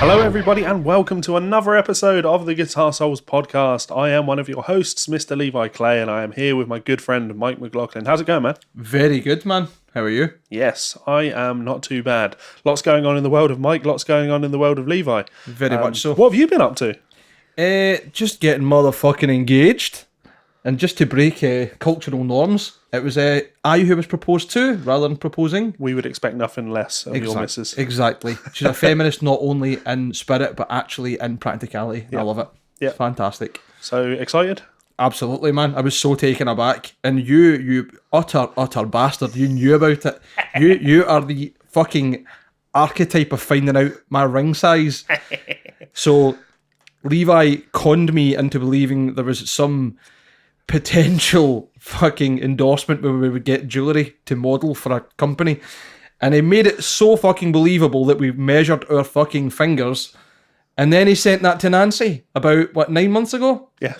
Hello, everybody, and welcome to another episode of the Guitar Souls podcast. I am one of your hosts, Mr. Levi Clay, and I am here with my good friend, Mike McLaughlin. How's it going, man? Very good, man. How are you? Yes, I am not too bad. Lots going on in the world of Mike, lots going on in the world of Levi. Very much so. What have you been up to? Just getting motherfucking engaged. And just to break cultural norms, it was I who was proposed to rather than proposing. We would expect nothing less of your missus. Exactly. She's a feminist not only in spirit, but actually in practicality. Yeah. I love it. Yeah. It's fantastic. So, excited? Absolutely, man. I was so taken aback. And you utter bastard, you knew about it. You are the fucking archetype of finding out my ring size. So, Levi conned me into believing there was some potential fucking endorsement where we would get jewellery to model for a company. And he made it so fucking believable that we measured our fucking fingers. And then he sent that to Nancy about, 9 months ago? Yeah.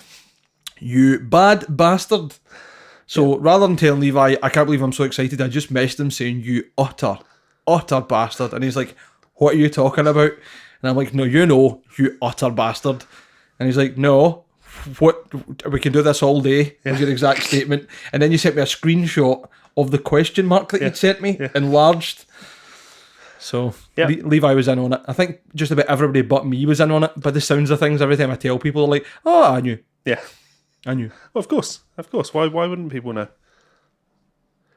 You bad bastard. So rather than telling Levi, I can't believe I'm so excited, I just messaged him saying, you utter bastard. And he's like, what are you talking about? And I'm like, no, you utter bastard. And he's like, no, what? We can do this all day. Was your exact statement. And then you sent me a screenshot of the question mark that you'd sent me, enlarged. So Levi was in on it. I think just about everybody but me was in on it. By the sounds of things, every time I tell people, they're like, oh, I knew. Yeah. I knew. Well, of course. Why wouldn't people know?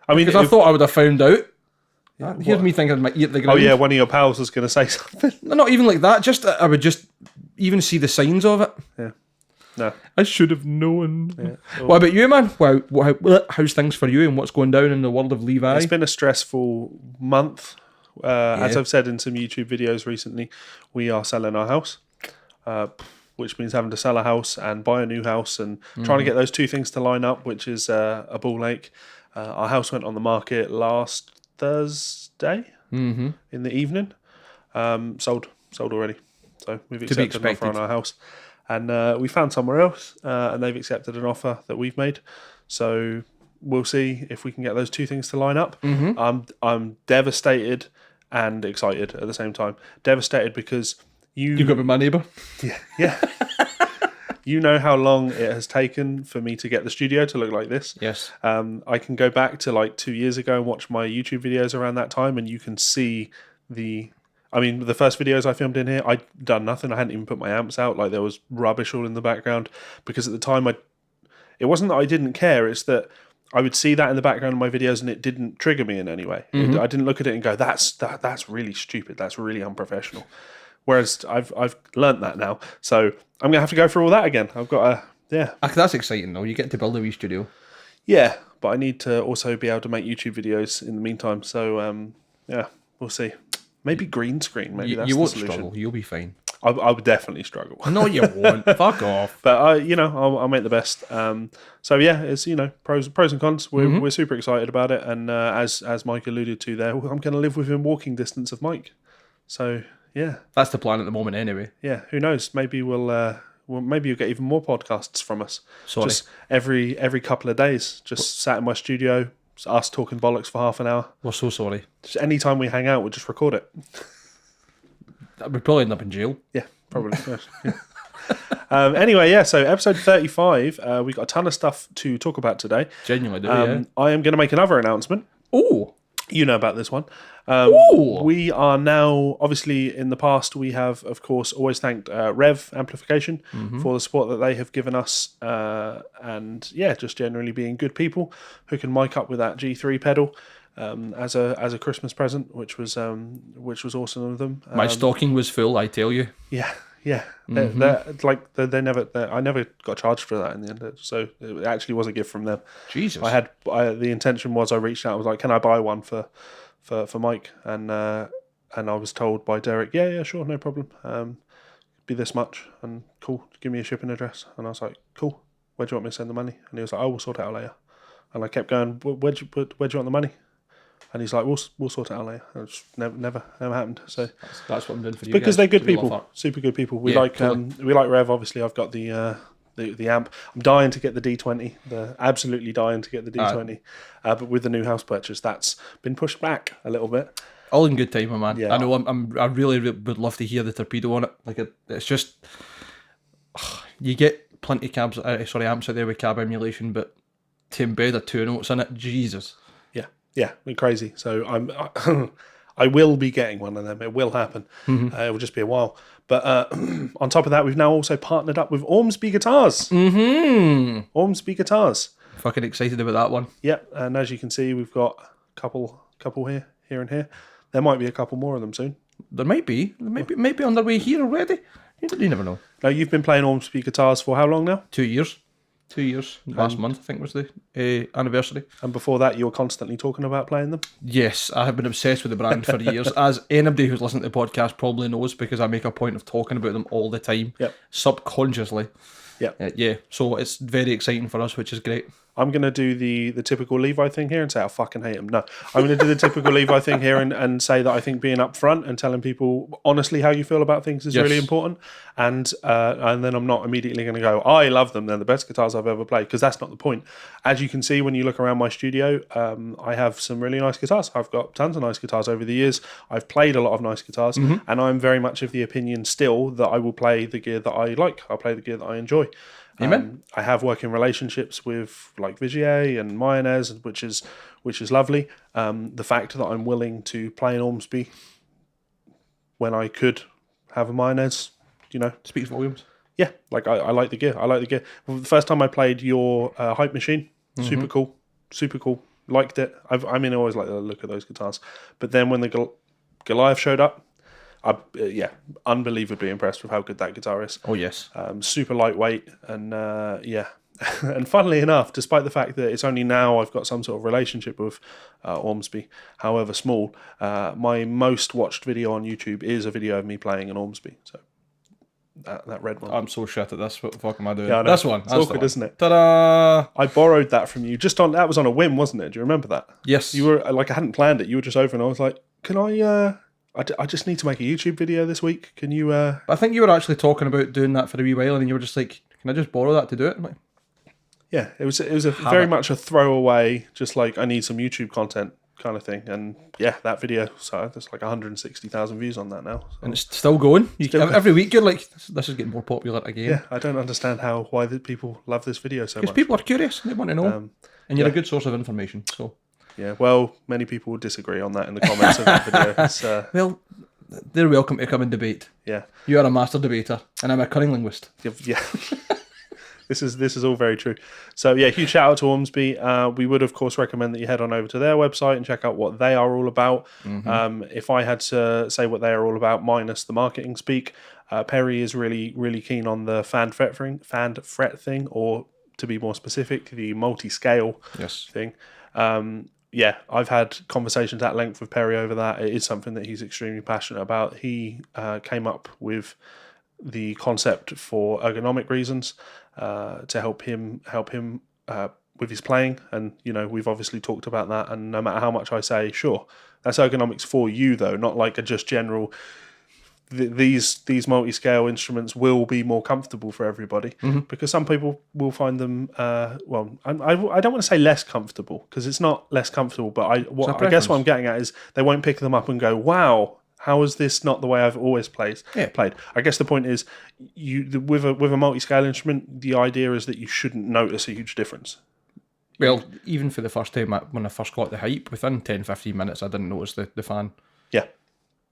I mean, because I thought I would have found out. Here's me thinking I might eat the ground. Oh yeah, one of your pals was going to say something. No, not even like that. Just I would just even see the signs of it. Yeah. No. I should have known. Yeah. What about you, man? How's things for you and what's going down in the world of Levi? It's been a stressful month. As I've said in some YouTube videos recently, we are selling our house, which means having to sell a house and buy a new house and trying to get those two things to line up, which is a ball ache. Our house went on the market last Thursday in the evening. Sold already. So we've accepted an offer on our house. And we found somewhere else, and they've accepted an offer that we've made. So we'll see if we can get those two things to line up. I'm devastated and excited at the same time. Devastated because you got my neighbour. Yeah. You know how long it has taken for me to get the studio to look like this. Yes. I can go back to like 2 years ago and watch my YouTube videos around that time, and you can see the first videos I filmed in here, I'd done nothing. I hadn't even put my amps out. Like, there was rubbish all in the background. Because at the time, it wasn't that I didn't care. It's that I would see that in the background of my videos and it didn't trigger me in any way. I didn't look at it and go, that's really stupid. That's really unprofessional. Whereas I've learnt that now. So I'm going to have to go through all that again. I've got That's exciting, though. You get to build a wee studio. Yeah, but I need to also be able to make YouTube videos in the meantime. So, we'll see. Maybe green screen. Maybe that's the solution. You won't struggle. You'll be fine. I would definitely struggle. No, you won't. Fuck off. But I'll make the best. So yeah, it's pros and cons. We're super excited about it, and as Mike alluded to there, I'm going to live within walking distance of Mike. So yeah, that's the plan at the moment, anyway. Yeah, who knows? Maybe maybe you'll get even more podcasts from us. Sorry. Just every couple of days, just sat in my studio. Us talking bollocks for half an hour. We're so sorry. Just any time we hang out, we'll just record it. We'd probably end up in jail. Yeah, probably. Yeah. Anyway, yeah, so episode 35, we've got a ton of stuff to talk about today. Genuinely do, yeah. I am going to make another announcement. Oh. You know about this one. We are now, obviously, in the past, we have, of course, always thanked Rev Amplification for the support that they have given us. And yeah, just generally being good people who can mic up with that G3 pedal as a Christmas present, which was awesome of them. My stocking was full, I tell you. Yeah. Yeah, they never. I never got charged for that in the end, so it actually was a gift from them. Jesus, the intention was I reached out. I was like, "Can I buy one for Mike?" And I was told by Derek, "Yeah, sure, no problem. Be this much, and cool. Give me a shipping address." And I was like, "Cool. Where do you want me to send the money?" And he was like, "Oh, we'll sort it out later." And I kept going, "Where do you want the money?" And he's like, we'll sort it out later. It's never happened. So that's what I'm doing for you. Because guys. they're good people, super good people. We like Rev. Obviously, I've got the amp. I'm dying to get the D20. Absolutely dying to get the D20. But with the new house purchase, that's been pushed back a little bit. All in good time, my man. Yeah. I know. I really would love to hear the torpedo on it. Like it's just you get plenty cabs. Amps out there with cab emulation, but to embed a 2 notes in it, Jesus. Yeah, crazy. So I will be getting one of them. It will happen. It will just be a while. But on top of that, we've now also partnered up with Ormsby Guitars. Ormsby Guitars. Fucking excited about that one. Yeah, and as you can see, we've got a couple here and here. There might be a couple more of them soon. There might be on their way here already. You never know. Now, you've been playing Ormsby Guitars for how long now? 2 years. 2 years. Last month, I think, was the anniversary. And before that, you were constantly talking about playing them? Yes, I have been obsessed with the brand for years, as anybody who's listened to the podcast probably knows, because I make a point of talking about them all the time, subconsciously. Yeah, so it's very exciting for us, which is great. I'm going to do the typical Levi thing here and say I fucking hate him. No, I'm going to do the typical Levi thing here and say that I think being upfront and telling people honestly how you feel about things is really important. And then I'm not immediately going to go, I love them, they're the best guitars I've ever played, because that's not the point. As you can see when you look around my studio, I have some really nice guitars. I've got tons of nice guitars over the years. I've played a lot of nice guitars, and I'm very much of the opinion still that I will play the gear that I like. I'll play the gear that I enjoy. Amen. I have working relationships with like Vigier and Mayonnaise, which is lovely. The fact that I'm willing to play in Ormsby when I could have a Mayonnaise, Speaks volumes. Yeah, like I like the gear. Well, the first time I played your Hype Machine, super cool. Liked it. I always like the look of those guitars. But then when the Goliath showed up, unbelievably impressed with how good that guitar is. Oh, yes. Super lightweight, and and funnily enough, despite the fact that it's only now I've got some sort of relationship with Ormsby, however small, my most watched video on YouTube is a video of me playing an Ormsby. So that red one. I'm so shit at this. What the fuck am I doing? Yeah, this one. It's awkward, isn't it? Ta-da! I borrowed that from you. That was on a whim, wasn't it? Do you remember that? Yes. You were like, I hadn't planned it. You were just over, and I was like, can I just need to make a YouTube video this week. Can you... I think you were actually talking about doing that for a wee while, and you were just like, can I just borrow that to do it? I'm like, yeah, it was very much a throwaway, just like, I need some YouTube content kind of thing. And yeah, that video, so there's like 160,000 views on that now. So. And it's still going. Every week you're like, this is getting more popular again. Yeah, I don't understand why the people love this video so much. Because people are curious, they want to know. And you're a good source of information, so... Yeah, well, many people would disagree on that in the comments of that video. Well, they're welcome to come and debate. Yeah. You are a master debater, and I'm a cunning linguist. Yeah. This is all very true. So, yeah, huge shout out to Ormsby. We would, of course, recommend that you head on over to their website and check out what they are all about. If I had to say what they are all about, minus the marketing speak, Perry is really, really keen on the fan fret thing, or to be more specific, the multi-scale thing. Yeah, I've had conversations at length with Perry over that. It is something that he's extremely passionate about. He came up with the concept for ergonomic reasons to help him with his playing. And, we've obviously talked about that. And no matter how much I say, sure, that's ergonomics for you, though, not like a just general... These multi-scale instruments will be more comfortable for everybody because some people will find them I don't want to say less comfortable, because it's not less comfortable, but I guess what I'm getting at is they won't pick them up and go, wow, how is this not the way I've always played? I guess the point is, with a multi-scale instrument, the idea is that you shouldn't notice a huge difference. Well, even for the first time when I first got the Hype, within 10-15 minutes I didn't notice the fan.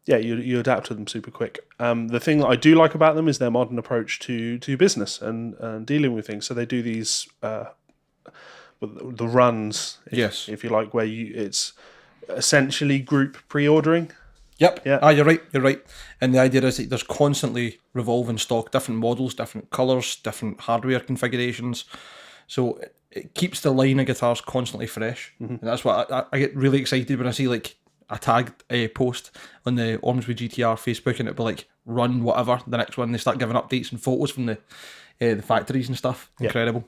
Yeah, you adapt to them super quick. The thing that I do like about them is their modern approach to business and dealing with things. So they do these the runs, if you like, where it's essentially group pre-ordering. Yep. Yeah. You're right. And the idea is that there's constantly revolving stock, different models, different colours, different hardware configurations. So it keeps the line of guitars constantly fresh. And that's what I get really excited when I see, like, I tagged a post on the Ormsby GTR Facebook, and it'd be like, run whatever, the next one. They start giving updates and photos from the factories and stuff. Incredible.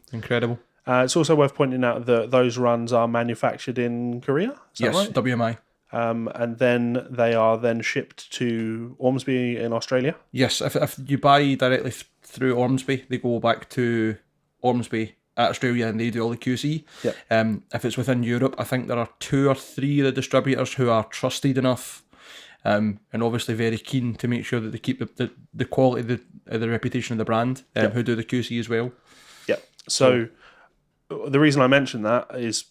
It's also worth pointing out that those runs are manufactured in Korea. Is that right? WMI. And then they are then shipped to Ormsby in Australia. Yes, if you buy directly through Ormsby, they go back to Ormsby at Australia and they do all the QC. Yep. If it's within Europe, I think there are 2 or 3 of the distributors who are trusted enough and obviously very keen to make sure that they keep the quality, the reputation of the brand, who do the QC as well. Yeah. So the reason I mention that is,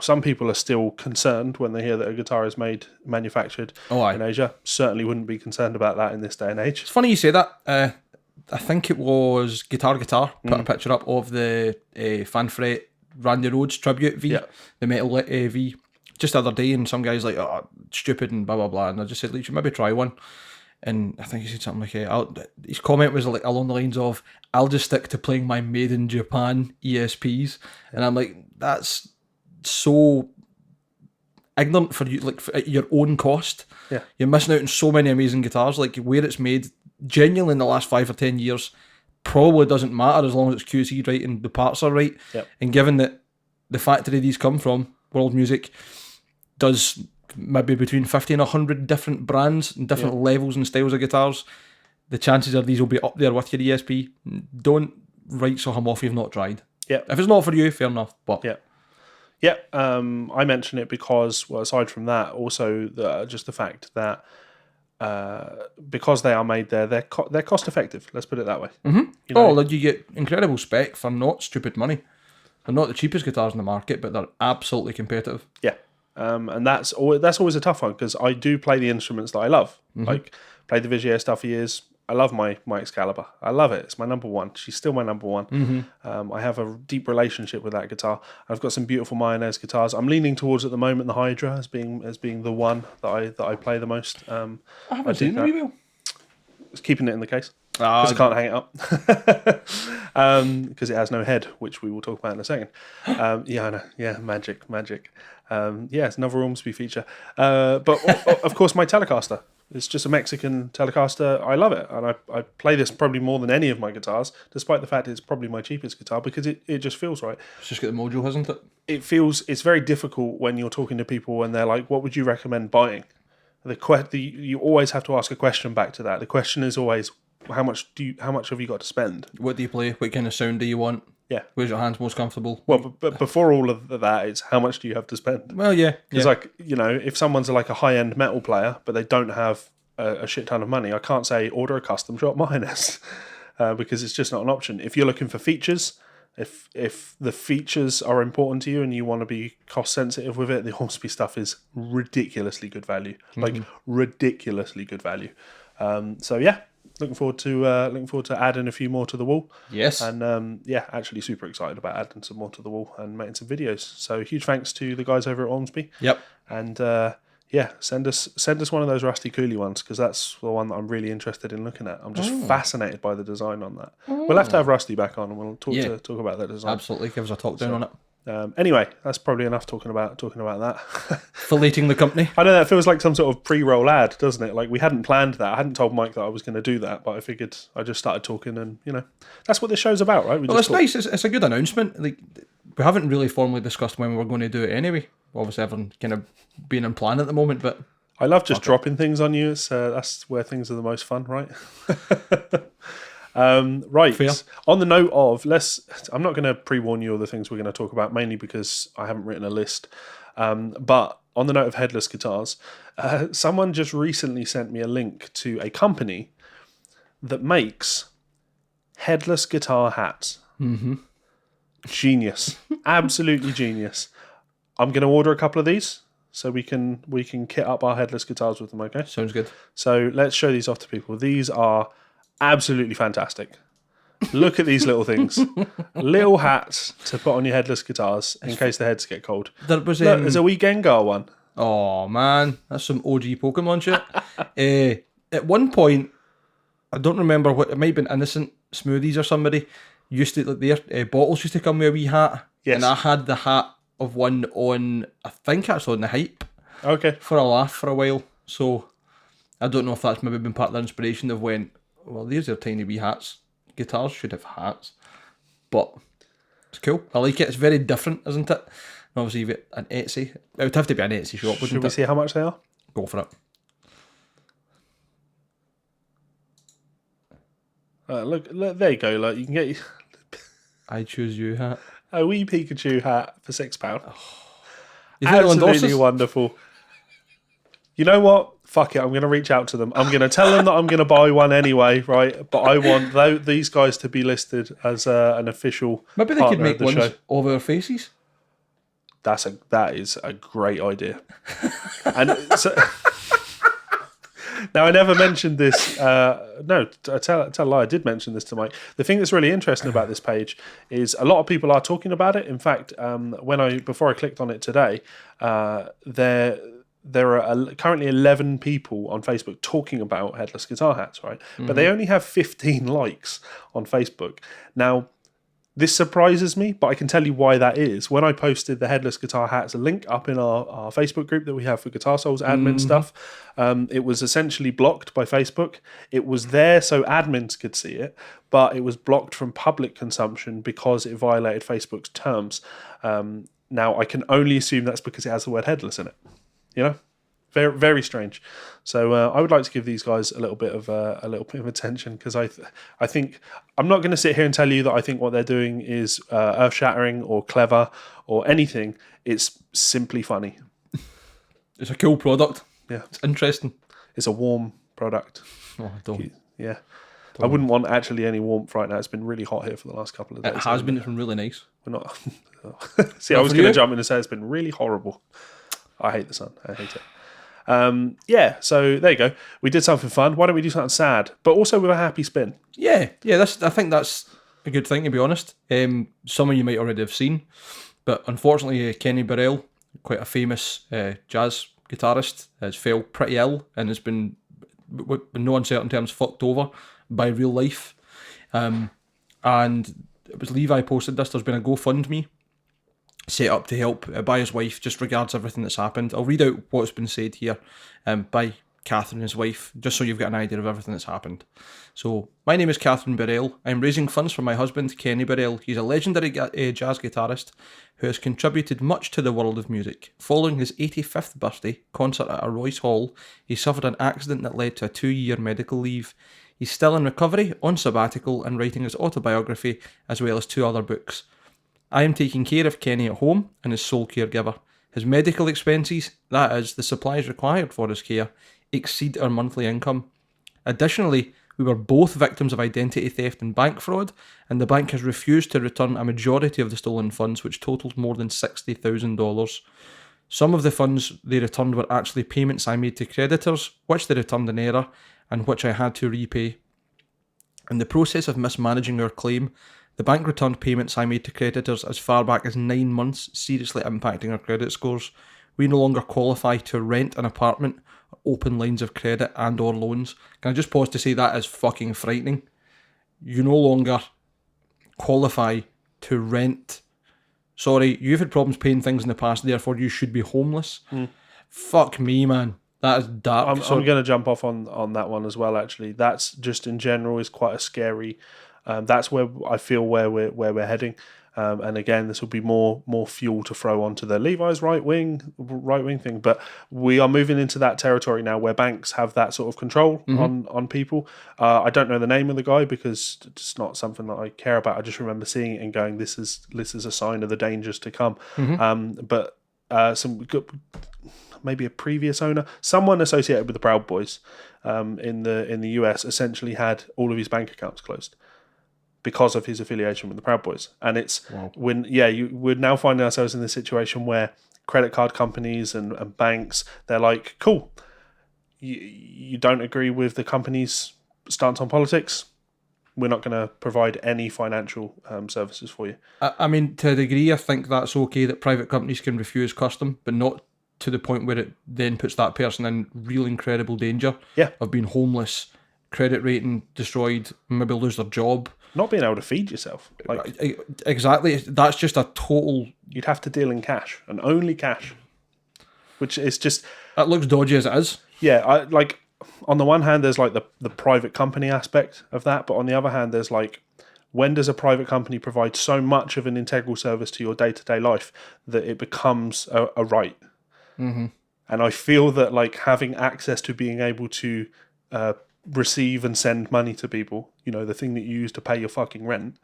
some people are still concerned when they hear that a guitar is manufactured in Asia. Certainly wouldn't be concerned about that in this day and age. It's funny you say that. I think it was Guitar put a picture up of the Fanfret Randy Rhoads tribute V, the metal V, just the other day, and some guy's like, "Oh, stupid," and blah blah blah, and I just said, "You should maybe try one." And I think he said something like, his comment was like along the lines of, "I'll just stick to playing my made in Japan ESPs," and I'm like, that's so ignorant for you, like at your own cost. Yeah, you're missing out on so many amazing guitars, like where it's made. Genuinely in the last 5 or 10 years probably doesn't matter as long as it's QC right and the parts are right. And given that the factory these come from, World Music, does maybe between 50 and 100 different brands and different levels and styles of guitars, the chances are these will be up there with your ESP. Don't write so off you've not tried. If it's not for you, fair enough. But I mention it because, aside from that, also just the fact that because they are made there, they're cost effective. Let's put it that way. Mm-hmm. You get incredible spec for not stupid money. They're not the cheapest guitars in the market, but they're absolutely competitive. Yeah, and that's always a tough one because I do play the instruments that I love. Like played the Vigier stuff for years. I love my Excalibur. I love it. It's my number one. She's still my number one. I have a deep relationship with that guitar. I've got some beautiful Mayonnaise guitars. I'm leaning towards at the moment the Hydra as being the one that I play the most. I haven't seen the wheel. It's keeping it in the case because I can't hang it up because it has no head, which we will talk about in a second. I know. Yeah, magic. It's another Ormsby feature. But of course, my Telecaster. It's just a Mexican Telecaster. I love it. And I play this probably more than any of my guitars, despite the fact it's probably my cheapest guitar, because it just feels right. It's just got the mojo, hasn't it? It's very difficult when you're talking to people and they're like, what would you recommend buying? You always have to ask a question back to that. The question is always, how much have you got to spend? What do you play? What kind of sound do you want? Yeah. Where's your hands most comfortable? Well, but before all of that, it's how much do you have to spend? Well, yeah. Because, if someone's like a high-end metal player, but they don't have a shit ton of money, I can't say order a custom shop Mayonnaise because it's just not an option. If you're looking for features, if the features are important to you and you want to be cost-sensitive with it, the Ormsby stuff is ridiculously good value. Like, ridiculously good value. Looking forward to adding a few more to the wall. Yes. And actually super excited about adding some more to the wall and making some videos. So huge thanks to the guys over at Ormsby. Yep. And send us one of those Rusty Cooley ones because that's the one that I'm really interested in looking at. I'm just fascinated by the design on that. We'll have to have Rusty back on and we'll talk about that design. Absolutely, give us a talk down on it. Anyway, that's probably enough talking about that. Filleting the company. I know that feels like some sort of pre-roll ad, doesn't it? Like we hadn't planned that. I hadn't told Mike that I was going to do that, but I figured I just started talking, and that's what this show's about, right? It's nice. It's a good announcement. Like we haven't really formally discussed when we're going to do it anyway. Obviously, everyone kind of being in plan at the moment, but I love just dropping things on you. That's where things are the most fun, right? Right. Fair. On the note of, I'm not going to pre-warn you all the things we're going to talk about, mainly because I haven't written a list. But on the note of headless guitars, someone just recently sent me a link to a company that makes headless guitar hats. Mm-hmm. Genius. Absolutely genius. I'm going to order a couple of these so we can kit up our headless guitars with them, okay? Sounds good. So let's show these off to people. These are absolutely fantastic. Look at these little things. Little hats to put on your headless guitars in case the heads get cold. Look, there's a wee Gengar one. Oh, man. That's some OG Pokemon shit. At one point, I don't remember what, it might have been Innocent Smoothies or somebody, used to, like their bottles used to come with a wee hat. Yes. And I had the hat of one on, I think actually on the Hype. Okay. For a laugh for a while. So, I don't know if that's maybe been part of the inspiration of when, well, there's their tiny wee hats. Guitars should have hats. But it's cool. I like it. It's very different, isn't it? And obviously you've got an Etsy. It would have to be an Etsy shop, wouldn't it? Should we see how much they are? Go for it. Look, there you go. Look, you can get I choose you hat. A wee Pikachu hat for £6. Absolutely wonderful. You know what? fuck it, I'm going to reach out to them. I'm going to tell them that I'm going to buy one anyway, right? But I want these guys to be listed as an official Maybe they could partner make of the ones show. of our faces. That is a great idea. And so, now I never mentioned this. No, I tell a lie. I did mention this to Mike. The thing that's really interesting about this page is a lot of people are talking about it. In fact, before I clicked on it today, there are currently 11 people on Facebook talking about headless guitar hats, right? But they only have 15 likes on Facebook. Now, this surprises me, but I can tell you why that is. When I posted the headless guitar hats link up in our Facebook group that we have for Guitar Souls admin stuff, it was essentially blocked by Facebook. It was there so admins could see it, but it was blocked from public consumption because it violated Facebook's terms. Now, I can only assume that's because it has the word headless in it. You know, very, very strange. So I would like to give these guys a little bit of attention, because I think I'm not going to sit here and tell you that I think what they're doing is earth shattering or clever or anything. It's simply funny. It's a cool product. Yeah, it's interesting. It's a warm product. Oh, don't. Yeah. I wouldn't want actually any warmth right now. It's been really hot here for the last couple of days. It has been. It's been really nice. We're not. See, I was going to jump in and say it's been really horrible. I hate the sun. I hate it. So there you go. We did something fun. Why don't we do something sad, but also with a happy spin? Yeah. I think that's a good thing, to be honest. Some of you might already have seen, but unfortunately, Kenny Burrell, quite a famous jazz guitarist, has fell pretty ill and has been, with no uncertain terms, fucked over by real life. And it was Levi posted this. There's been a GoFundMe set up to help by his wife, just regards everything that's happened. I'll read out what's been said here by Catherine, his wife, just so you've got an idea of everything that's happened. So, my name is Catherine Burrell. I'm raising funds for my husband, Kenny Burrell. He's a legendary jazz guitarist who has contributed much to the world of music. Following his 85th birthday concert at a Royce Hall, he suffered an accident that led to a 2-year medical leave. He's still in recovery, on sabbatical, and writing his autobiography, as well as 2 other books. I am taking care of Kenny at home and his sole caregiver. His medical expenses, that is, the supplies required for his care, exceed our monthly income. Additionally, we were both victims of identity theft and bank fraud, and the bank has refused to return a majority of the stolen funds, which totalled more than $60,000. Some of the funds they returned were actually payments I made to creditors, which they returned in error, and which I had to repay. In the process of mismanaging our claim, the bank returned payments I made to creditors as far back as 9 months, seriously impacting our credit scores. We no longer qualify to rent an apartment, open lines of credit and or loans. Can I just pause to say that is fucking frightening? You no longer qualify to rent. Sorry, you've had problems paying things in the past, therefore you should be homeless. Fuck me, man. That is dark. I'm going to jump off on that one as well, actually. That's just in general is quite a scary... that's where I feel where we're heading, and again, this will be more fuel to throw onto the Levi's right wing thing. But we are moving into that territory now where banks have that sort of control on people. I don't know the name of the guy because it's not something that I care about. I just remember seeing it and going, "This is a sign of the dangers to come." But maybe a previous owner, someone associated with the Proud Boys in the US, essentially had all of his bank accounts closed because of his affiliation with the Proud Boys. And it's we're now finding ourselves in this situation where credit card companies and banks, they're like, cool, you don't agree with the company's stance on politics, we're not going to provide any financial services for you. I mean, to a degree, I think that's okay that private companies can refuse custom, but not to the point where it then puts that person in real incredible danger of being homeless, credit rating destroyed, maybe lose their job. Not being able to feed yourself. Exactly. That's just a total... You'd have to deal in cash, and only cash. Which is just... It looks dodgy as it is. Yeah, on the one hand, there's like the private company aspect of that, but on the other hand, there's like, when does a private company provide so much of an integral service to your day-to-day life that it becomes a right? And I feel that like having access to being able to receive and send money to people, you know, the thing that you use to pay your fucking rent,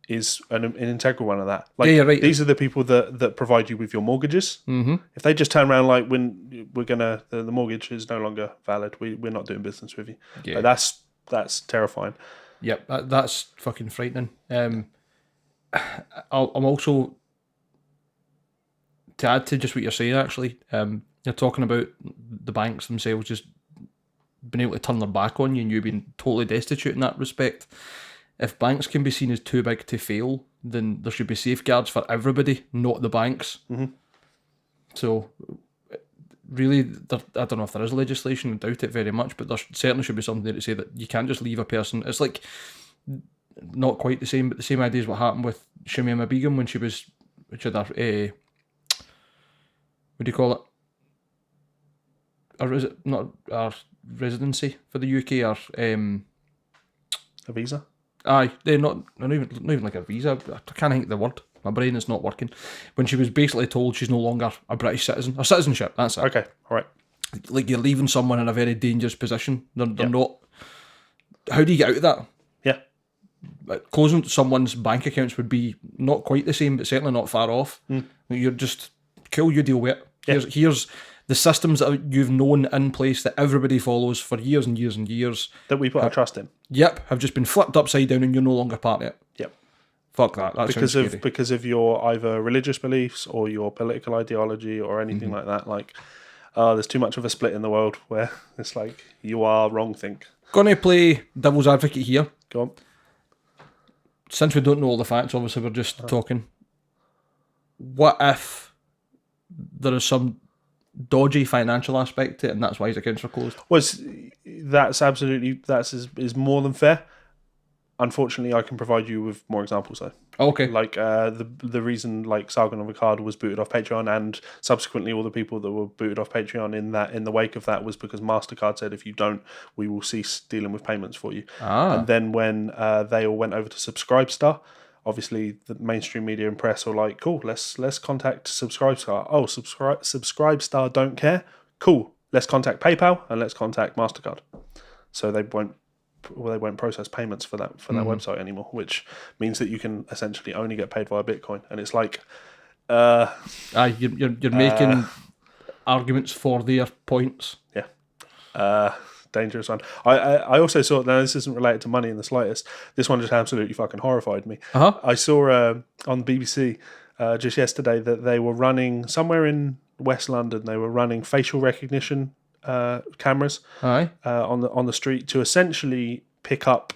is an integral one of that. Like, Yeah, you're right. These are the people that provide you with your mortgages. Mm-hmm. If they just turn around like, when we're gonna, the mortgage is no longer valid, we're not doing business with you. Yeah. Like, that's terrifying. Yep, that's fucking frightening. I'm also, to add to just what you're saying, actually, you're talking about the banks themselves just being able to turn their back on you and you being totally destitute in that respect. If banks can be seen as too big to fail, then there should be safeguards for everybody, not the banks. Mm-hmm. So, really, I don't know if there is legislation, I doubt it very much, but there certainly should be something there to say that you can't just leave a person. It's like, not quite the same, but the same idea as what happened with Shamima Begum when she had her, what do you call it? Or is it not our residency for the UK, or A visa? aye, they're not even like a visa. I can't think of the word. My brain is not working. When she was basically told she's no longer a British citizen, or citizenship, that's it. Okay, all right. Like, you're leaving someone in a very dangerous position. They're not. How do you get out of that? Yeah. Like, closing someone's bank accounts would be not quite the same, but certainly not far off. You're just cool. You deal with it. Yeah. Here's the systems that you've known in place that everybody follows for years and years and years. That we put our trust in. Yep, have just been flipped upside down, and you're no longer part of it. Yep. Fuck that. That sounds scary. Because of your either religious beliefs or your political ideology or anything like that. Like, there's too much of a split in the world where it's like, you are wrong, think. Gonna play devil's advocate here. Go on. Since we don't know all the facts, obviously we're just talking. What if there is some dodgy financial aspect to it, and that's why his accounts are closed? That's is more than fair. Unfortunately, I can provide you with more examples though. Okay. Like the reason like Sargon of Akkad was booted off Patreon, and subsequently all the people that were booted off Patreon in the wake of that was because MasterCard said, if you don't, we will cease dealing with payments for you. And then when they all went over to Subscribestar, obviously the mainstream media and press were like, cool, let's contact Subscribestar. Oh, Subscribestar don't care? Cool, let's contact PayPal and let's contact MasterCard. So they won't process payments for that website anymore, which means that you can essentially only get paid via Bitcoin. And it's like, you're making arguments for their points. Yeah. Dangerous one. I also saw, now this isn't related to money in the slightest, this one just absolutely fucking horrified me. I saw on BBC just yesterday that they were running somewhere in West London, they were running facial recognition cameras on the street to essentially pick up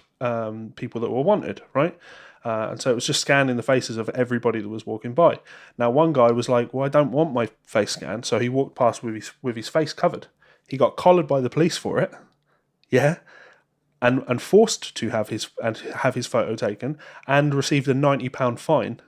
people that were wanted, right? And so it was just scanning the faces of everybody that was walking by. Now one guy was like, well, I don't want my face scanned, so he walked past with his face covered. He got collared by the police for it, and forced to have his photo taken, and received a £90 fine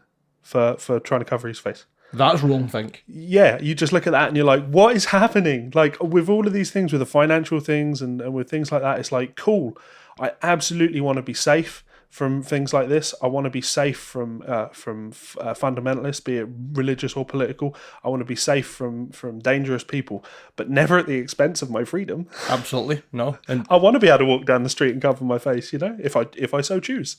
for trying to cover his face. That's wrong, think. Yeah, you just look at that and you're like, what is happening? Like, with all of these things, with the financial things and with things like that, it's like, cool, I absolutely want to be safe from things like this. I want to be safe from fundamentalists, be it religious or political. I want to be safe from dangerous people, but never at the expense of my freedom. Absolutely, no. And I want to be able to walk down the street and cover my face, if I so choose.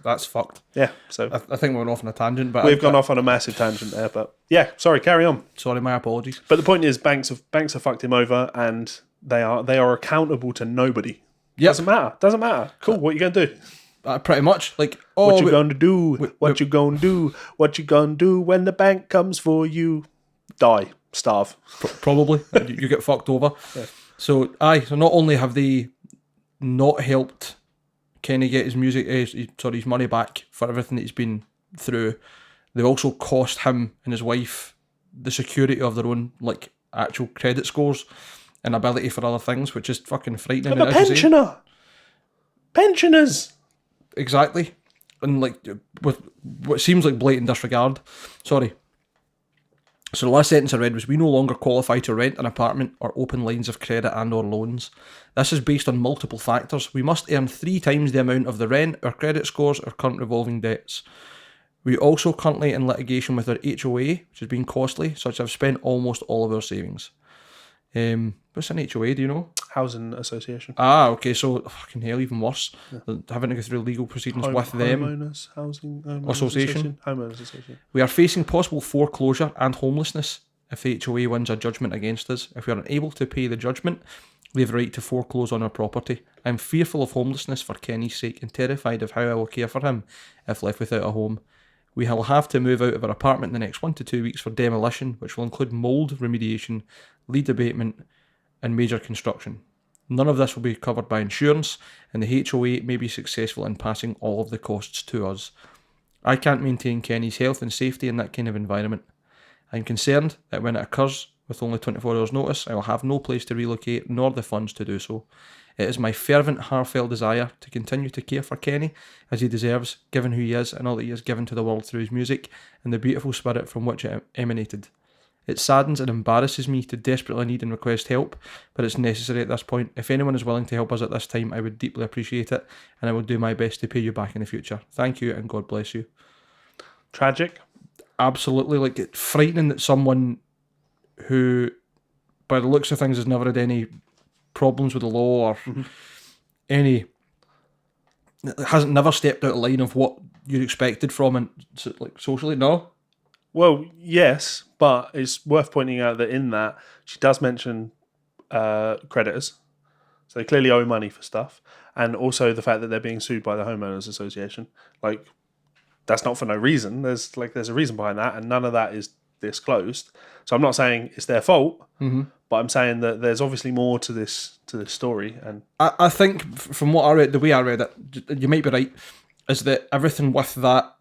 That's fucked. Yeah, so I think we're off on a tangent, but we've gone off on a massive tangent there. But yeah, sorry, carry on. Sorry, my apologies. But the point is, banks have fucked him over, and they are accountable to nobody. Yep. Doesn't matter. Cool. What are you gonna do? Pretty much. Like, what you gonna do? What you gonna do? What you gonna do when the bank comes for you? Die, starve. Probably. You get fucked over. Yeah. So not only have they not helped Kenny get his his money back for everything that he's been through, they also cost him and his wife the security of their own actual credit scores and ability for other things, which is fucking frightening. I'm a pensioner. Pensioners. Exactly. And with what seems like blatant disregard. Sorry. So the last sentence I read was, we no longer qualify to rent an apartment or open lines of credit and or loans. This is based on multiple factors. We must earn 3 times the amount of the rent, our credit scores, our current revolving debts. We also currently in litigation with our HOA, which has been costly, such I've spent almost all of our savings. What's an HOA, do you know? Housing association. Ah, okay, so fucking hell, even worse. Having to go through legal proceedings with them. Homeowners Association. Homeowners association. We are facing possible foreclosure and homelessness if the HOA wins a judgment against us. If we are unable to pay the judgment, we have the right to foreclose on our property. I am fearful of homelessness for Kenny's sake and terrified of how I will care for him if left without a home. We will have to move out of our apartment in the next 1 to 2 weeks for demolition, which will include mould remediation, lead abatement, and major construction. None of this will be covered by insurance, and the HOA may be successful in passing all of the costs to us. I can't maintain Kenny's health and safety in that kind of environment. I'm concerned that when it occurs, with only 24 hours notice, I will have no place to relocate nor the funds to do so. It is my fervent, heartfelt desire to continue to care for Kenny as he deserves, given who he is and all that he has given to the world through his music and the beautiful spirit from which it emanated. It saddens and embarrasses me to desperately need and request help, but it's necessary at this point. If anyone is willing to help us at this time, I would deeply appreciate it, and I will do my best to pay you back in the future. Thank you, and God bless you. Tragic. Absolutely, like, it's frightening that someone who, by the looks of things, has never had any problems with the law or any, hasn't never stepped out of line of what you're expected from and like socially. No. Well, yes, but it's worth pointing out that in that she does mention creditors, so they clearly owe money for stuff, and also the fact that they're being sued by the homeowners association. Like, that's not for no reason. There's a reason behind that, and none of that is disclosed. So I'm not saying it's their fault, but I'm saying that there's obviously more to this story. And I think from what I read, the way I read it, you might be right, is that everything with that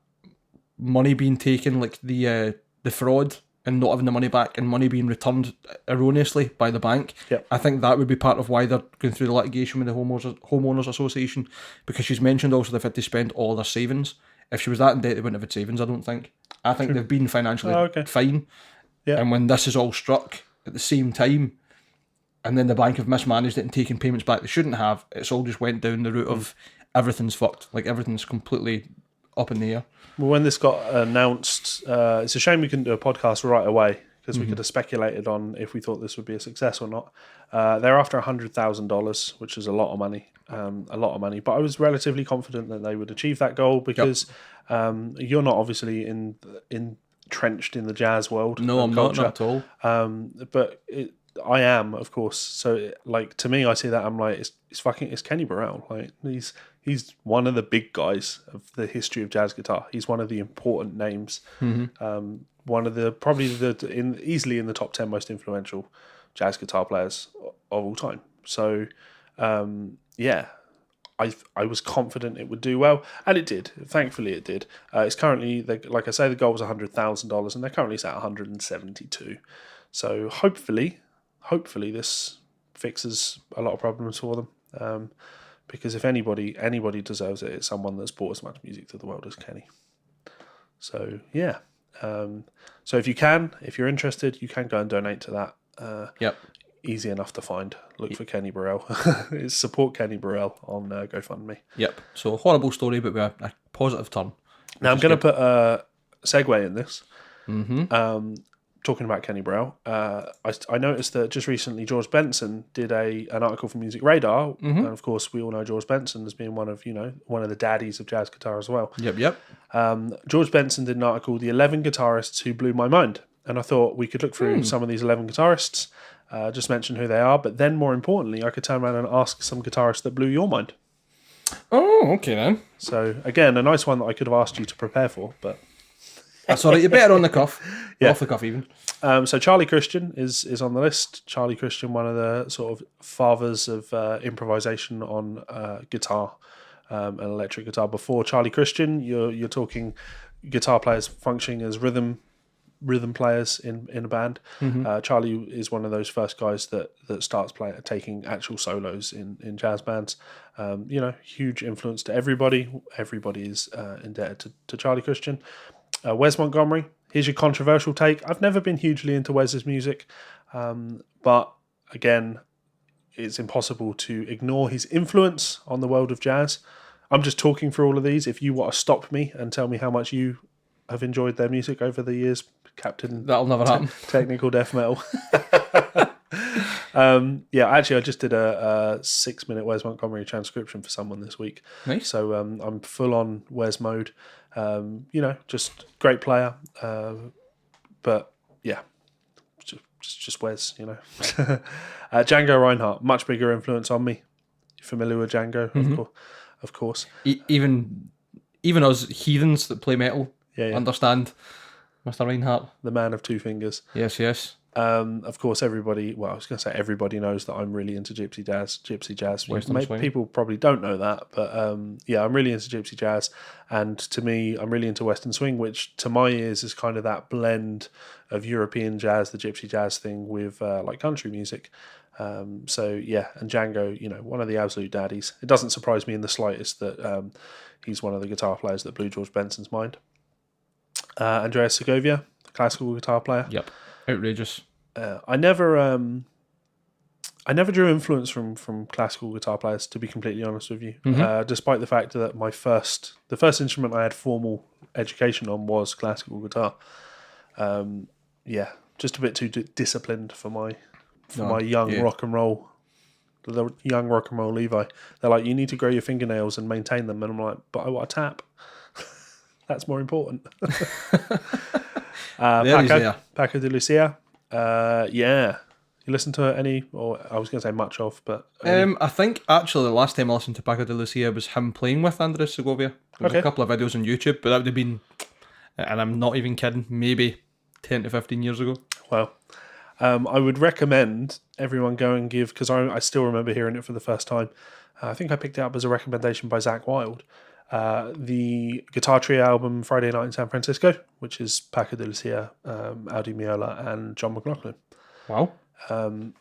money being taken, like the fraud and not having the money back and money being returned erroneously by the bank, I think that would be part of why they're going through the litigation with the homeowners association, because she's mentioned also they've had to spend all their savings. If she was that in debt, they wouldn't have had savings, I don't think. I think they've been financially fine. Yeah. And when this is all struck at the same time, and then the bank have mismanaged it and taken payments back they shouldn't have, it's all just went down the route of everything's fucked. Like, everything's completely up in the air. Well, when this got announced, it's a shame we couldn't do a podcast right away, because we could have speculated on if we thought this would be a success or not. They're after $100,000, which is a lot of money. But I was relatively confident that they would achieve that goal, because you're not obviously entrenched in the jazz world. No, I'm not at all. But I am, of course. So, like, to me, I see that, I'm like, it's Kenny Burrell. Like, he's one of the big guys of the history of jazz guitar. He's one of the important names. One of the easily in the top 10 most influential jazz guitar players of all time. So, I was confident it would do well, and it did. Thankfully, it did. It's currently, like I say, the goal was $100,000, and they're currently at $172,000. So hopefully this fixes a lot of problems for them. Because if anybody deserves it, it's someone that's brought as much music to the world as Kenny. So yeah. So if you're interested, you can go and donate to that. Easy enough to find. Look for Kenny Burrell. It's support Kenny Burrell on GoFundMe. Yep. So, horrible story, but with a positive turn. Now I'm going to put a segue in this. Talking about Kenny Burrell, I noticed that just recently George Benson did an article for Music Radar, and of course we all know George Benson as being one of the daddies of jazz guitar as well. Yep. George Benson did an article, The 11 Guitarists Who Blew My Mind, and I thought we could look through some of these 11 guitarists, just mention who they are, but then more importantly, I could turn around and ask some guitarists that blew your mind. Oh, okay then. So again, a nice one that I could have asked you to prepare for, but that's all right. You're better on the cuff, off the cuff even. So Charlie Christian is on the list. Charlie Christian, one of the sort of fathers of improvisation on guitar and electric guitar. Before Charlie Christian, you're talking guitar players functioning as rhythm players in a band. Charlie is one of those first guys that starts taking actual solos in jazz bands. Huge influence to everybody. Everybody is indebted to Charlie Christian. Wes Montgomery, here's your controversial take. I've never been hugely into Wes's music, but again, it's impossible to ignore his influence on the world of jazz. I'm just talking through all of these. If you want to stop me and tell me how much you have enjoyed their music over the years, Captain... That'll never happen. Technical death metal. Yeah, actually, I just did a 6-minute Wes Montgomery transcription for someone this week. Nice. So I'm full on Wes mode. Just great player. But yeah, just Wes, Django Reinhardt, much bigger influence on me. You familiar with Django? Of course. Even us heathens that play metal understand Mr. Reinhardt. The man of two fingers. Yes. Of course, everybody. Well, I was going to say everybody knows that I'm really into gypsy jazz. Western swing. People probably don't know that, but I'm really into gypsy jazz, and to me, I'm really into Western swing, which to my ears is kind of that blend of European jazz, the gypsy jazz thing, with like country music. And Django, one of the absolute daddies. It doesn't surprise me in the slightest that he's one of the guitar players that blew George Benson's mind. Andreas Segovia, classical guitar player. Yep. Outrageous. I never drew influence from classical guitar players, to be completely honest with you. Despite the fact that the first instrument I had formal education on was classical guitar. Just a bit too disciplined for my young rock and roll. The young rock and roll Levi. They're like, you need to grow your fingernails and maintain them, and I'm like, but I want a tap. That's more important. Paco de Lucia. You listen to any, or I was going to say much of, but... I think actually the last time I listened to Paco de Lucia was him playing with Andres Segovia. There's a couple of videos on YouTube, but that would have been, and I'm not even kidding, maybe 10 to 15 years ago. Well, I would recommend everyone go and give, because I still remember hearing it for the first time. I think I picked it up as a recommendation by Zach Wilde. The Guitar Trio album Friday Night in San Francisco, which is Paco de Lucia, Audi Miola, and John McLaughlin. Wow.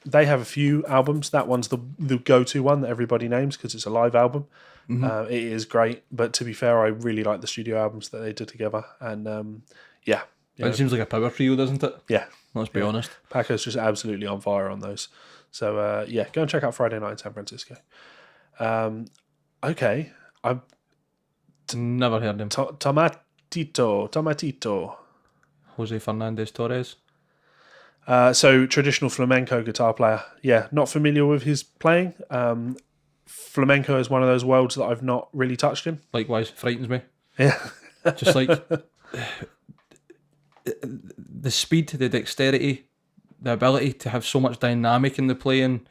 They have a few albums. That one's the go-to one that everybody names because it's a live album. It is great, but to be fair, I really like the studio albums that they did together. And It seems like a power trio, doesn't it? Yeah. Let's be honest. Paco's just absolutely on fire on those. So go and check out Friday Night in San Francisco. Okay. I've never heard him. Tomatito. Jose Fernandez Torres. So traditional flamenco guitar player. Yeah, not familiar with his playing. Flamenco is one of those worlds that I've not really touched in. Likewise, frightens me. Yeah. Just like the speed, the dexterity, the ability to have so much dynamic in the playing.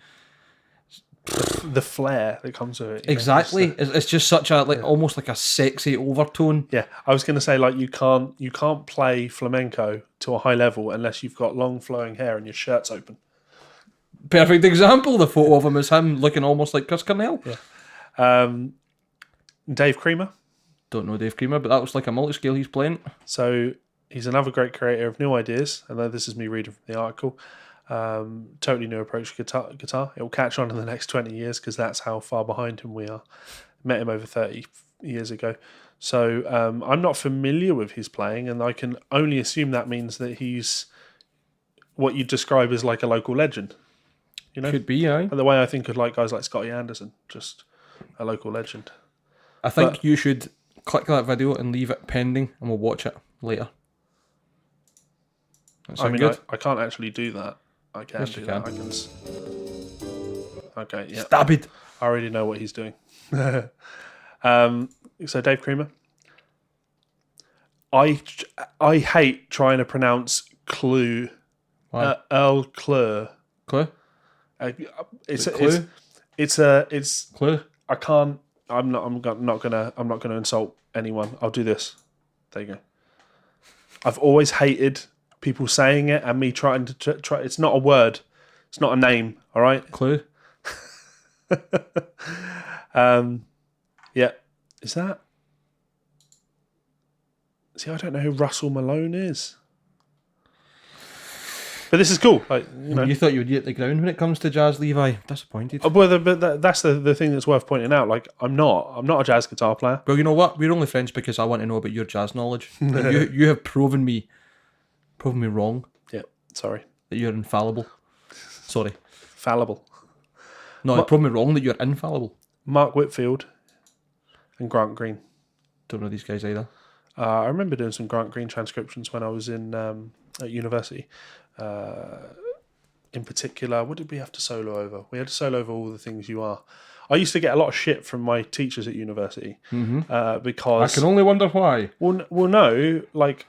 The flair that comes with it. Exactly. It's just such a almost like a sexy overtone. Yeah, I was going to say you can't play flamenco to a high level unless you've got long flowing hair and your shirt's open. Perfect example. The photo of him is him looking almost like Chris Cornell. Yeah. Dave Creamer. Don't know Dave Creamer, but that looks like a multi-scale he's playing. So he's another great creator of new ideas. I know this is me reading from the article. Totally new approach to guitar. It will catch on in the next 20 years because that's how far behind him we are. Met him over 30 years ago. So I'm not familiar with his playing, and I can only assume that means that he's what you describe as like a local legend. Could be, yeah. And the way I think of guys like Scotty Anderson, just a local legend. I think you should click that video and leave it pending, and we'll watch it later. I can't actually do that. I can do that. I can. Okay, yeah. Stab it. I already know what he's doing. So Dave Creamer. I hate trying to pronounce Clue. Earl Clue. Clue. It's Clue. I can't. I'm not gonna insult anyone. I'll do this. There you go. I've always hated people saying it and me trying to try. It's not a word. It's not a name. All right. Clue. Yeah. Is that? See, I don't know who Russell Malone is. But this is cool. You thought you would get the ground when it comes to jazz, Levi. Disappointed. But that's the thing that's worth pointing out. I'm not a jazz guitar player. Well, you know what? We're only friends because I want to know about your jazz knowledge. you have proven me wrong. Yeah, sorry. That you're infallible. Sorry. Fallible. No, you proved me wrong that you're infallible. Mark Whitfield and Grant Green. Don't know these guys either. I remember doing some Grant Green transcriptions when I was in at university. in particular, what did we have to solo over? We had to solo over All the Things You Are. I used to get a lot of shit from my teachers at university because... I can only wonder why. Well, no, like,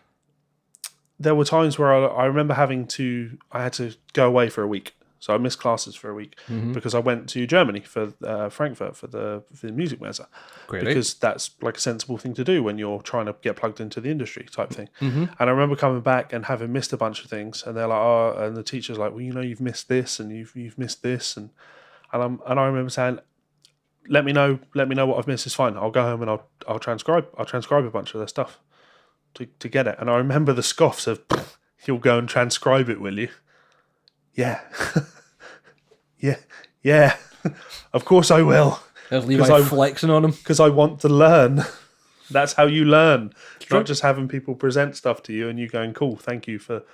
there were times where I remember I had to go away for a week. So I missed classes for a week because I went to Germany for Frankfurt for the music messe. Great. Because that's like a sensible thing to do when you're trying to get plugged into the industry type thing. And I remember coming back and having missed a bunch of things, and they're like, "Oh," and the teacher's like, "Well, you've missed this and you've missed this," and I remember saying, "Let me know what I've missed. It's fine. I'll go home and I'll transcribe a bunch of their stuff to get it." And I remember the scoffs of, "You'll go and transcribe it, will you?" Yeah. yeah. Of course I will. There's Levi flexing on him. Because I want to learn. That's how you learn. Not just having people present stuff to you and you going, "Cool, thank you for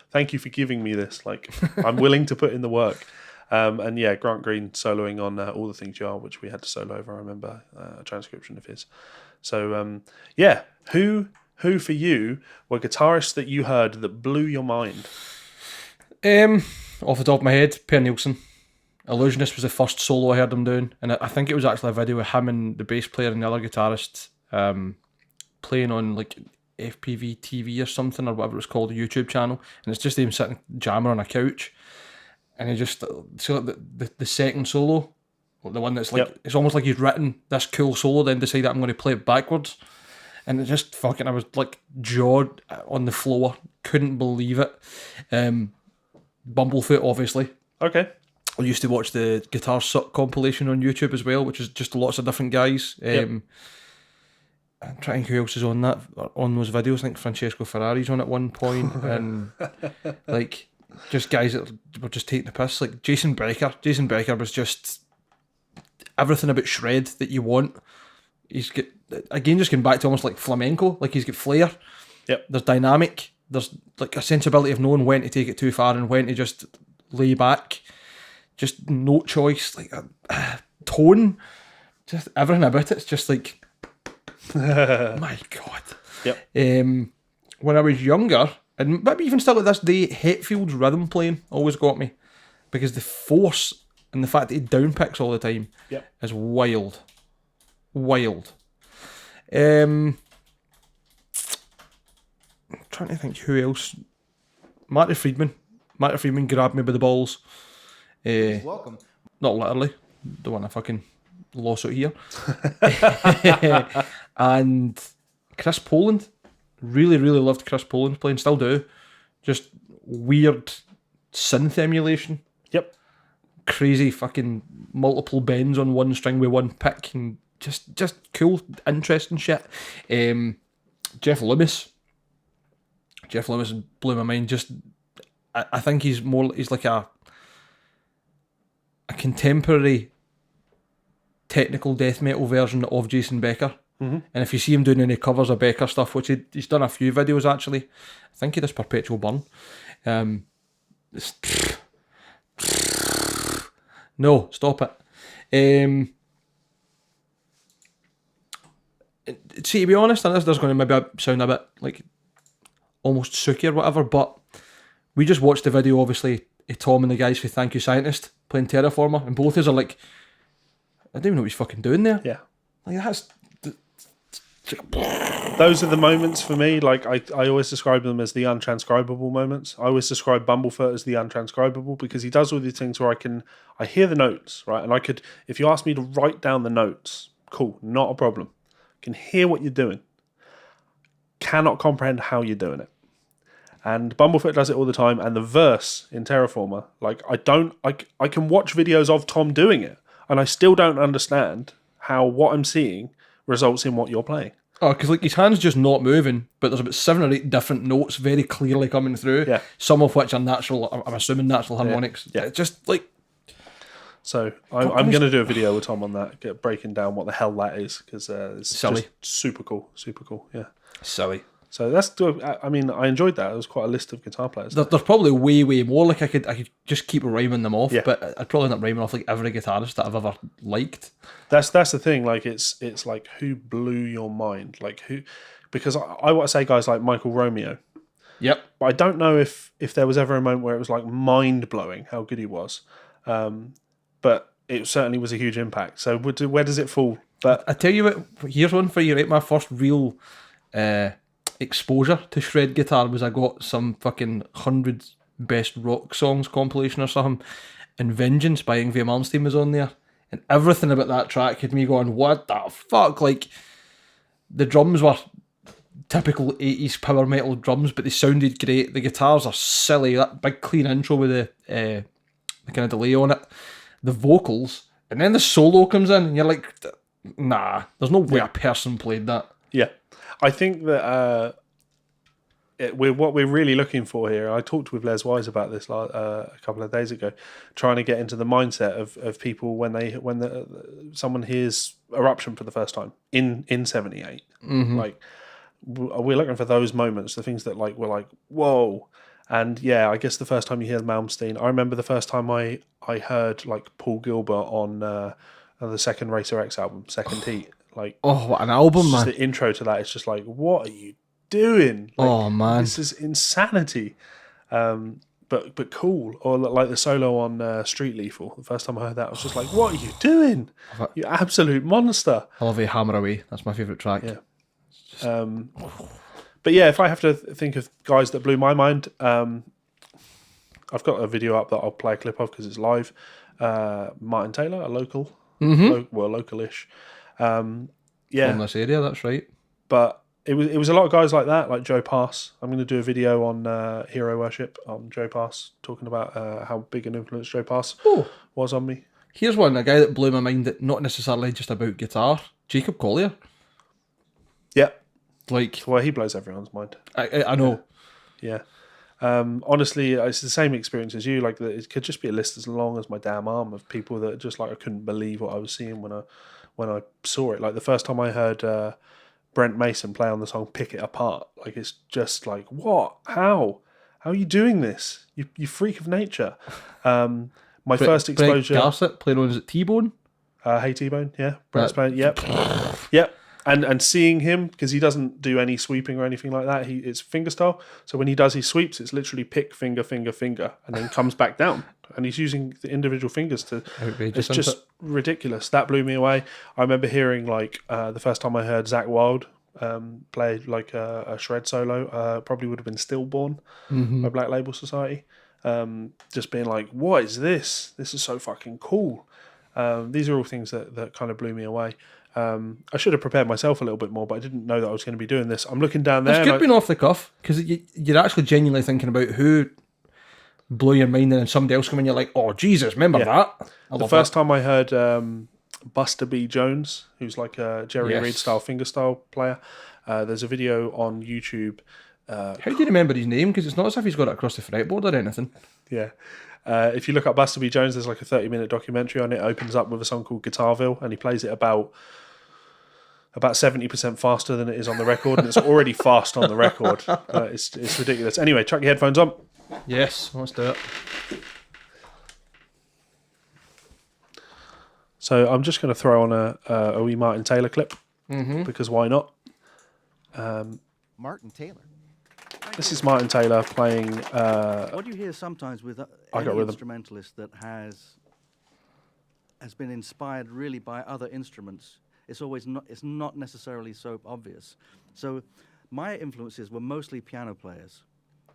giving me this. Like, I'm willing to put in the work." And yeah, Grant Green soloing on All the Things You Are, which we had to solo over. I remember a transcription of his. So yeah, who for you were guitarists that you heard that blew your mind? Off the top of my head, Per Nielsen. Illusionist was the first solo I heard him doing, and I think it was actually a video of him and the bass player and the other guitarist playing on like FPV TV or something, or whatever it was called, a YouTube channel, and it's just him sitting jamming on a couch, and he just, so the second solo, the one that's like, it's almost like he's written this cool solo, then decided I'm going to play it backwards, and it just fucking, I was like jawed on the floor, couldn't believe it. Bumblefoot, obviously. Okay. I used to watch the Guitar Suck compilation on YouTube as well, which is just lots of different guys. I'm trying to think who else is on those videos. I think Francesco Ferrari's on at one point, and like just guys that were just taking the piss. Like Jason Becker. Jason Becker was just everything about shred that you want. He's got, again, just going back to almost like flamenco. Like he's got flair. Yep. There's dynamic. There's like a sensibility of knowing when to take it too far and when to just lay back. Just note choice, like tone, just everything about it's just like, my God. Yep. When I was younger, and maybe even still to this day, Hetfield's rhythm playing always got me, because the force and the fact that he downpicks all the time is wild. I'm trying to think who else. Marty Friedman grabbed me by the balls. Welcome. Not literally. Don't want a fucking lawsuit here. And Chris Poland. Really, really loved Chris Poland playing. Still do. Just weird synth emulation. Yep. Crazy fucking multiple bends on one string with one pick. And just cool, interesting shit. Jeff Loomis. Jeff Loomis blew my mind. Just, I think he's like a contemporary technical death metal version of Jason Becker. And if you see him doing any covers of Becker stuff, which he's done a few videos actually, I think he does Perpetual Burn. No, stop it. See, to be honest, and this is going to maybe sound a bit like almost sooky or whatever, but we just watched the video, obviously, of Tom and the guys for Thank You Scientist playing Terraformer, and both of us are like, I don't even know what he's fucking doing there. Yeah. Like, that's... Those are the moments for me. Like, I always describe them as the untranscribable moments. I always describe Bumblefoot as the untranscribable, because he does all these things where I hear the notes, right? And I could, if you ask me to write down the notes, cool, not a problem. Can hear what you're doing. Cannot comprehend how you're doing it. And Bumblefoot does it all the time. And the verse in Terraformer, like, I can watch videos of Tom doing it, and I still don't understand how what I'm seeing results in what you're playing. Oh, because like his hand's just not moving, but there's about 7 or 8 different notes very clearly coming through. Yeah. Some of which are natural, I'm assuming natural harmonics. Yeah. It's just like... So I'm going to do a video with Tom on that, breaking down what the hell that is, because it's silly. Just super cool, yeah. Silly. So that's, I mean, I enjoyed that. It was quite a list of guitar players. There's probably way more. Like I could just keep rhyming them off, Yeah. but I'd probably end up rhyming off like every guitarist that I've ever liked. That's the thing. Like it's like, who blew your mind? Like who? Because I want to say guys like Michael Romeo. Yep. But I don't know if there was ever a moment where it was like mind blowing how good he was. But it certainly was a huge impact. So where does it fall? But I tell you what, here's one for you, right? My first real exposure to shred guitar was I got some fucking 100 best rock songs compilation or something, and Vengeance by Yngwie Malmsteen was on there, and everything about that track had me going, what the fuck? Like, the drums were typical 80s power metal drums, but they sounded great. The guitars are silly, that big clean intro with the kind of delay on it, the vocals, and then the solo comes in, and you're like, nah, there's no way a person played that. yeah, I think that what we're really looking for here. I talked with Les Wise about this a couple of days ago, trying to get into the mindset of people when someone hears Eruption for the first time in '78. Like, we're looking for those moments, the things that like we're like, whoa. And yeah, I guess the first time you hear Malmsteen, I remember the first time I heard like Paul Gilbert on the second Racer X album, Second Heat. Like, oh, what an album, just man! the intro to that, it's just like, what are you doing? Like, oh man, this is insanity. But cool. Or like the solo on Street Lethal. The first time I heard that, I was just like, what are you doing? You absolute monster. I love a Hammer Away. That's my favourite track. Yeah. But yeah, if I have to think of guys that blew my mind, I've got a video up that I'll play a clip of because it's live. Martin Taylor, a local, local-ish. From this area, that's right. But it was a lot of guys like that, like Joe Pass. I'm going to do a video on Hero Worship on Joe Pass, talking about how big an influence Joe Pass was on me. Here's one, a guy that blew my mind, that not necessarily just about guitar. Jacob Collier. Yeah. Like, Well, he blows everyone's mind. I know. Yeah. Honestly, it's the same experience as you. Like, it could just be a list as long as my damn arm of people that just like I couldn't believe what I was seeing when I saw it. Like the first time I heard Brent Mason play on the song "Pick It Apart," like it's just like, what? How are you doing this? You freak of nature. My first exposure. Brett Garsett, playing on, is it T-Bone? Hey T-Bone, yeah, Brent's playing. Yep. And seeing him, because he doesn't do any sweeping or anything like that, it's fingerstyle. So when he does his sweeps, it's literally pick, finger, finger, finger, and then comes back down. And he's using the individual fingers to... Outrageous, it's just ridiculous. That blew me away. I remember hearing, like, the first time I heard Zach Wilde play, like, a shred solo, probably would have been Stillborn by Black Label Society. Just being like, what is this? This is so fucking cool. These are all things that kind of blew me away. I should have prepared myself a little bit more, but I didn't know that I was going to be doing this. I'm looking down there. It's good being off the cuff, because you're actually genuinely thinking about who blew your mind, and then somebody else come in, you're like, oh, Jesus, remember that? The first time I heard Buster B. Jones, who's like a Jerry Reed style fingerstyle player, there's a video on YouTube. How do you remember his name? Because it's not as if he's got it across the fretboard or anything. Yeah. If you look up Buster B. Jones, there's like a 30-minute documentary on it. It opens up with a song called Guitarville, and he plays it about 70% faster than it is on the record, and it's already fast on the record. It's ridiculous. Anyway, chuck your headphones on. Yes, let's do it. So I'm just going to throw on a wee Martin Taylor clip, because why not? Martin Taylor. This is Martin Taylor playing... What you hear sometimes with any instrumentalist that has been inspired really by other instruments, it's not necessarily so obvious. So my influences were mostly piano players.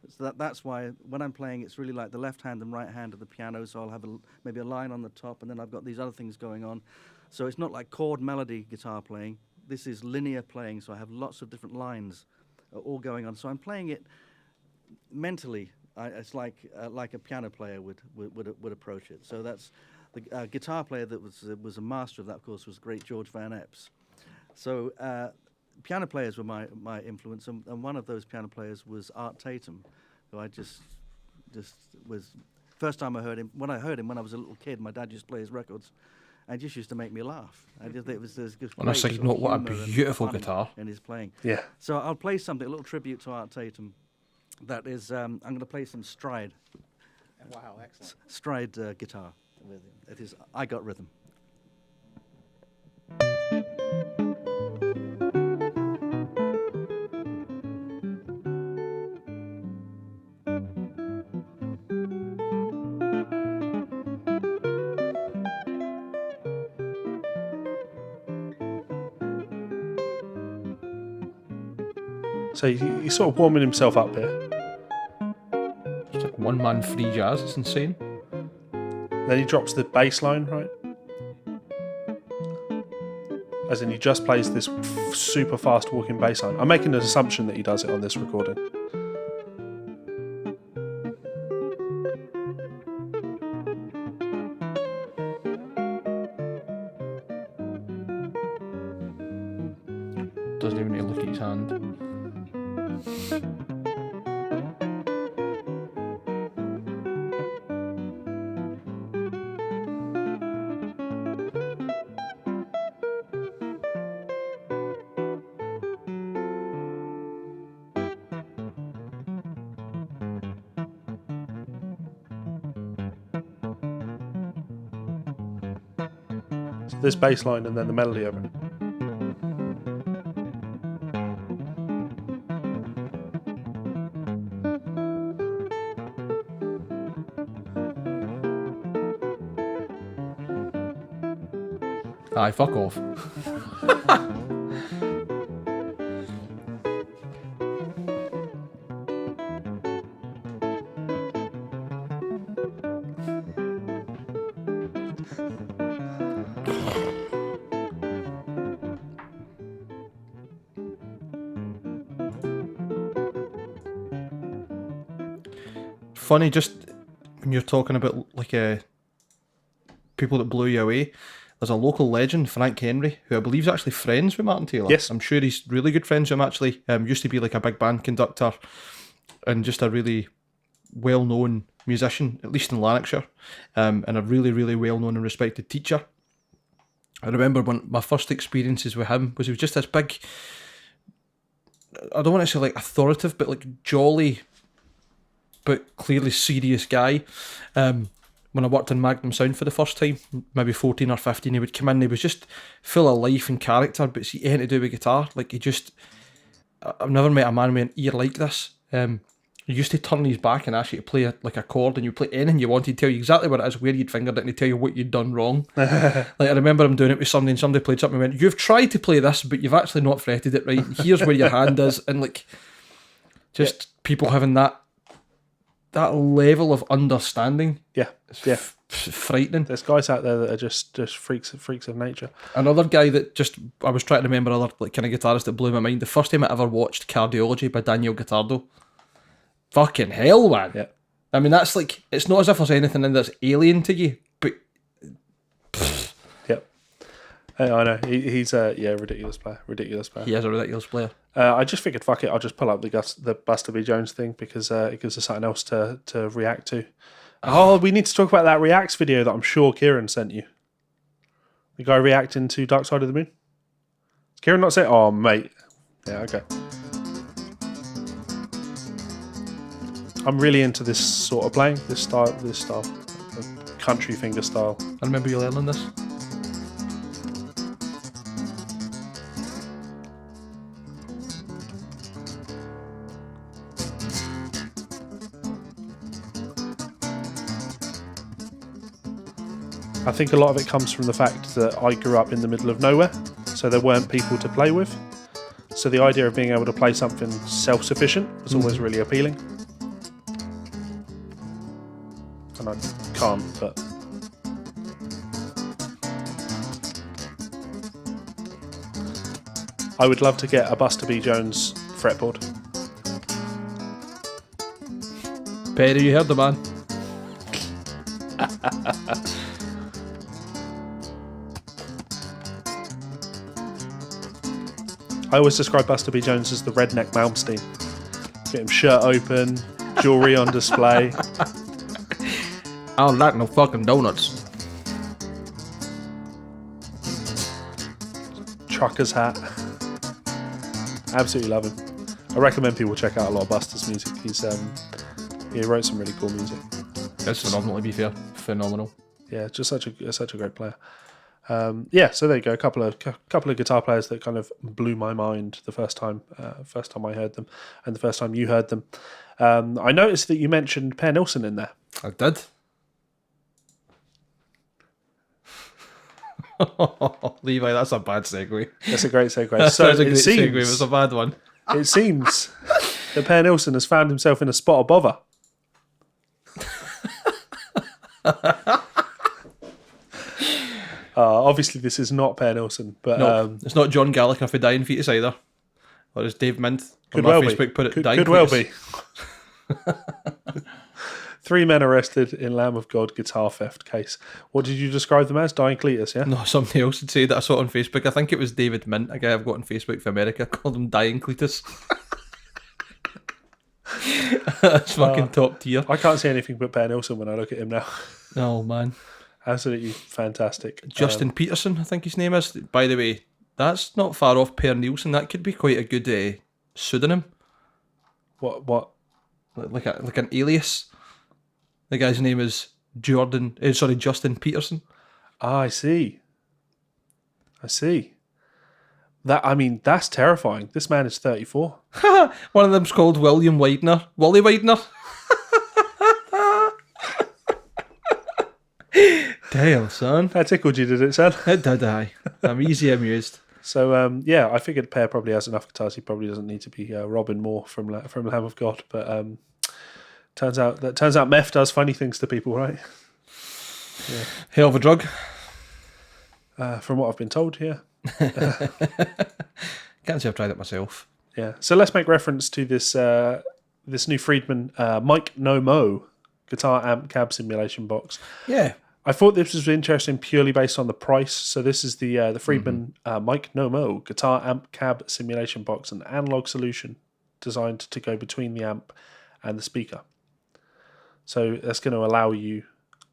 So that's why when I'm playing, it's really like the left hand and right hand of the piano. So I'll have maybe a line on the top, and then I've got these other things going on. So it's not like chord melody guitar playing. This is linear playing. So I have lots of different lines all going on. So I'm playing it mentally. It's like a piano player would approach it. So that's the guitar player that was a master of that, of course, was great George Van Epps. So piano players were my influence, and one of those piano players was Art Tatum, who I just was. First time I heard him, when I was a little kid, my dad used to play his records, and just used to make me laugh. On a side note, what a beautiful guitar in his playing. Yeah. So I'll play something, a little tribute to Art Tatum. That is, I'm going to play some stride. Wow, excellent. Stride guitar. It is I Got Rhythm. So he's sort of warming himself up here. It's like one-man free jazz. It's insane. Then he drops the bass line, right? As in he just plays this super fast walking bass line. I'm making an assumption that he does it on this recording. Doesn't even need to look at his hand. So this bass line and then the melody of it. Aye, fuck off. Funny, just when you're talking about like people that blew you away, there's a local legend, Frank Henry, who I believe is actually friends with Martin Taylor. Yes. I'm sure he's really good friends with him, actually. Used to be like a big band conductor and just a really well-known musician, at least in Lanarkshire, and a really, really well-known and respected teacher. I remember when my first experiences with him was he was just this big, I don't want to say like authoritative, but like jolly, but clearly serious guy. When I worked in Magnum Sound for the first time, maybe 14 or 15, he would come in, he was just full of life and character, but see anything to do with guitar. Like I've never met a man with an ear like this. He used to turn his back and ask you to play a chord, and you play anything you wanted, tell you exactly what it is, where you'd fingered it, and he'd tell you what you'd done wrong. Like I remember him doing it with somebody, and somebody played something and went, "You've tried to play this, but you've actually not fretted it right. Here's where your hand is." And like, just people having that level of understanding. Yeah, yeah. Frightening. There's guys out there that are just freaks of nature. Another guy that I was trying to remember other like kind of guitarists that blew my mind. The first time I ever watched Cardiology by Daniel Guitardo. Fucking hell, man. Yeah. I mean, that's like, it's not as if there's anything in that's alien to you, but... Yep. I know. He's a ridiculous player. Ridiculous player. He is a ridiculous player. I just figured, fuck it, I'll just pull up the Buster B. Jones thing because it gives us something else to react to. Oh, we need to talk about that Reacts video that I'm sure Kieran sent you. The guy reacting to Dark Side of the Moon. Has Kieran not said? Oh, mate. Yeah, okay. I'm really into this sort of playing, this style, country finger style. I remember you learning this. I think a lot of it comes from the fact that I grew up in the middle of nowhere, so there weren't people to play with. So the idea of being able to play something self-sufficient was always really appealing. And I can't, but... I would love to get a Buster B. Jones fretboard. Perry, you heard the man. I always describe Buster B. Jones as the redneck Malmsteen. Get him shirt open, jewellery on display. I don't like no fucking donuts. Trucker's hat. Absolutely love him. I recommend people check out a lot of Buster's music. He wrote some really cool music. It's phenomenal, to be fair. Phenomenal. Yeah, just such a great player. So there you go. A couple of guitar players that kind of blew my mind the first time I heard them, and the first time you heard them. I noticed that you mentioned Per Nilsson in there. I did. Levi, that's a bad segue. That's a great segue. So So a it great segue. It seems was a bad one. It seems that Per Nilsson has found himself in a spot of bother. Obviously, this is not Per Nilsson, but No, it's not John Gallagher for Dying Fetus either. Or as Dave Mint on could my well Facebook be. put it, Could Dying well Fetus. be. 3 men arrested in Lamb of God guitar theft case. What did you describe them as? Dying Cletus, yeah? No, somebody else had said that I saw it on Facebook. I think it was David Mint, a guy I've got on Facebook for America, called him Dying Cletus. That's fucking top tier. I can't see anything but Per Nilsson when I look at him now. Oh, man. Absolutely fantastic. Justin Peterson, I think his name is. By the way, that's not far off Per Nilsson. That could be quite a good pseudonym. What? Like an alias. The guy's name is Justin Peterson. I see. That's terrifying. This man is 34. One of them's called William Widener. Wally Widener. Damn, son. That tickled you, did it, son? It did I. I'm easy amused. So, I figured Per probably has enough guitars. He probably doesn't need to be robbing more from Lamb of God. But turns out meth does funny things to people, right? Yeah. Hell of a drug. From what I've been told, yeah. Can't say I've tried it myself. Yeah. So let's make reference to this this new Friedman Mike No Mo guitar amp cab simulation box. Yeah. I thought this was interesting purely based on the price. So this is the Friedman Mike No Mo guitar amp cab simulation box, an analog solution designed to go between the amp and the speaker. So that's going to allow you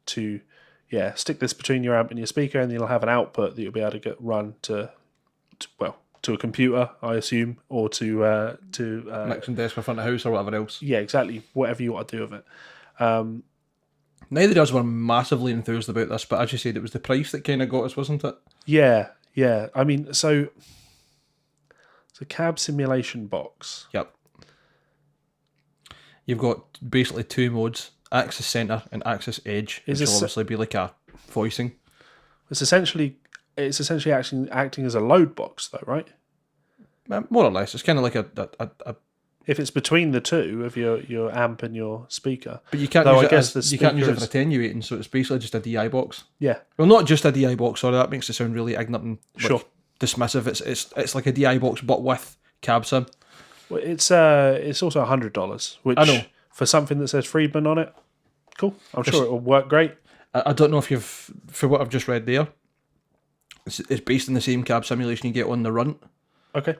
to stick this between your amp and your speaker, and you'll have an output that you'll be able to get run to a computer, I assume, or to mixing desk in front of the house or whatever else. Yeah, exactly. Whatever you want to do with it. Neither of us were massively enthused about this, but as you said, it was the price that kind of got us, wasn't it? Yeah. I mean, so it's a cab simulation box. Yep. You've got basically two modes: axis center and axis edge, which will obviously be like a voicing. It's essentially acting as a load box, though, right? More or less. It's kind of like a if it's between the two of your amp and your speaker. But you can't use it for attenuating, so it's basically just a DI box. Yeah. Well, not just a DI box, sorry, that makes it sound really ignorant and sure. Dismissive. It's like a DI box but with cab sim. Well, it's also $100, which I know. For something that says Friedman on it, cool. I'm sure it will work great. I don't know if for what I've just read there, it's based on the same cab simulation you get on the Runt. Okay.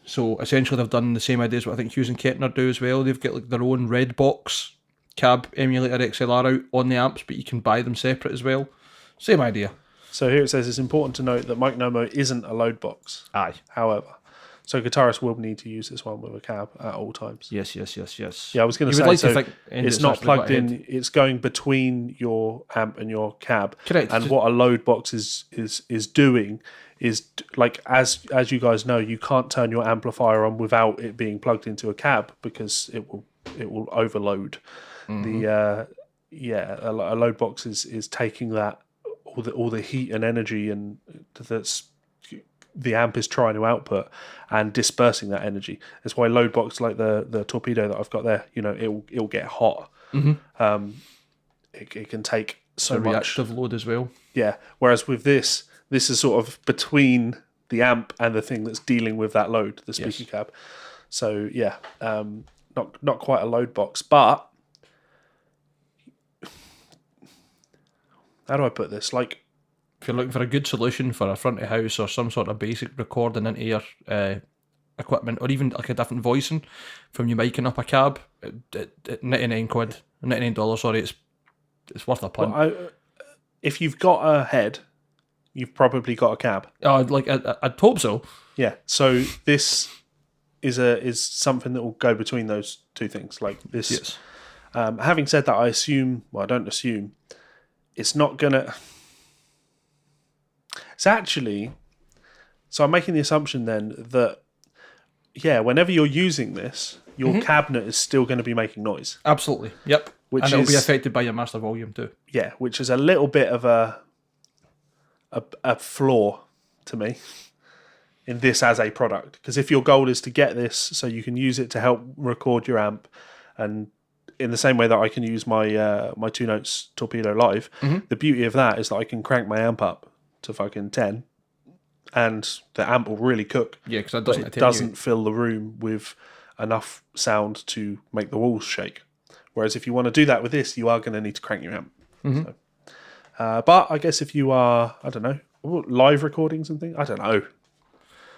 So essentially they've done the same idea as what I think Hughes and Kettner do as well. They've got like their own red box cab emulator XLR out on the amps, but you can buy them separate as well. Same idea. So here it says it's important to note that Mike Nomo isn't a load box. Aye. However, so guitarists will need to use this one with a cab at all times. Yes. Yeah, I was going to say, like so to think it's not plugged in, it's going between your amp and your cab. Correct. And what a load box is doing is, like, as you guys know, you can't turn your amplifier on without it being plugged into a cab because it will overload. Mm-hmm. A load box is taking that all the heat and energy and that's the amp is trying to output and dispersing that energy. That's why load box, like the torpedo that I've got there, it'll get hot. Mm-hmm. It can take so a much reactive load as well. Yeah. Whereas with this is sort of between the amp and the thing that's dealing with that load, the speaker cab. So yeah, not quite a load box, but how do I put this? Like, if you're looking for a good solution for a front of house or some sort of basic recording into your equipment, or even like a different voicing from you miking up a cab at $99, sorry, it's worth a punt. Well, if you've got a head, you've probably got a cab. I'd hope so. Yeah. So this is something that will go between those two things. Like this. Yes. Having said that, I don't assume it's not gonna. It's actually. So I'm making the assumption then that, whenever you're using this, your cabinet is still going to be making noise. Absolutely. Yep. And it'll be affected by your master volume too. Yeah, which is a little bit of a flaw to me. in this as a product. Because if your goal is to get this so you can use it to help record your amp, and in the same way that I can use my my 2 Notes Torpedo Live, the beauty of that is that I can crank my amp up to fucking 10 and the amp will really cook. Yeah, because it doesn't fill the room with enough sound to make the walls shake. Whereas if you want to do that with this, you are going to need to crank your amp. So, but I guess if you are, I don't know, live recordings and things, I don't know.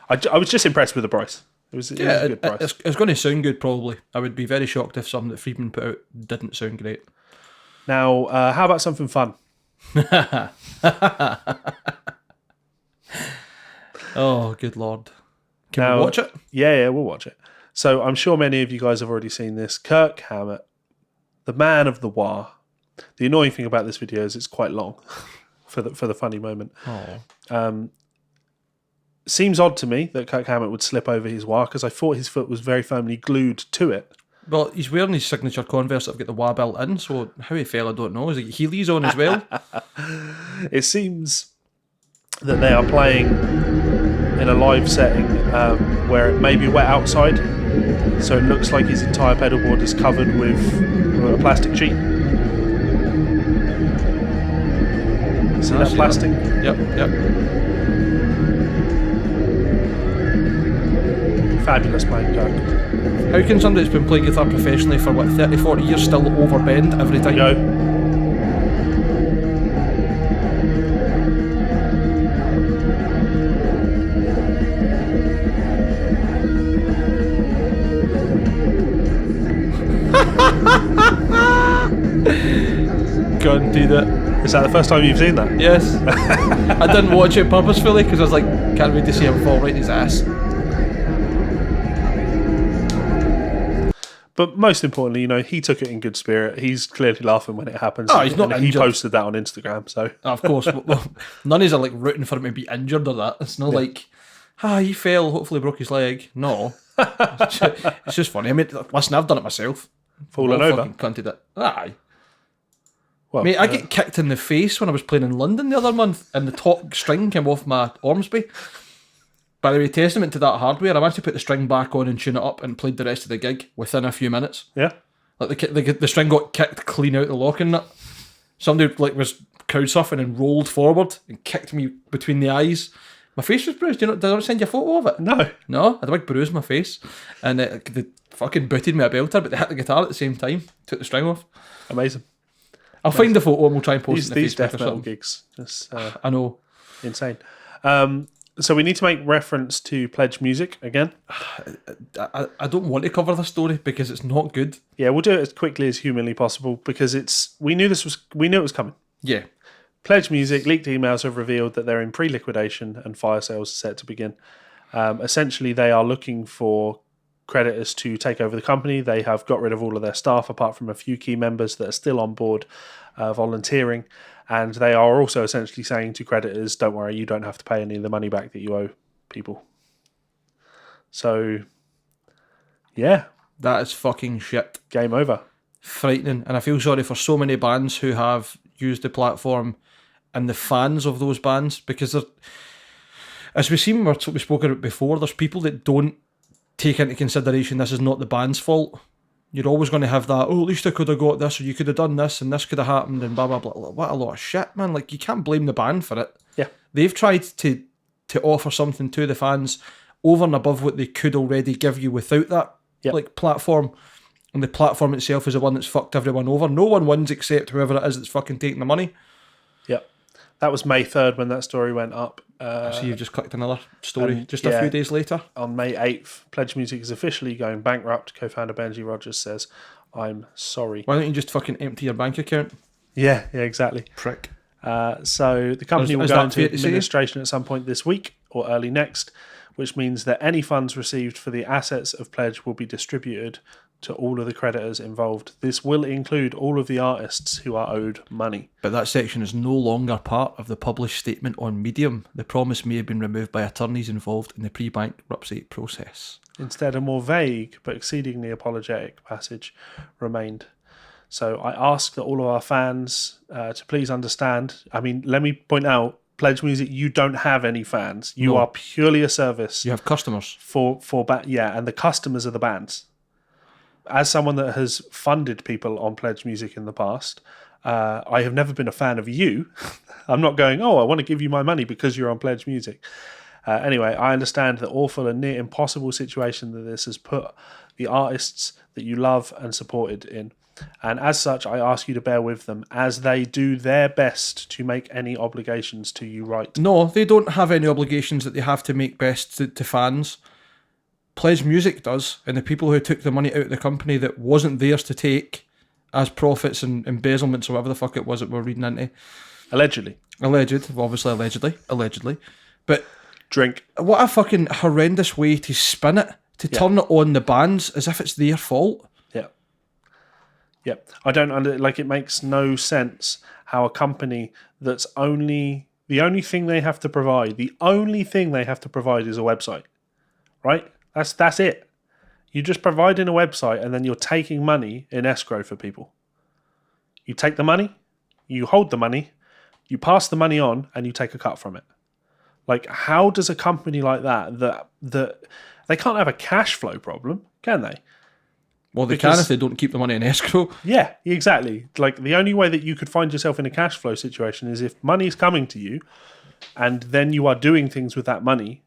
I was just impressed with the price. It was a good price. It's going to sound good, probably. I would be very shocked if something that Friedman put out didn't sound great. Now, how about something fun? Oh, good lord. Can we watch it? Yeah, we'll watch it. So I'm sure many of you guys have already seen this. Kirk Hammett, the man of the wah. The annoying thing about this video is it's quite long for the funny moment. Seems odd to me that Kirk Hammett would slip over his wah because I thought his foot was very firmly glued to it. Well, he's wearing his signature Converse that have got the wah built in, so how he fell, I don't know. Is it Heelys on as well? It seems that they are playing in a live setting where it may be wet outside, so it looks like his entire pedal board is covered with a plastic sheet. See that plastic? Yep. Fabulous playing, Kirk. How can somebody that's been playing guitar professionally for 30, 40 years still overbend every time? Go. Guaranteed it. Is that the first time you've seen that? Yes. I didn't watch it purposefully because I was like, can't wait to see him fall right in his ass. But most importantly, he took it in good spirit. He's clearly laughing when it happens. Oh, he's not and he injured. posted that on Instagram. So Of course. Well, none of us are like rooting for him to be injured or that. It's not like, he fell, hopefully broke his leg. No. It's just funny. I mean, listen, I've done it myself. Falling over. Fucking cunted it. Aye. Well, Mate, I get kicked in the face when I was playing in London the other month and the top string came off my Ormsby. By the way, testament to that hardware, I managed to put the string back on and tune it up and played the rest of the gig within a few minutes. Yeah. Like the string got kicked clean out the locking nut. Somebody was crowd surfing and rolled forward and kicked me between the eyes. My face was bruised. Did I send you a photo of it? No. I had a big bruise on my face. And they fucking booted me a belter, but they hit the guitar at the same time. Took the string off. Amazing. I'll find the photo and we'll try and post it in the These Facebook death or metal something. gigs. Just, I know. insane. So we need to make reference to PledgeMusic again. I don't want to cover the story because it's not good. Yeah, we'll do it as quickly as humanly possible because we knew it was coming. Yeah. PledgeMusic leaked emails have revealed that they're in pre-liquidation and fire sales are set to begin. Essentially, they are looking for creditors to take over the company. They have got rid of all of their staff apart from a few key members that are still on board volunteering. And they are also essentially saying to creditors, don't worry, you don't have to pay any of the money back that you owe people. So, yeah. That is fucking shit. Game over. Frightening. And I feel sorry for so many bands who have used the platform and the fans of those bands because as we've seen, we spoke about before, there's people that don't take into consideration this is not the band's fault. You're always going to have that, at least I could have got this, or you could have done this, and this could have happened, and blah, blah, blah. What a lot of shit, man. Like, you can't blame the band for it. Yeah. They've tried to offer something to the fans over and above what they could already give you without that platform. And the platform itself is the one that's fucked everyone over. No one wins except whoever it is that's fucking taking the money. Yep. That was May 3rd when that story went up. I see you've just clicked another story a few days later. On May 8th, PledgeMusic is officially going bankrupt. Co-founder Benji Rogers says, I'm sorry. Why don't you just fucking empty your bank account? Yeah, exactly. Prick. So the company will go into administration at some point this week or early next, which means that any funds received for the assets of Pledge will be distributed to all of the creditors involved. This will include all of the artists who are owed money. But that section is no longer part of the published statement on Medium. The promise may have been removed by attorneys involved in the pre-bankruptcy process. Instead, a more vague but exceedingly apologetic passage remained. So I ask that all of our fans to please understand. I mean, let me point out, PledgeMusic, you don't have any fans. You are purely a service. You have customers. And the customers are the bands. As someone that has funded people on PledgeMusic in the past, I have never been a fan of you. I'm not going, I want to give you my money because you're on PledgeMusic. Anyway, I understand the awful and near impossible situation that this has put the artists that you love and supported in. And as such, I ask you to bear with them as they do their best to make any obligations to you right. No, they don't have any obligations that they have to make best to fans. PledgeMusic does, and the people who took the money out of the company that wasn't theirs to take as profits and embezzlements or whatever the fuck it was that we're reading into. Allegedly. Allegedly. But drink. What a fucking horrendous way to spin it, to turn it on the bands as if it's their fault. Yeah. I don't it makes no sense how a company that's the only thing they have to provide is a website. Right? That's it. You're just providing a website and then you're taking money in escrow for people. You take the money, you hold the money, you pass the money on, and you take a cut from it. Like, how does a company like that they can't have a cash flow problem, can they? Well, they can if they don't keep the money in escrow. Yeah, exactly. Like, the only way that you could find yourself in a cash flow situation is if money is coming to you and then you are doing things with that money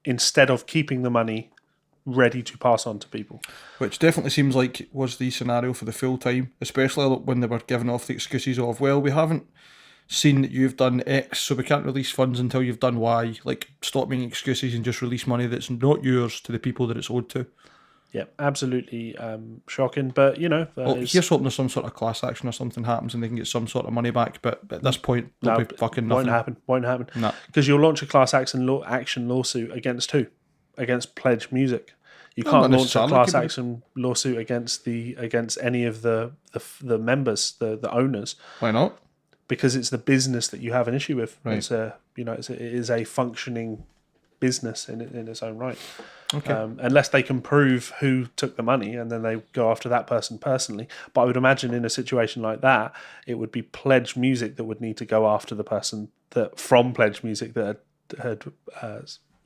instead of keeping the money ready to pass on to people. Which definitely seems like was the scenario for the full time, especially when they were giving off the excuses of, well, we haven't seen that you've done X, so we can't release funds until you've done Y. Like, stop making excuses and just release money that's not yours to the people that it's owed to. Yeah, absolutely shocking. But, here's hoping there's some sort of class action or something happens and they can get some sort of money back. But at this point, there'll be fucking nothing. Won't happen. No. Because you'll launch a class action lawsuit against who? Against PledgeMusic. You can't launch a class action lawsuit against any of the members, the owners. Why not? Because it's the business that you have an issue with. Right. It is a functioning business in its own right. Okay. Unless they can prove who took the money, and then they go after that person personally. But I would imagine in a situation like that, it would be PledgeMusic that would need to go after the person from PledgeMusic that had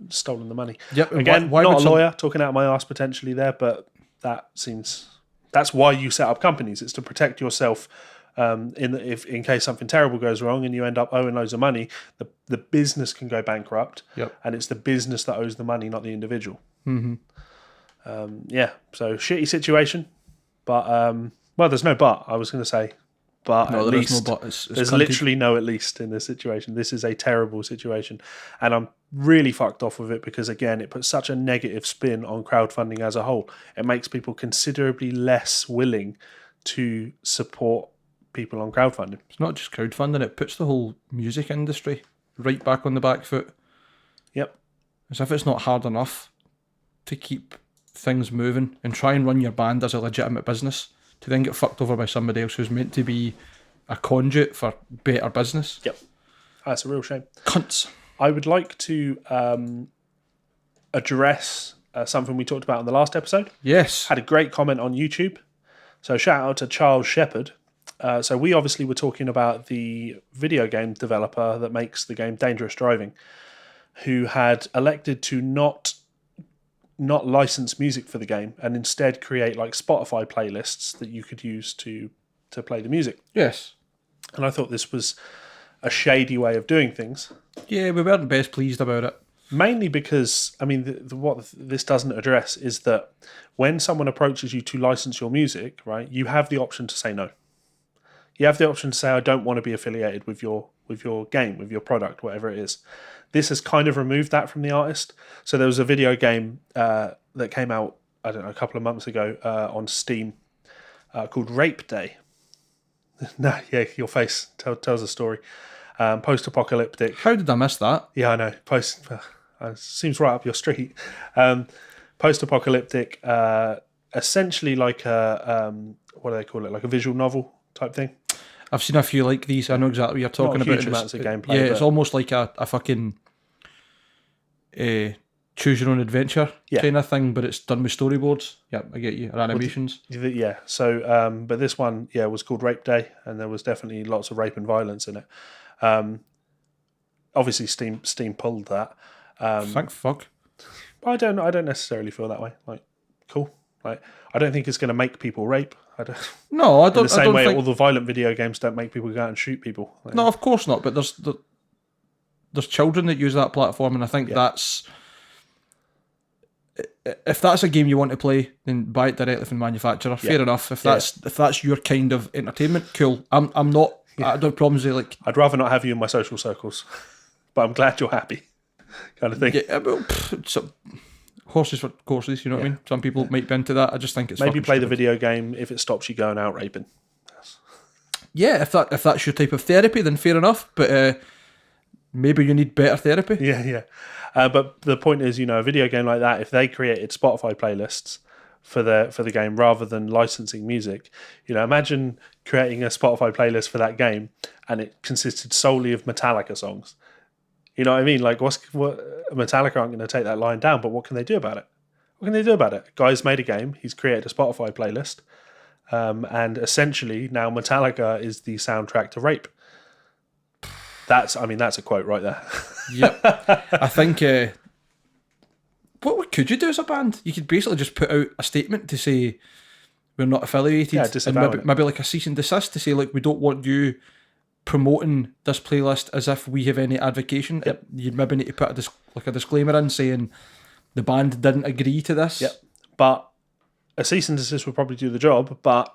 stolen the money. Yep. Again, not a lawyer talking out my arse potentially there, but that's why you set up companies. It's to protect yourself. In case something terrible goes wrong and you end up owing loads of money, the business can go bankrupt. Yep. And it's the business that owes the money, not the individual. Mm-hmm. So shitty situation, but there's no but. I was going to say, but no, at there least is no but. It's there's cunty. literally no at least in this situation. This is a terrible situation, and I'm really fucked off with it because again, it puts such a negative spin on crowdfunding as a whole. It makes people considerably less willing to support people on crowdfunding. It's not just crowdfunding, it puts the whole music industry right back on the back foot. Yep. As if it's not hard enough to keep things moving and try and run your band as a legitimate business to then get fucked over by somebody else who's meant to be a conduit for better business. Yep. That's a real shame. Cunts. I would like to address something we talked about in the last episode. Yes. Had a great comment on YouTube. So shout out to Charles Shepherd. So we obviously were talking about the video game developer that makes the game Dangerous Driving, who had elected to not license music for the game and instead create like Spotify playlists that you could use to play the music. Yes. And I thought this was a shady way of doing things. Yeah, we weren't best pleased about it. Mainly because, I mean, what this doesn't address is that when someone approaches you to license your music, right, you have the option to say no. You have the option to say, I don't want to be affiliated with your game, with your product, whatever it is. This has kind of removed that from the artist. So there was a video game that came out, I don't know, a couple of months ago on Steam called Rape Day. No, yeah, your face tells a story. Post-apocalyptic. How did I miss that? Yeah, I know. Seems right up your street. Post-apocalyptic, essentially like a, what do they call it? Like a visual novel type thing. I've seen a few like these. I know exactly what you're talking about. Huge amounts of gameplay. Yeah, it's almost like a fucking choose your own adventure kind of thing, but it's done with storyboards. Yeah, I get you. Or animations. Yeah. So, but this one, was called Rape Day, and there was definitely lots of rape and violence in it. obviously Steam pulled that. Thank fuck. I don't necessarily feel that way. Like, cool. Like, I don't think it's going to make people rape. No, I don't. In the same I don't way, think... all the violent video games don't make people go out and shoot people. Like, No, of course not. But there's children that use that platform, and I think that's... If that's a game you want to play, then buy it directly from the manufacturer. Fair enough. If that's your kind of entertainment, cool. I'm not. I don't have problems with like. I'd rather not have you in my social circles, but I'm glad you're happy, kind of thing. Yeah, well, horses for courses. You know what I mean? Some people might be into that. I just think it's maybe play stupid. the video game if it stops you going out raping. Yeah, if that's your type of therapy, then fair enough. But maybe you need better therapy. Yeah. But the point is, a video game like that, if they created Spotify playlists for the game rather than licensing music, imagine creating a Spotify playlist for that game and it consisted solely of Metallica songs. You know what I mean? Like, what Metallica aren't going to take that line down, but what can they do about it? What can they do about it? Guy's made a game. He's created a Spotify playlist, and essentially now Metallica is the soundtrack to rape. That's a quote right there. Yep. I think what could you do as a band? You could basically just put out a statement to say we're not affiliated. Yeah, and maybe like a cease and desist to say like we don't want you promoting this playlist as if we have any advocacy. Yep. You'd maybe need to put a disclaimer in saying the band didn't agree to this. Yep. But a cease and desist would probably do the job, but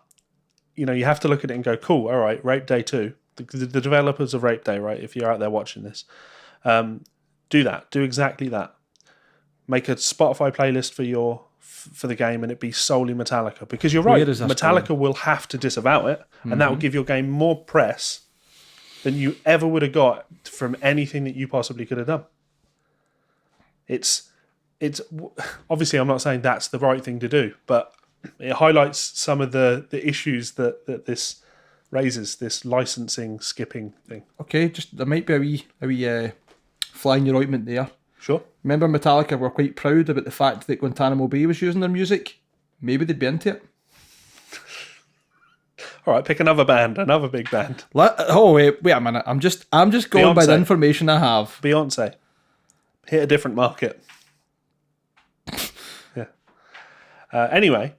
you have to look at it and go, cool, all right, Rape Day 2. The developers of Rape Day, right? If you're out there watching this, do that. Do exactly that. Make a Spotify playlist for the game, and it be solely Metallica. Because you're right, Metallica will have to disavow it, and that will give your game more press than you ever would have got from anything that you possibly could have done. It's obviously, I'm not saying that's the right thing to do, but it highlights some of the issues that this raises, this licensing skipping thing. Okay, just there might be a wee fly in your ointment there. Sure. Remember Metallica were quite proud about the fact that Guantanamo Bay was using their music? Maybe they'd be into it. All right, pick another band, another big band. Wait a minute. I'm just going by the information I have. Beyonce. Hit a different market. Yeah. Anyway.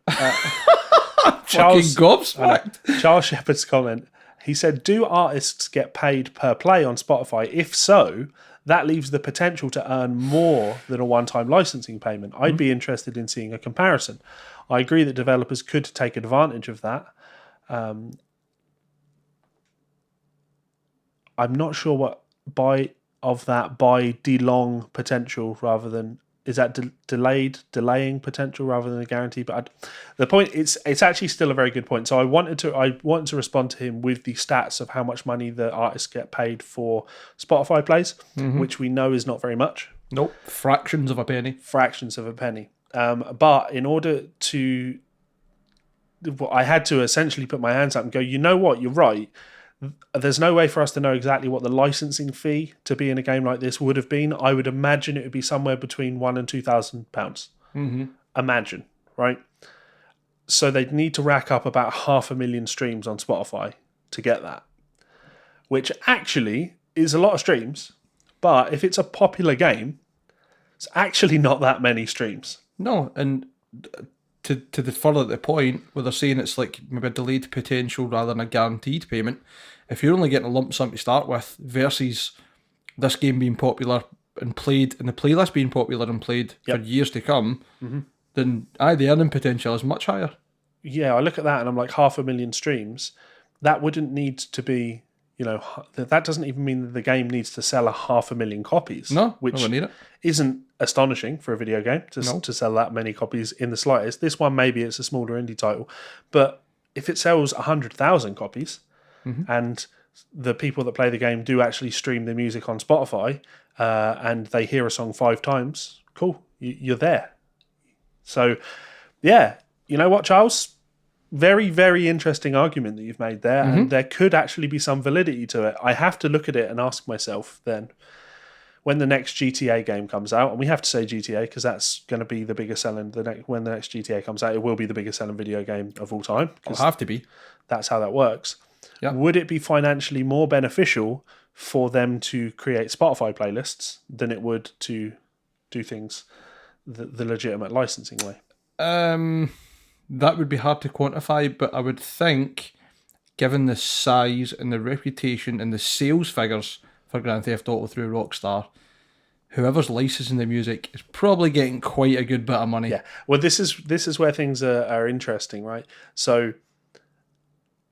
Charles gobsmacked. Charles Shepard's comment. He said, do artists get paid per play on Spotify? If so, that leaves the potential to earn more than a one-time licensing payment. I'd be interested in seeing a comparison. I agree that developers could take advantage of that. I'm not sure what by DeLong potential rather than... Is that delaying potential rather than a guarantee? But the point, it's actually still a very good point. So I wanted to respond to him with the stats of how much money the artists get paid for Spotify plays, which we know is not very much. Nope, fractions of a penny. But in order to, I had to essentially put my hands up and go, you know what, you're right. There's no way for us to know exactly what the licensing fee to be in a game like this would have been. I would imagine it would be somewhere between £1,000 and £2,000. Imagine, right? So they'd need to rack up about 500,000 streams on Spotify to get that, which actually is a lot of streams. But if it's a popular game, it's actually not that many streams. No, and to the further the point where they're saying it's like maybe a delayed potential rather than a guaranteed payment, if you're only getting a lump sum to start with versus this game being popular and played and the playlist being popular and played for years to come, then the earning potential is much higher. Yeah, I look at that and I'm like 500,000 streams. That wouldn't need to be, that doesn't even mean that the game needs to sell 500,000 copies. No, which I need it. Isn't astonishing for a video game to sell that many copies in the slightest. This one, maybe it's a smaller indie title, but if it sells 100,000 copies and the people that play the game do actually stream the music on Spotify and they hear a song 5 times, cool, you're there. So, yeah, you know what, Charles? Very, very interesting argument that you've made there, and there could actually be some validity to it. I have to look at it and ask myself then, when the next GTA game comes out, and we have to say GTA because that's going to be the biggest selling. When the next GTA comes out, it will be the biggest selling video game of all time. It'll have to be. That's how that works. Yeah. Would it be financially more beneficial for them to create Spotify playlists than it would to do things the legitimate licensing way? That would be hard to quantify, but I would think, given the size and the reputation and the sales figures for Grand Theft Auto through Rockstar, whoever's licensing the music is probably getting quite a good bit of money. Yeah. Well, this is where things are interesting, right? So,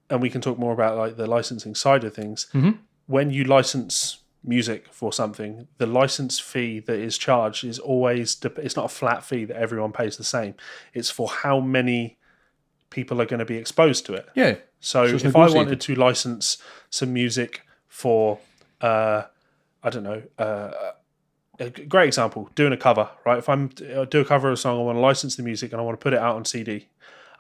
and we can talk more about like the licensing side of things. Mm-hmm. When you license music for something, the license fee that is charged is always, it's not a flat fee that everyone pays the same. It's for how many people are going to be exposed to it. Yeah. So it's if I wanted to license some music for, I don't know, a great example, doing a cover, right? If I do a cover of a song, I want to license the music and I want to put it out on CD,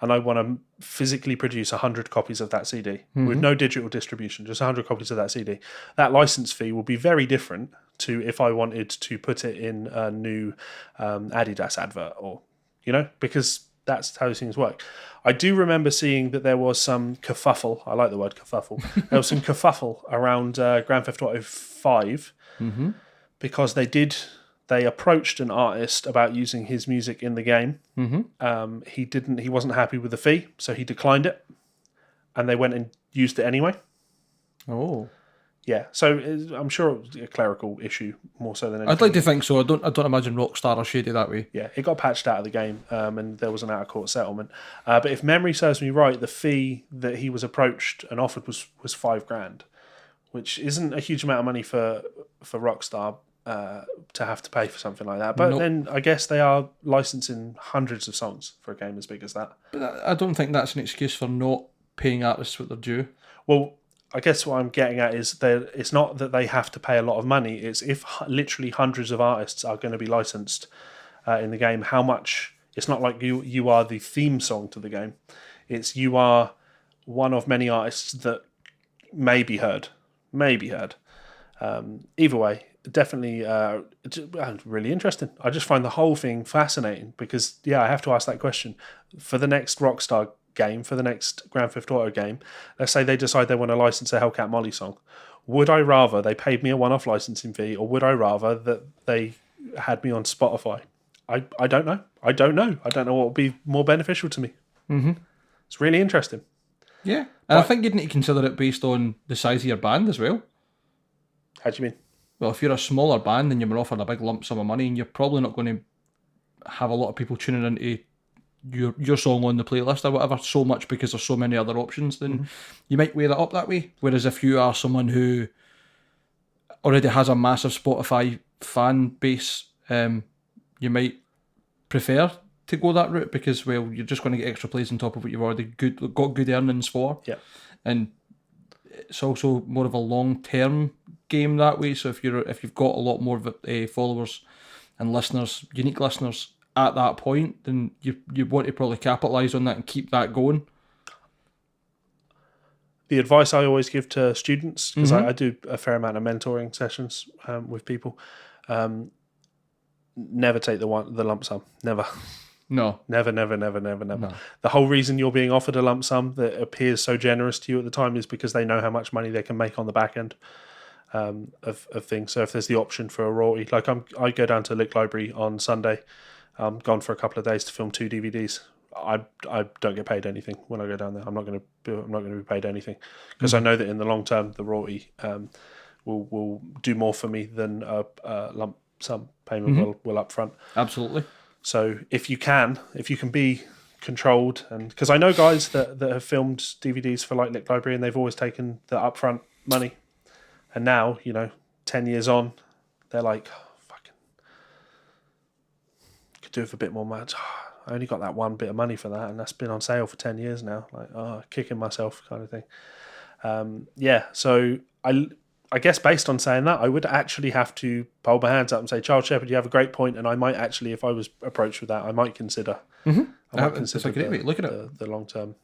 and I want to physically produce 100 copies of that CD with no digital distribution, just 100 copies of that CD. That license fee will be very different to if I wanted to put it in a new Adidas advert, or, because that's how these things work. I do remember seeing that there was some kerfuffle. I like the word kerfuffle. There was some kerfuffle around Grand Theft Auto 5 because they approached an artist about using his music in the game. He wasn't happy with the fee, so he declined it, and they went and used it anyway. Oh. Yeah, so I'm sure it was a clerical issue more so than anything. I'd like to think so. I don't imagine Rockstar are shady that way. Yeah, it got patched out of the game, and there was an out-of-court settlement. But if memory serves me right, the fee that he was approached and offered was $5,000, which isn't a huge amount of money for Rockstar to have to pay for something like that. But then I guess they are licensing hundreds of songs for a game as big as that. But I don't think that's an excuse for not paying artists what they're due. Well, I guess what I'm getting at is that it's not that they have to pay a lot of money. It's if literally hundreds of artists are going to be licensed in the game, how much... It's not like you are the theme song to the game. It's you are one of many artists that may be heard. Either way, definitely really interesting. I just find the whole thing fascinating because, I have to ask that question. For the next Rockstar game, for the next Grand Theft Auto game, let's say they decide they want to license a Hellcat Molly song. Would I rather they paid me a one-off licensing fee, or would I rather that they had me on Spotify? I don't know. I don't know what would be more beneficial to me. It's really interesting. Yeah, and I think you'd need to consider it based on the size of your band as well. How do you mean? Well, if you're a smaller band and you're offered a big lump sum of money, and you're probably not going to have a lot of people tuning into your song on the playlist or whatever so much because there's so many other options, then you might weigh that up that way. Whereas if you are someone who already has a massive Spotify fan base, you might prefer to go that route because, well, you're just going to get extra plays on top of what you've already got good earnings for. Yeah. And it's also more of a long-term game that way. So if you've got a lot more followers and listeners, unique listeners at that point, then you want to probably capitalise on that and keep that going. The advice I always give to students, because I do a fair amount of mentoring sessions with people, never take the lump sum. Never. No. Never. No. The whole reason you're being offered a lump sum that appears so generous to you at the time is because they know how much money they can make on the back end of things. So if there's the option for a royalty, like I go down to Lick Library on Sunday, I'm gone for a couple of days to film 2 DVDs. I don't get paid anything when I go down there. I'm not going to be paid anything because I know that in the long term the royalty will do more for me than a lump sum payment will up front. Absolutely. So if you can be controlled, and because I know guys that have filmed DVDs for like Lick Library and they've always taken the upfront money, and now 10 years on, they're like, fucking could do with a bit more money. I only got that one bit of money for that, and that's been on sale for 10 years now. Like, kicking myself kind of thing. So I guess based on saying that, I would actually have to hold my hands up and say, Charles Shepherd, you have a great point, and I might actually, if I was approached with that, I might consider. I might consider look at the long term.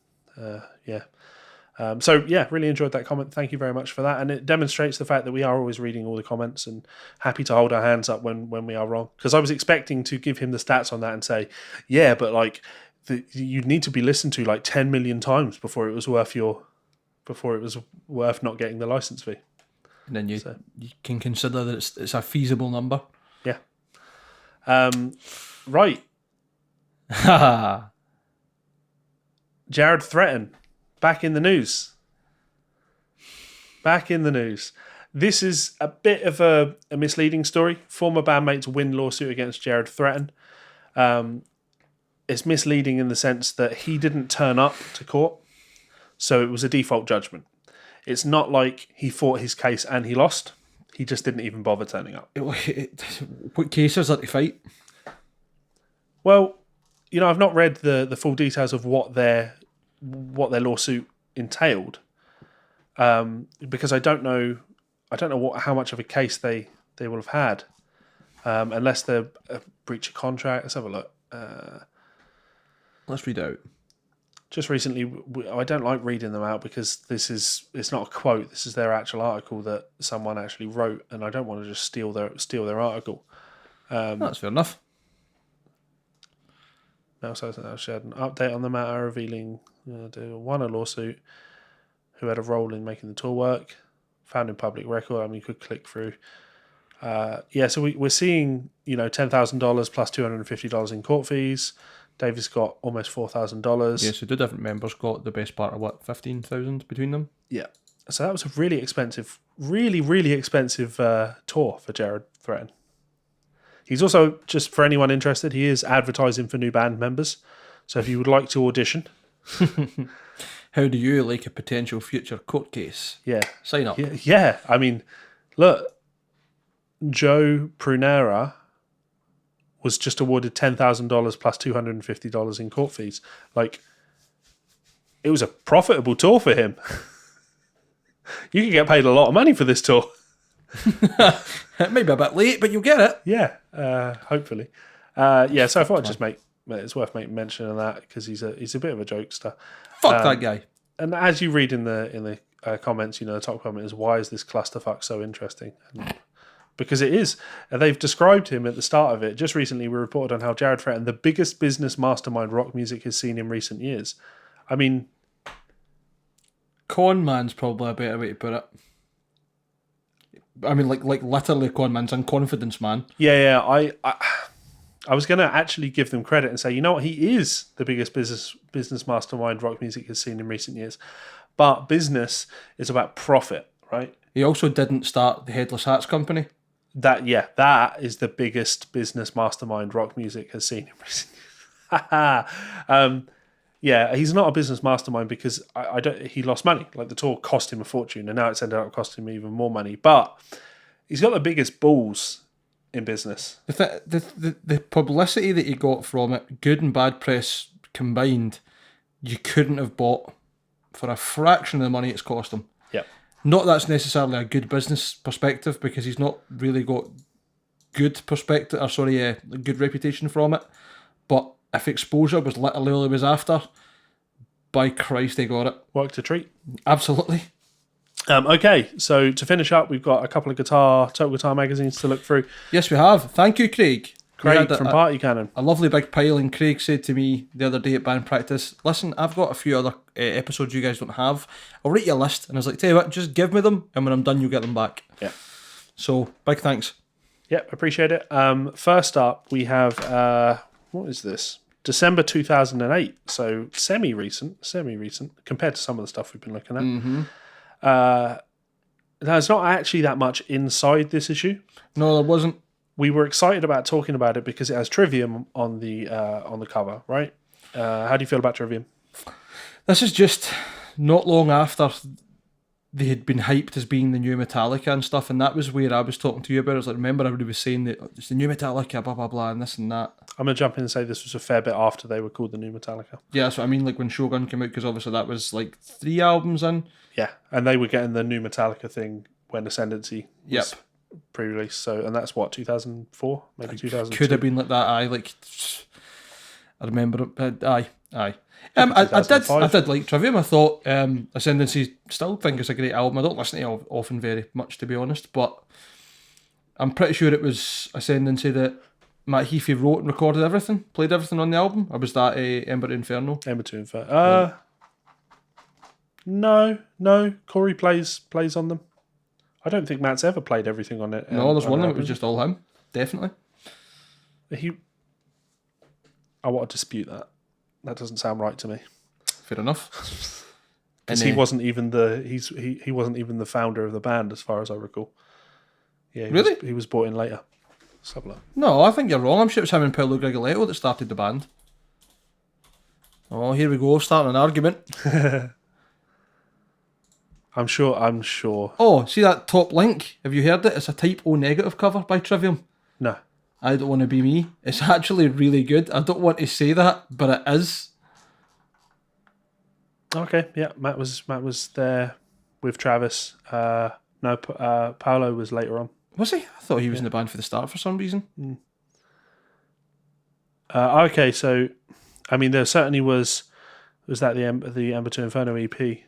Really enjoyed that comment. Thank you very much for that, and it demonstrates the fact that we are always reading all the comments and happy to hold our hands up when we are wrong. Because I was expecting to give him the stats on that and say, yeah, but like you'd need to be listened to like 10 million times before it was worth your before it was worth not getting the license fee. And then you can consider that it's a feasible number. Yeah. Right. Jared Threaten, back in the news. Back in the news. This is a bit of a misleading story. Former bandmates win lawsuit against Jared Threaten. It's misleading in the sense that he didn't turn up to court, so it was a default judgment. It's not like he fought his case and he lost. He just didn't even bother turning up. What case is that to fight? Well, I've not read the full details of what their lawsuit entailed, because I don't know how much of a case they will have had, unless they're a breach of contract. Let's have a look. Let's read it out. Just recently, I don't like reading them out because it's not a quote. This is their actual article that someone actually wrote, and I don't want to just steal their article. That's fair enough. Now, shared an update on the matter, revealing they won a lawsuit, who had a role in making the tour work, found in public record. I mean, you could click through. So we're seeing $10,000 plus $250 in court fees. Davis got almost $4,000. Yeah, so the different members got the best part of $15,000 between them. Yeah, so that was a really expensive, really expensive tour for Jared Threaten. He's also, just for anyone interested, he is advertising for new band members. So if you would like to audition, how do you like a potential future court case? Yeah, sign up. Yeah. I mean, look, Joe Prunera was just awarded $10,000 plus $250 in court fees. Like, it was a profitable tour for him. You can get paid a lot of money for this tour. It may be a bit late, but you'll get it. Yeah, hopefully. So I thought I'd just it's worth making mention of that because he's a bit of a jokester. Fuck that guy. And as you read in the comments, the top comment is, why is this clusterfuck so interesting? And because it is. And they've described him at the start of it. Just recently we reported on how Jared Threaten, the biggest business mastermind rock music has seen in recent years. I mean, con man's probably a better way to put it. I mean, like literally con man's and confidence man. Yeah. I was going to actually give them credit and say, you know what, he is the biggest business mastermind rock music has seen in recent years. But business is about profit, right? He also didn't start the Headless Hats company. That is the biggest business mastermind rock music has seen in recent years. He's not a business mastermind because he lost money. Like, the tour cost him a fortune, and now it's ended up costing him even more money. But he's got the biggest balls in business. The publicity that he got from it, good and bad press combined, you couldn't have bought for a fraction of the money it's cost him. Yeah. Not that's necessarily a good business perspective because he's not really got good reputation from it. But if exposure was literally all he was after, by Christ, they got it. Worked a treat. Absolutely. Okay, so to finish up, we've got a couple of Total Guitar magazines to look through. Yes, we have. Thank you, Craig. Craig from Party Cannon. A lovely big pile, and Craig said to me the other day at band practice, listen, I've got a few other episodes you guys don't have. I'll write you a list. And I was like, tell you what, just give me them, and when I'm done, you'll get them back. Yeah. So, big thanks. Yep, appreciate it. First up, we have, what is this? December 2008. So semi-recent compared to some of the stuff we've been looking at. Mm-hmm. There's not actually that much inside this issue. No, there wasn't. We were excited about talking about it because it has Trivium on the cover, right? How do you feel about Trivium? This is just not long after they had been hyped as being the new Metallica and stuff, and that was where I was talking to you about it. I was like, remember everybody was saying that it's the new Metallica, blah, blah, blah, and this and that. I'm going to jump in and say this was a fair bit after they were called the new Metallica. Yeah, that's what I mean, like when Shogun came out, because obviously that was like 3 albums in. Yeah, and they were getting the new Metallica thing when Ascendancy was pre-release. So, and that's what, 2004, maybe 2002. Could have been like that. I remember it. Aye. I did like Trivium. I thought Ascendancy, still think it's a great album. I don't listen to it often very much, to be honest, but I'm pretty sure it was Ascendancy that Matt Heafy wrote and recorded everything, played everything on the album. Or was that Ember to Inferno? Ember to Inferno. No. Corey plays on them. I don't think Matt's ever played everything on it. No, there's one of them. It was just all him. Definitely. I want to dispute that. That doesn't sound right to me. Fair enough. Because he wasn't even he wasn't even the founder of the band, as far as I recall. Yeah, really? He was brought in later. Let's have a look. No, I think you're wrong. I'm sure it was him and Paolo Grigoletto that started the band. Oh, here we go, starting an argument. I'm sure. Oh, see that top link? Have you heard it? It's a Type O negative cover by Trivium. No. I Don't Want to Be Me. It's actually really good. I don't want to say that, but it is. Okay, yeah. Matt was there with Travis. Paolo was later on. Was he? I thought he was in the band for the start for some reason. Okay, so I mean, there certainly was that the Ember to Inferno EP,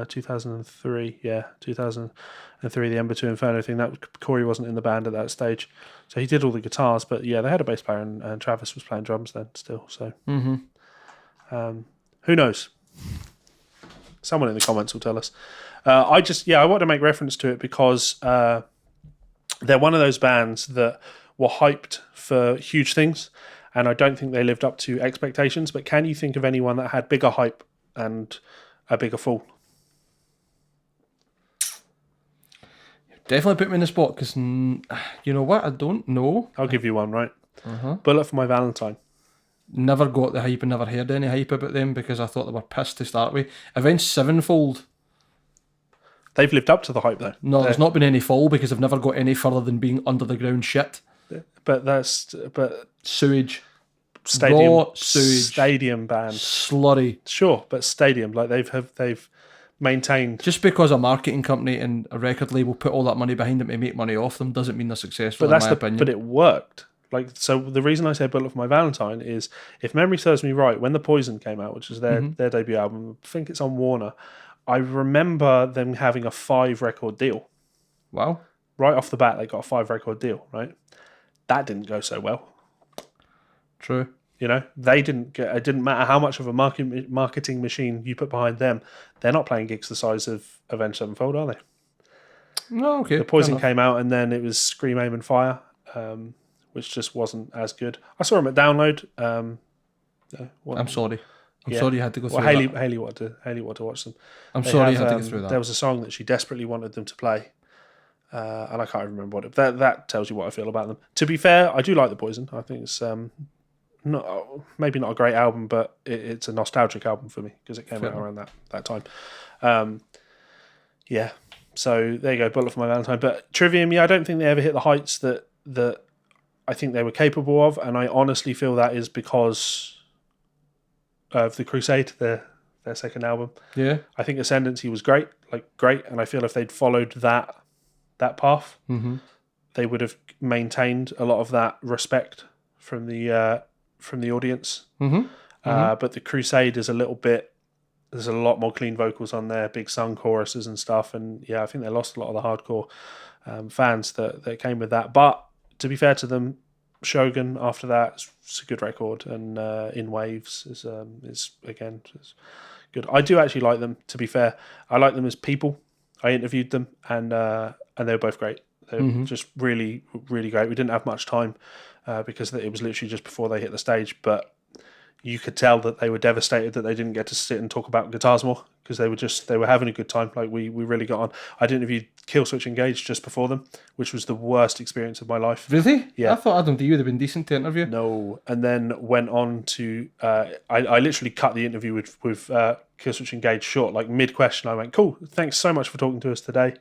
2003, yeah, 2003, the Ember to Inferno thing. That Corey wasn't in the band at that stage, so he did all the guitars. But yeah, they had a bass player, and Travis was playing drums then still. So who knows? Someone in the comments will tell us. I want to make reference to it because they're one of those bands that were hyped for huge things, and I don't think they lived up to expectations. But can you think of anyone that had bigger hype and a bigger fall? Definitely put me in the spot because you know what? I don't know. I'll give you one, right? Bullet for My Valentine. Never got the hype and never heard any hype about them because I thought they were pissed to start with. Avenged Sevenfold. They've lived up to the hype though. No, there's not been any fall because they've never got any further than being under the ground shit. But Sewage. stadium Raw sewage. stadium band. Slurry. Sure, but stadium, like they've maintained. Just because a marketing company and a record label put all that money behind them to make money off them doesn't mean they're successful, in my opinion. But it worked. Like, so the reason I say Bullet for My Valentine is, if memory serves me right, when The Poison came out, which is their debut album, I think it's on Warner, I remember them having a 5-record deal. Wow. Right off the bat, they got a 5-record deal, right? That didn't go so well. True. You know, it didn't matter how much of a marketing machine you put behind them. They're not playing gigs the size of Avenged Sevenfold, are they? No, okay. The Poison came out, and then it was Scream, Aim and Fire, which just wasn't as good. I saw them at Download. I'm sorry. I'm sorry you had to go through that. Haley wanted to watch them. Sorry you had to go through that. There was a song that she desperately wanted them to play, and I can't even remember what it. That tells you what I feel about them. To be fair, I do like The Poison. I think it's maybe not a great album, but it's a nostalgic album for me because it came out around that time. Yeah. So there you go, Bullet for My Valentine. But Trivium, I don't think they ever hit the heights that I think they were capable of, and I honestly feel that is because of The Crusade, their second album. Yeah. I think Ascendancy was great, and I feel if they'd followed that path, they would have maintained a lot of that respect from the audience. But The Crusade is a little bit. There's a lot more clean vocals on there, big sung choruses and stuff, and yeah, I think they lost a lot of the hardcore fans that came with that. But to be fair to them, Shogun after that is a good record, and In Waves is good. I do actually like them. To be fair, I like them as people. I interviewed them, and they were both great. They were just really, really great. We didn't have much time because it was literally just before they hit the stage, but you could tell that they were devastated that they didn't get to sit and talk about guitars more because they were having a good time. Like we really got on. I'd interviewed Killswitch Engaged just before them, which was the worst experience of my life. Really? Yeah. I thought Adam D would have been decent to interview. No, and then went on to I literally cut the interview with Killswitch Engaged short, like mid question. I went, cool, thanks so much for talking to us today.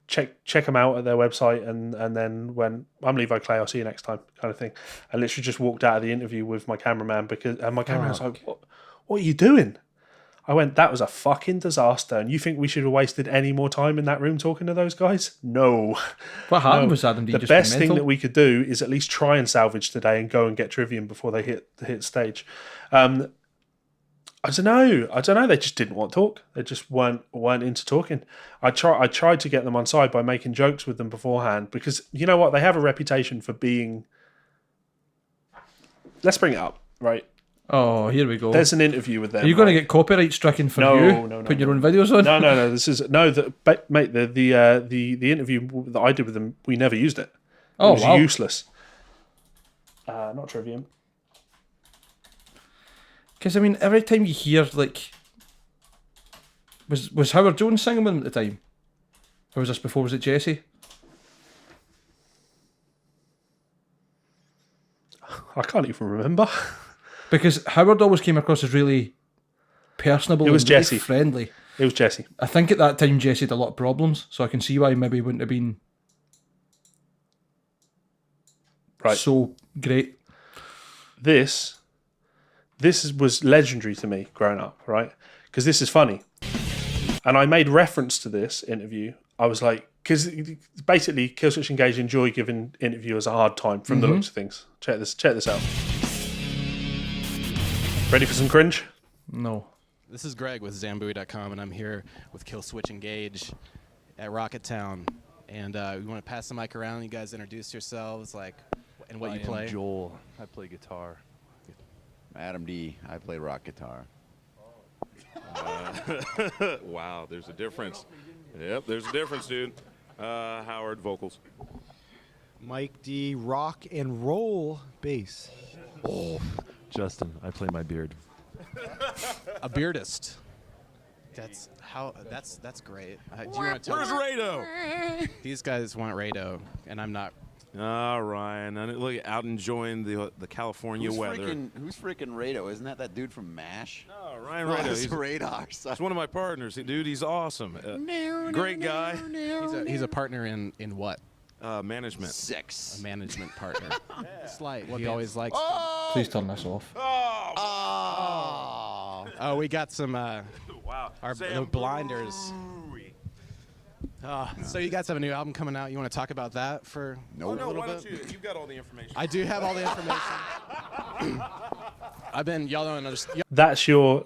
Check them out at their website, and then when I'm Levi Clay, I'll see you next time, kind of thing. I literally just walked out of the interview with my cameraman and my cameraman was like, what are you doing? I went, that was a fucking disaster, and you think we should have wasted any more time in that room talking to those guys? No. What happened was Adam D the just best mental. thing that we could do is at least try and salvage today and go and get Trivium before they hit stage. I don't know. They just didn't want to talk. They just weren't into talking. I tried to get them on side by making jokes with them beforehand because you know what? They have a reputation for being. Let's bring it up, right? Oh, here we go. There's an interview with them. Are you going to get copyright stricken for putting your own videos on? No. This is mate. The interview that I did with them, we never used it. It was useless. Not Trivium. Because I mean, every time you hear like, was Howard Jones singing with him at the time, or was this before? Was it Jesse? I can't even remember. Because Howard always came across as really personable. It was and really Jesse. Friendly. It was Jesse. I think at that time Jesse had a lot of problems, so I can see why maybe he wouldn't have been so great. This was legendary to me growing up, right? Because this is funny. And I made reference to this interview. I was like, because basically Killswitch Engage enjoy giving interviewers a hard time from the looks of things. Check this out. Ready for some cringe? No. This is Greg with Zambui.com, and I'm here with Killswitch Engage at Rocketown. And we want to pass the mic around. You guys introduce yourselves, and what you play. I'm Joel. I play guitar. Adam D. I play rock guitar. Wow, there's a difference. Yep, there's a difference, dude. Howard, vocals. Mike D. Rock and roll bass. Justin. I play my beard. A beardist. That's great. Do you want to Where's Rado? These guys want Rado, and I'm not. Ryan, look out enjoying the California weather. Who's freaking Rado? Isn't that dude from MASH? No, Ryan Rado. He's radar. He's one of my partners. Dude, he's awesome. Great guy. He's a partner in what? Management. Sex. A management partner. Slight. He always likes. Please turn this off. Oh, we got some. Wow. The blinders. So you guys have a new album coming out. You want to talk about that for a little why bit? don't you? You've got all the information. I do have all the information. Y'all don't understand. That's your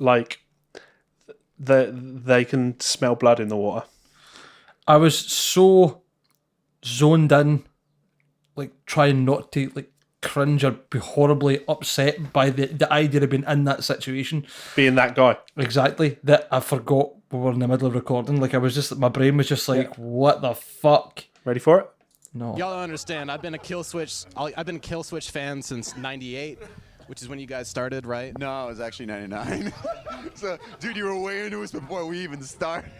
they can smell blood in the water. I was so zoned in, trying not to cringe or be horribly upset by the idea of being in that situation. Being that guy. Exactly. That I forgot we were in the middle of recording. My brain was just what the fuck? Ready for it? No. Y'all don't understand. I've been a Killswitch fan since '98, which is when you guys started, right? No, it was actually 99. So, dude, you were way into us before we even started.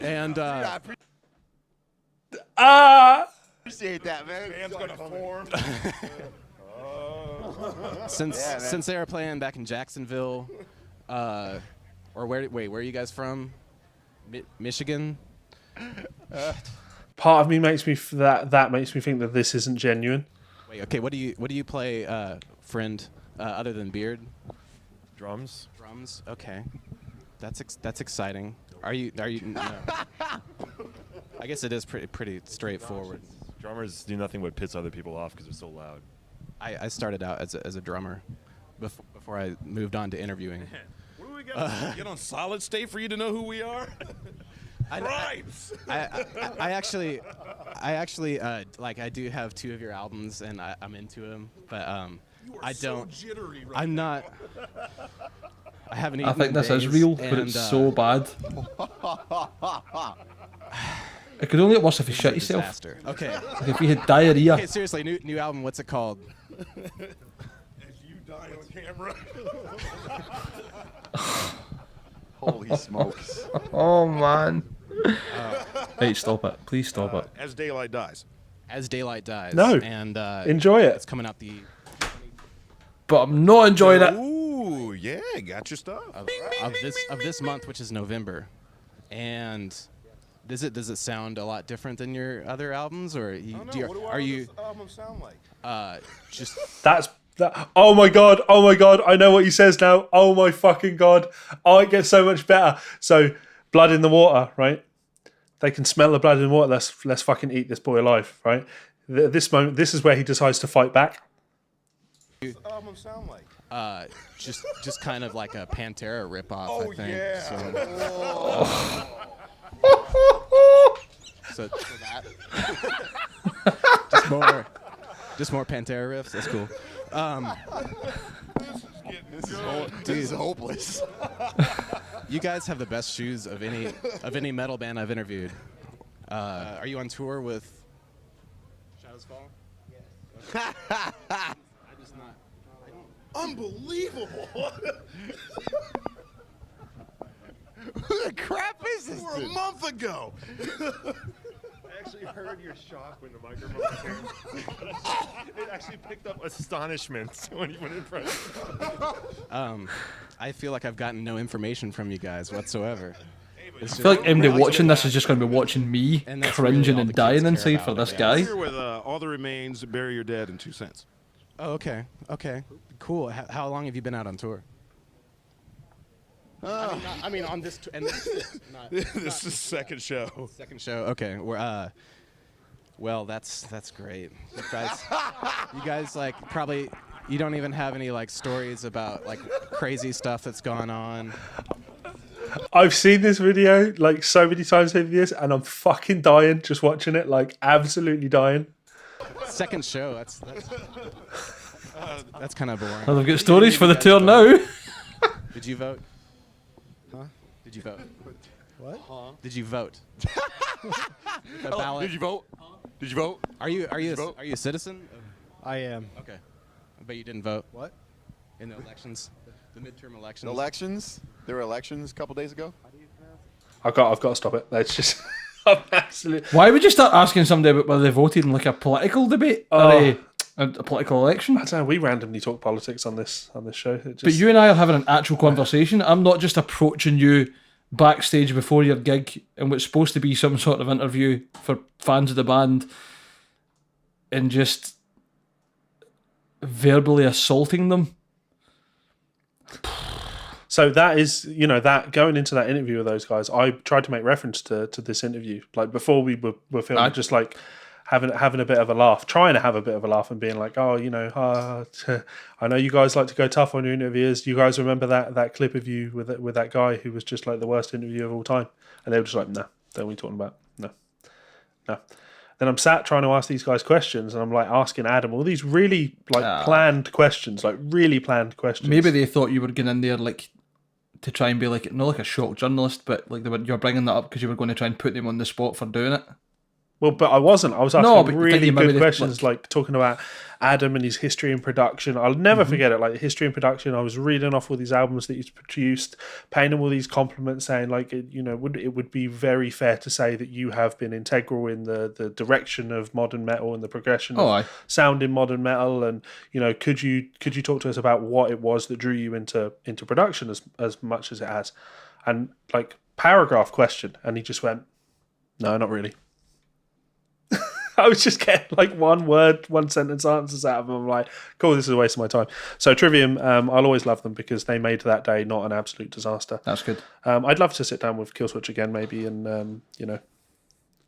And I appreciate that, man. Band's gonna form. Since they were playing back in Jacksonville, or where are you guys from? Michigan? Part of me makes me that makes me think that this isn't genuine. Wait, okay. What do you play, friend? Other than beard? Drums. Drums. Okay, that's exciting. Are you? No. I guess it is pretty straightforward. Drummers do nothing but piss other people off because they're so loud. I started out as a drummer before I moved on to interviewing. What do we got? Get on Solid State for you to know who we are? I actually I do have 2 of your albums and I'm into them, but I don't. So jittery right I'm not. I haven't. I think this is real, but it's so bad. It could only get worse if you shit yourself. Disaster. Okay. If you had diarrhea. Okay, seriously, new album. What's it called? As you die on camera. Holy smokes. Oh man. Hey, stop it. Please stop it. As Daylight Dies. As Daylight Dies. No. And Enjoy it. It's coming out But I'm not enjoying it. Ooh, yeah, got your stuff. of this month, which is November. And does it sound a lot different than your other albums, or What do you this album sound like? just Oh my god, I know what he says now. Oh my fucking god. Oh, it gets so much better. So, blood in the water, right? They can smell the blood in the water. Let's fucking eat this boy alive, right? This moment, this is where he decides to fight back. What does this album sound like? just kind of like a Pantera ripoff, I think. Yeah. So that just more Pantera riffs. That's cool. This is getting This is hopeless. You guys have the best shoes of any metal band I've interviewed. Are you on tour with Shadows Fall? Yes. I just not. Unbelievable. Who the crap is this? For a month ago. I actually heard your shock when the microphone came. It actually picked up astonishment when you went in front of I feel like I've gotten no information from you guys whatsoever. I feel like anybody watching this is just going to be watching me cringing and dying inside for this guy. Here with all the remains, bury your dead in 2 cents. Oh, okay, cool. How long have you been out on tour? I mean, on this and This is second show. Second show. Okay, we're well, that's great. You guys like probably you don't even have any like stories about like crazy stuff that's gone on. I've seen this video like so many times over the years, and I'm fucking dying just watching it, like absolutely dying. Second show. That's kind of boring. Well, they've got stories for the tour now. Did you vote? Huh? Did you vote? What? Huh? Did you vote? The Oh, ballot. did you vote? Did you vote? Are you a citizen? I am. Okay, but you didn't vote What? in the elections, the midterm elections. Elections? There were elections a couple days ago. I've got to stop it. That's just I'm absolutely. Why would you start asking somebody about whether they voted in like a political debate or a political election? I don't know. We randomly talk politics on this show. But you and I are having an actual conversation. I'm not just approaching you backstage before your gig and what's supposed to be some sort of interview for fans of the band and just verbally assaulting them. So that is, that going into that interview with those guys, I tried to make reference to this interview, like before we were filming, just like having a bit of a laugh, trying to have a bit of a laugh and being like, oh, I know you guys like to go tough on your interviews. Do you guys remember that clip of you with that guy who was just like the worst interview of all time? And they were just like, no, what are we talking about? No. Then I'm sat trying to ask these guys questions, and I'm like asking Adam all these really planned questions, like really planned questions. Maybe they thought you were going in there like to try and be like, not like a shock journalist, but like you were bringing that up because you were going to try and put them on the spot for doing it. Well, but I wasn't. I was asking really good questions, like talking about Adam and his history in production. I'll never forget it, like the history in production. I was reading off all these albums that he's produced, paying him all these compliments, saying like, it would be very fair to say that you have been integral in the direction of modern metal and the progression of sound in modern metal. And could you talk to us about what it was that drew you into production as much as it has? And like paragraph question, and he just went, no, not really. I was just getting like one word, one sentence answers out of them. I'm like, cool, this is a waste of my time. So Trivium, I'll always love them because they made that day not an absolute disaster. That's good. I'd love to sit down with Killswitch again maybe and,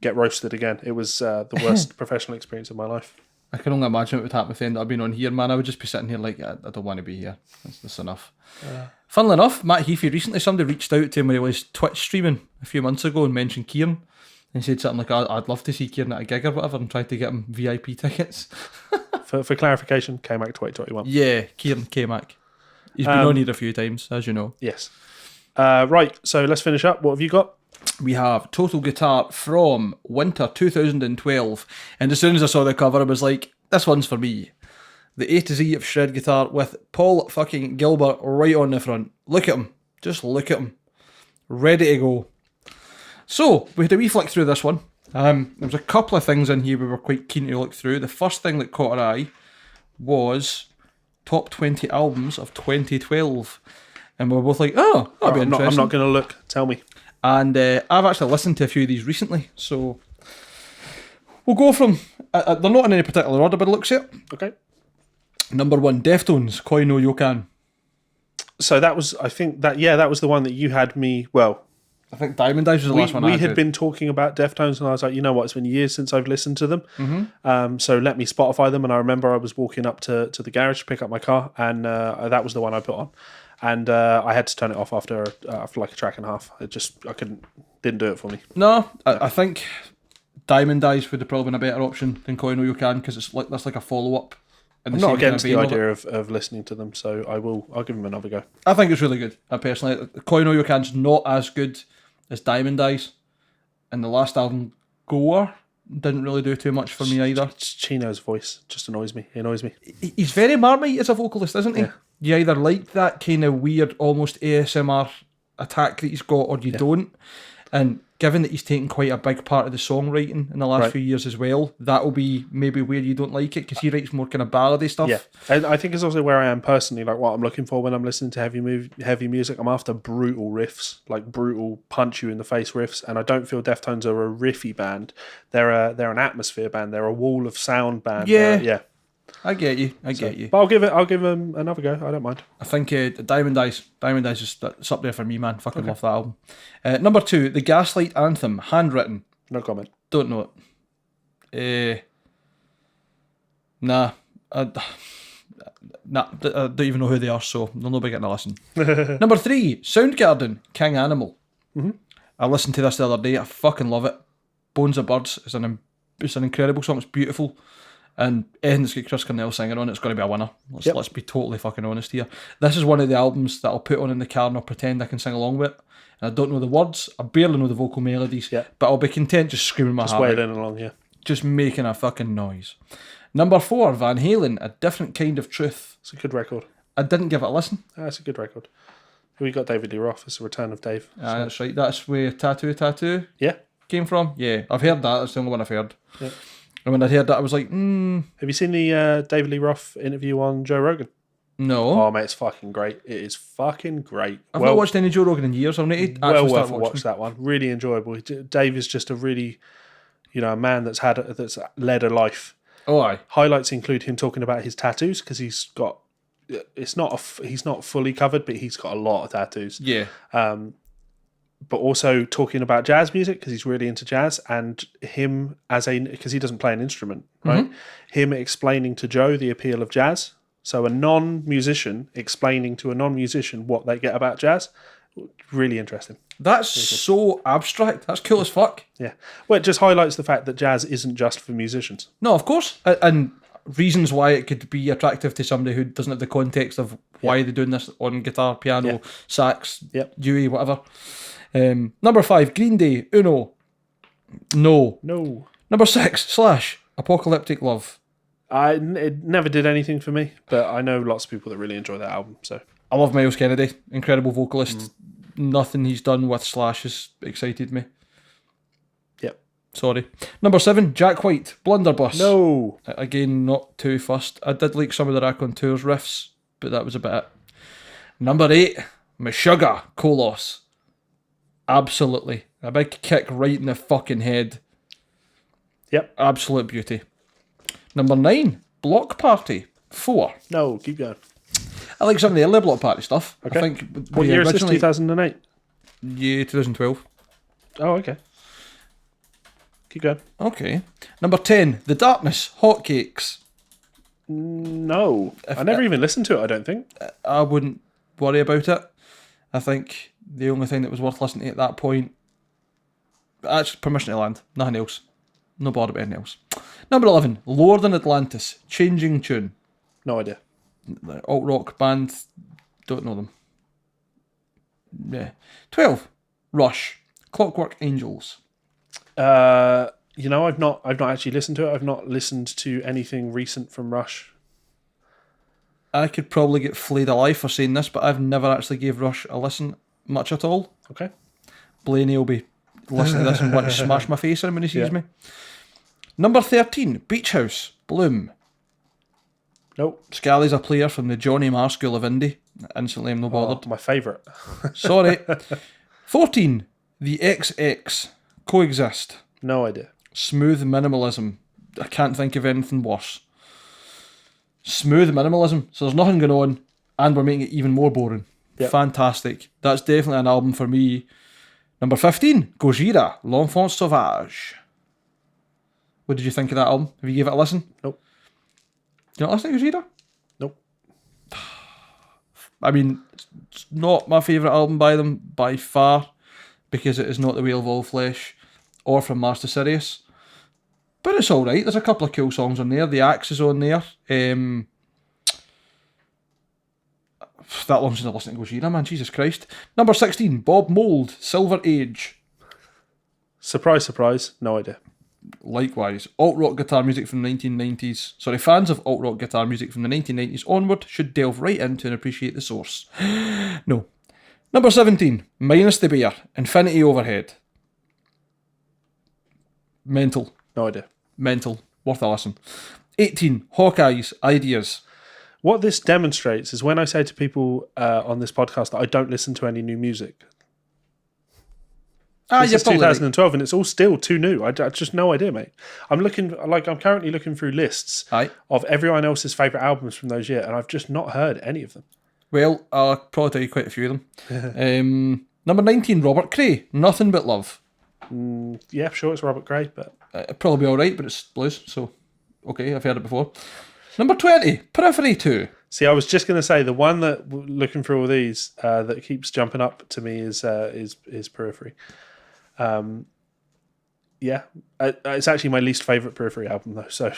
get roasted again. It was the worst professional experience of my life. I can only imagine what would happen with them that I've been on here, man. I would just be sitting here like, I don't want to be here. That's enough. Funnily enough, Matt Heafy, recently somebody reached out to him when he was Twitch streaming a few months ago and mentioned Kieran. And said something like, I'd love to see Kieran at a gig or whatever, and tried to get him VIP tickets. For clarification, K-Mac 2021. Yeah, Kieran K-Mac. He's been on here a few times, as you know. Yes. Right, so let's finish up. What have you got? We have Total Guitar from winter 2012. And as soon as I saw the cover, I was like, this one's for me. The A to Z of shred guitar with Paul fucking Gilbert right on the front. Look at him. Just look at him. Ready to go. So, we had a wee flick through this one. There was a couple of things in here we were quite keen to look through. The first thing that caught our eye was top 20 albums of 2012. And we were both like, oh, that'd be interesting. I'm not going to look. Tell me. And I've actually listened to a few of these recently. So, we'll go from... they're not in any particular order, but it looks it. Okay. Number 1, Deftones, Koi no Yokan. So that was, I think, that was the one that you had me... Well... I think Diamond Eyes was the last one I had. We had been talking about Deftones, and I was like, you know what, it's been years since I've listened to them. So let me Spotify them. And I remember I was walking up to the garage to pick up my car, and that was the one I put on. And I had to turn it off after like a track and a half. Didn't do it for me. No, I think Diamond Eyes would have probably been a better option than Koi no Yokan because that's like a follow-up in I'm the not same kind against of the vein of idea it. of listening to them, so I'll give them another go. I think it's really good. I personally, Coin All You Can's not as good as Diamond Eyes, and the last album, Goer, didn't really do too much for me either. Chino's voice just annoys me. He annoys me. He's very Marmite as a vocalist, isn't he? Yeah. You either like that kind of weird, almost ASMR attack that he's got, or you don't. And given that he's taken quite a big part of the songwriting in the last few years as well, that'll be maybe where you don't like it, because he writes more kind of ballady stuff. Yeah, and I think it's also where I am personally, like what I'm looking for when I'm listening to heavy music. I'm after brutal riffs, like brutal punch you in the face riffs, and I don't feel Deftones are a riffy band. They're an atmosphere band. They're a wall of sound band. Yeah. I get you. But I'll give them another go. I don't mind. I think Diamond Eyes is it's up there for me, man. Fucking love that album. Number 2, the Gaslight Anthem, handwritten. No comment. Don't know it. Nah. I don't even know who they are, so they'll not be getting a listen. Number 3, Soundgarden, King Animal. I listened to this the other day. I fucking love it. Bones of Birds is an incredible song. It's beautiful. And anything that's got Chris Cornell singing on it's going to be a winner. Let's be totally fucking honest here. This is one of the albums that I'll put on in the car and I'll pretend I can sing along with. And I don't know the words, I barely know the vocal melodies, but I'll be content just screaming my heart out. Just wailing along, Just making a fucking noise. Number 4, Van Halen, A Different Kind of Truth. It's a good record. I didn't give it a listen. It's a good record. We got David Lee Roth. It's a return of Dave. That's right. That's where Tattoo came from. Yeah, I've heard that. That's the only one I've heard. Yeah. And when I heard that, I was like, Have you seen the David Lee Roth interview on Joe Rogan? No. Oh, mate, it's fucking great. It is fucking great. I've not watched any Joe Rogan in years. I'll need to well worth a watch that one. Really enjoyable. Dave is just a really, a man that's led a life. Oh, aye. Highlights include him talking about his tattoos, because he's got. He's not fully covered, but he's got a lot of tattoos. Yeah. But also talking about jazz music, because he's really into jazz, and him because he doesn't play an instrument, right? Mm-hmm. Him explaining to Joe the appeal of jazz. So a non-musician explaining to a non-musician what they get about jazz. Really interesting. That's so abstract. That's cool as fuck. Yeah. Well, it just highlights the fact that jazz isn't just for musicians. No, of course. And reasons why it could be attractive to somebody who doesn't have the context of why they're doing this on guitar, piano, sax, Dewey, whatever. Number 5, Green Day, Uno. No. Number 6, Slash, Apocalyptic Love. It never did anything for me, but I know lots of people that really enjoy that album. So I love Miles Kennedy, incredible vocalist. Nothing he's done with Slash has excited me. Yep. Sorry. Number 7, Jack White, Blunderbuss. No. Again, not too fussed. I did like some of the Raconteurs riffs, but that was about it. Number 8, Meshuggah, Kolos. Absolutely. A big kick right in the fucking head. Yep. Absolute beauty. Number 9, Block Party, 4. No, keep going. I like some of the early Block Party stuff. Okay. I think what year is this, 2008? Yeah, 2012. Oh, okay. Keep going. Okay. Number 10, The Darkness, Hotcakes. No. I never even listened to it, I don't think. I wouldn't worry about it. I think the only thing that was worth listening to at that point, actually, Permission to Land, nothing else. No bother about anything else. Number 11, Lower Than Atlantis, Changing Tune. No idea. Alt rock band, don't know them. Yeah. 12, Rush, Clockwork Angels. I've not actually listened to it. I've not listened to anything recent from Rush. I could probably get flayed alive for saying this, but I've never actually gave Rush a listen much at all. Okay. Blaney will be listening to this and want to smash my face in when he sees me. Number 13, Beach House, Bloom. Nope. Scally's a player from the Johnny Marr School of Indie. Instantly, I'm no bothered. My favourite. Sorry. 14, The XX, Coexist. No idea. Smooth minimalism. I can't think of anything worse. Smooth minimalism. So there's nothing going on, and we're making it even more boring. Yep. Fantastic. That's definitely an album for me. Number 15, Gojira, L'Enfant Sauvage. What did you think of that album? Have you gave it a listen? Nope. You not listen to Gojira? Nope. I mean, it's not my favourite album by them by far, because it is not The Wheel of All Flesh or From Mars to Sirius. But it's alright. There's a couple of cool songs on there. The Axe is on there. That long since I listened to Gojira, man. Jesus Christ. Number 16, Bob Mould, Silver Age. Surprise, surprise. No idea. Likewise, alt-rock guitar music from the 1990s. Sorry, fans of alt-rock guitar music from the 1990s onward should delve right into and appreciate the source. No. Number 17, minus the beer, Infinity Overhead. Mental. No idea. Mental. Worth a listen. 18, Hawkeye's Ideas. What this demonstrates is when I say to people on this podcast that I don't listen to any new music. This is 2012 and it's all still too new. I just no idea, mate. I'm currently looking through lists of everyone else's favourite albums from those years, and I've just not heard any of them. Well, I'll probably tell you quite a few of them. Number 19, Robert Cray, Nothing But Love. Yeah, sure, it's Robert Cray, but it'd probably be alright, but it's blues, so okay, I've heard it before. Number 20, Periphery 2. See, I was just going to say the one that looking through all these that keeps jumping up to me is Periphery. Yeah, it's actually my least favourite Periphery album though. So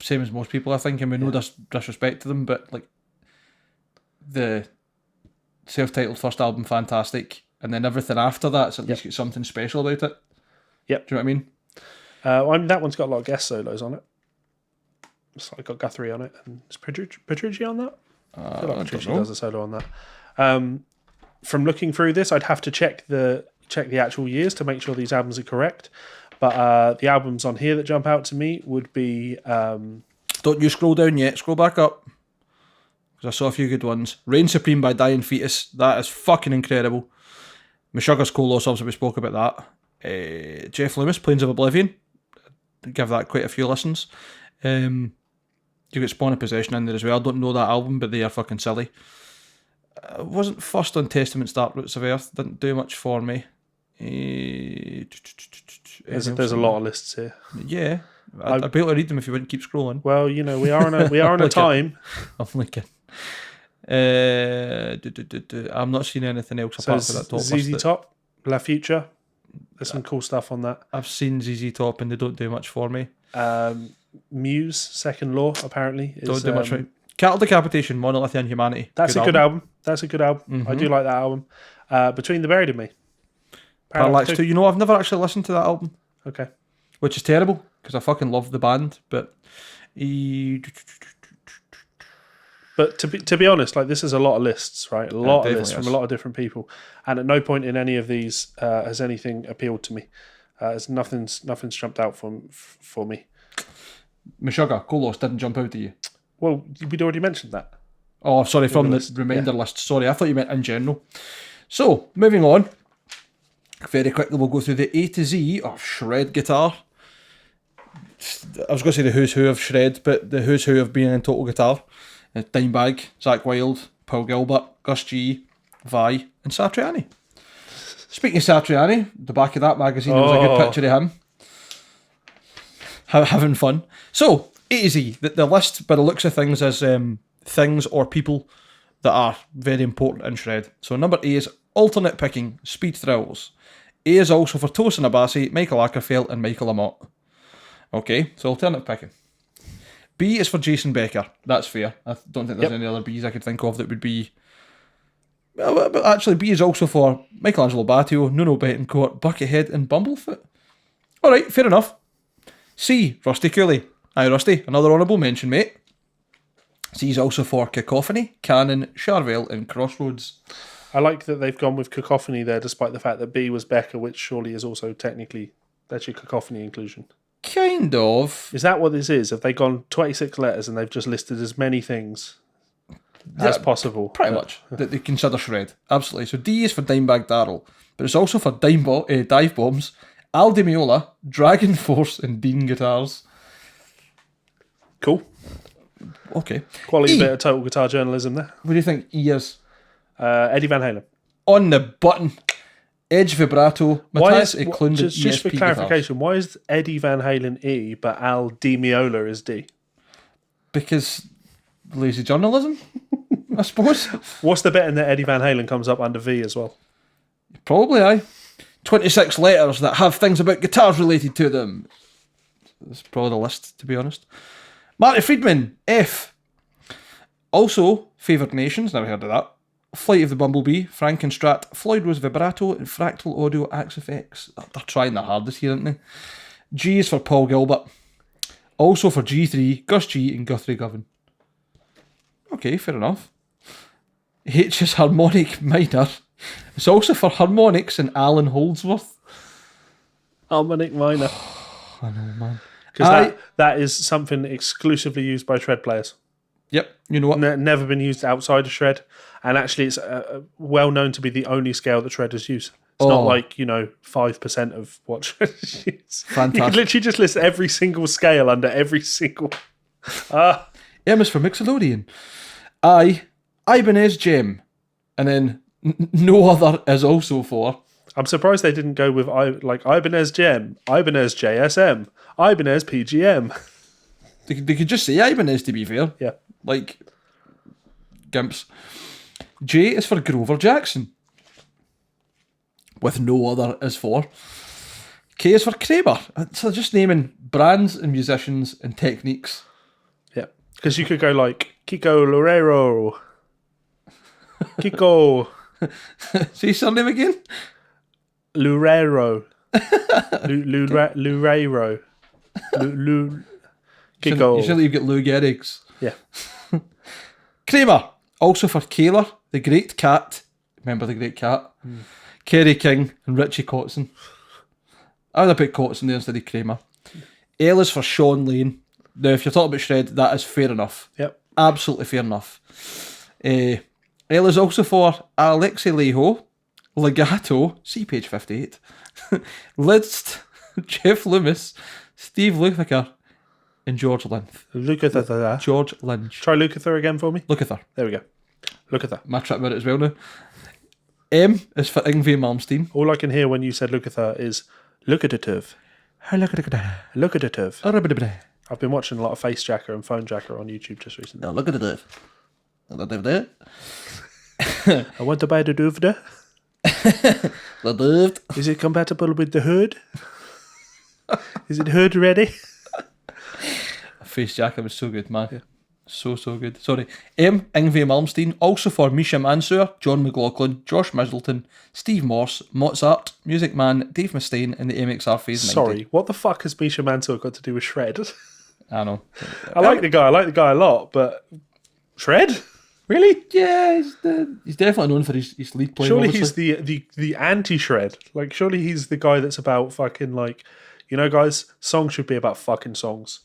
same as most people, I think, and we know disrespect to them, but like the self-titled first album, fantastic, and then everything after that's at least got something special about it. Yep. Do you know what I mean? That one's got a lot of guest solos on it. It's like got Guthrie on it, and is Petrucci on that? I feel like Petrucci does a solo on that. From looking through this, I'd have to check the actual years to make sure these albums are correct. But the albums on here that jump out to me would be... Don't you scroll down yet, scroll back up. Because I saw a few good ones. Reign Supreme by Dying Fetus, that is fucking incredible. Meshuggah's Kolos, obviously we spoke about that. Jeff Loomis, Plains of Oblivion, give that quite a few listens. You've got Spawn of Possession in there as well. I don't know that album, but they are fucking silly. I wasn't first on Testament Start Roots of Earth, didn't do much for me. There's a lot of lists here. Yeah, I'd be able to read them if you wouldn't keep scrolling. Well, you know, we are on a time. I'm looking. I'm not seeing anything else apart from that top list. ZZ Top, La Future. There's some cool stuff on that. I've seen ZZ Top and they don't do much for me. Muse, Second Law, apparently. Don't do much right. Cattle Decapitation, Monolith and Humanity. That's a good album. That's a good album. Mm-hmm. I do like that album. Between the Buried and Me. Parallax 2. You know, I've never actually listened to that album. Okay. Which is terrible, because I fucking love the band, but... But to be honest, like, this is a lot of lists, right? A lot of lists from a lot of different people. And at no point in any of these has anything appealed to me. Nothing's jumped out for me. Meshuggah, Kolos didn't jump out to you? Well, we'd already mentioned that. Oh, sorry, from the reminder list. Sorry, I thought you meant in general. So, moving on. Very quickly, we'll go through the A to Z of shred guitar. I was going to say the who's who of shred, but the who's who of being in total guitar. Dimebag, Zakk Wylde, Paul Gilbert, Gus G, Vi, and Satriani. Speaking of Satriani, the back of that magazine was a good picture of him. Having fun. So, A to Z, the list by the looks of things is things or people that are very important in shred. So number A is alternate picking, Speed Thrills. A is also for Tosin Abasi, Michael Ackerfeld, and Michael Amott. Okay, so alternate picking. B is for Jason Becker. That's fair. I don't think there's any other Bs I could think of that would be... Well, but actually, B is also for Michelangelo Battio, Nuno Betancourt, Buckethead, and Bumblefoot. Alright, fair enough. C, Rusty Cooley. Aye, Rusty, another honourable mention, mate. C is also for Cacophony, Cannon, Charvel, and Crossroads. I like that they've gone with Cacophony there, despite the fact that B was Becker, which surely is also technically... That's your Cacophony inclusion. Kind of. Is that what this is? Have they gone 26 letters and they've just listed as many things as possible? Pretty much. That they consider shred. Absolutely. So D is for Dimebag Darrell, but it's also for Dive Bombs, Al Di Meola, Dragon Force, and Dean Guitars. Cool. Okay. Quality bit of total guitar journalism there. What do you think E is? Eddie Van Halen. On the button. Edge Vibrato. Matthias Eklund, just for clarification, why is Eddie Van Halen E, but Al Di Meola is D? Because lazy journalism, I suppose. What's the bit in that Eddie Van Halen comes up under V as well? Probably, aye. 26 letters that have things about guitars related to them. That's probably the list, to be honest. Marty Friedman, F. Also, Favoured Nations, never heard of that. Flight of the Bumblebee, Frankenstrat, Floyd Rose Vibrato, and Fractal Audio Axe Effects. They're trying their hardest here, aren't they? G is for Paul Gilbert. Also for G3, Gus G and Guthrie Govan. Okay, fair enough. H is Harmonic Minor. It's also for Harmonix and Alan Holdsworth. Harmonic Minor. I know, man. Because that is something exclusively used by shred players. Yep, you know what? Never been used outside of shred. And actually, it's well known to be the only scale that shredders use. It's not like, 5% of what shredders use. Fantastic. You can literally just list every single scale under every single... M is for Mixolydian. I, Ibanez Gem. And then no other is also for... I'm surprised they didn't go with Ibanez Gem, Ibanez JSM, Ibanez PGM. They could just say Ibanez, to be fair. Yeah. Like, gimps. J is for Grover Jackson. With no other is for. K is for Kramer. So just naming brands and musicians and techniques. Yeah. Because you could go like Kiko Loureiro. Kiko. Say his surname again? Loureiro. Loureiro. Kiko. You said you've got Lou Gehrig's. Yeah. Kramer. Also for Kaler, the Great Cat. Remember the Great Cat? Kerry King and Richie Kotzen. I would have put Kotzen there instead of Kramer. L is for Sean Lane. Now, if you're talking about shred, that is fair enough. Yep. Absolutely fair enough. L is also for Alexei Leho, Legato, see page 58, List, Jeff Loomis, Steve Lukather, and George Lynch. Lukather. George Lynch. Try Lukather again for me. Lukather. There we go. Lukather. My trip with it as well now. M is for Yngwie Malmsteen. All I can hear when you said Lukather is lookatative. Lookatative. I've been watching a lot of Face Jacker and Phone Jacker on YouTube just recently. Look at it. I want to buy the Duvda. Is it compatible with the hood? Is it hood ready? Face Jacker was so good, man. Yeah. So good. Sorry. M. Yngwie Malmsteen. Also for Misha Mansour, John McLaughlin, Josh Middleton, Steve Morse, Mozart, Music Man, Dave Mustaine, and the MXR Phase 90. Sorry, what the fuck has Misha Mansour got to do with shred? I know. I like the guy a lot, but shred? Really? Yeah, he's definitely known for his lead playing. Surely obviously. he's the anti-shred. Like, surely he's the guy that's about fucking, like, guys, songs should be about fucking songs.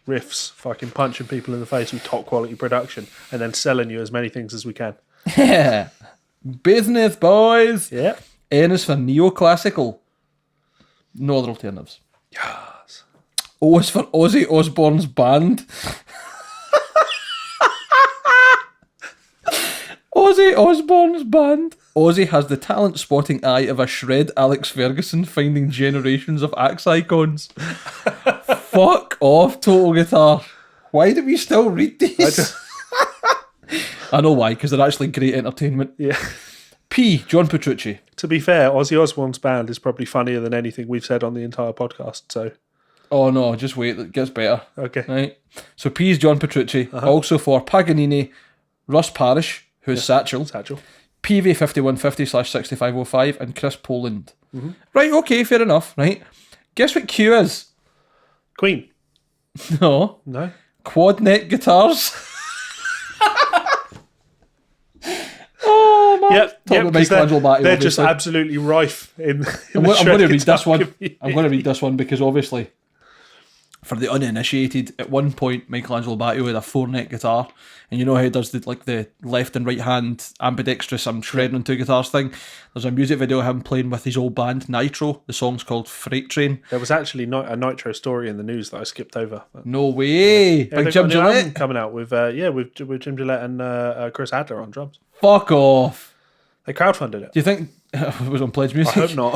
Riffs, fucking punching people in the face with top quality production, and then selling you as many things as we can. Yeah. Business, boys. Yeah. N is for neoclassical. No other alternatives. Yes. O is for Ozzy Osbourne's band. Ozzy Osbourne's band. Ozzy has the talent-spotting eye of a shred Alex Ferguson finding generations of axe icons. Fuck off, Total Guitar. Why do we still read these? I know why, because they're actually great entertainment. Yeah. P. John Petrucci. To be fair, Ozzy Osbourne's band is probably funnier than anything we've said on the entire podcast, so... Oh no, just wait, it gets better. Okay. Right. So P is John Petrucci. Also for Paganini, Russ Parrish, who's Satchel. PV 5150/6505, and Chris Poland. Mm-hmm. Right, okay, fair enough, right? Guess what Q is? Queen. No. Quad neck guitars. Oh man. Yep, Michelangelo Batty, they're obviously. just absolutely rife in I'm the going to read guitar this one. community. I'm going to read this one because obviously, for the uninitiated, at one point Michelangelo Batty had a 4-neck guitar, and you know how he does the left and right hand ambidextrous I'm shredding on 2 guitars thing. There's a music video of him playing with his old band Nitro. The song's called Freight Train. There was actually a Nitro story in the news that I skipped over. No way! Yeah, Big Jim Gillette coming out with Jim Gillette and Chris Adler on drums. Fuck off! They crowdfunded it. Do you think it was on PledgeMusic? I hope not.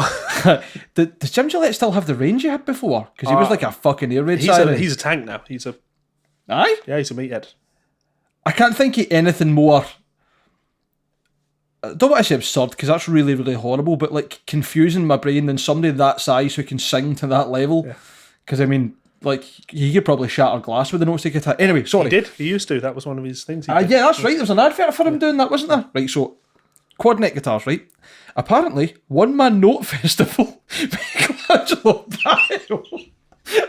Does Jim Gillette still have the range he had before? Because he was like a fucking air raid siren. He's a tank now. Aye? Yeah, he's a meathead. I can't think of anything more... I don't want to say absurd, because that's really, really horrible, but like confusing my brain than somebody that size who can sing to that level. Because I mean, like he could probably shatter glass with the notes he could hit. Anyway, sorry. He did. He used to. That was one of his things. Yeah, that's right. There was an advert for him doing that, wasn't there? Right, so quad neck guitars, right? Apparently, One Man Note Festival. Michelangelo Baio.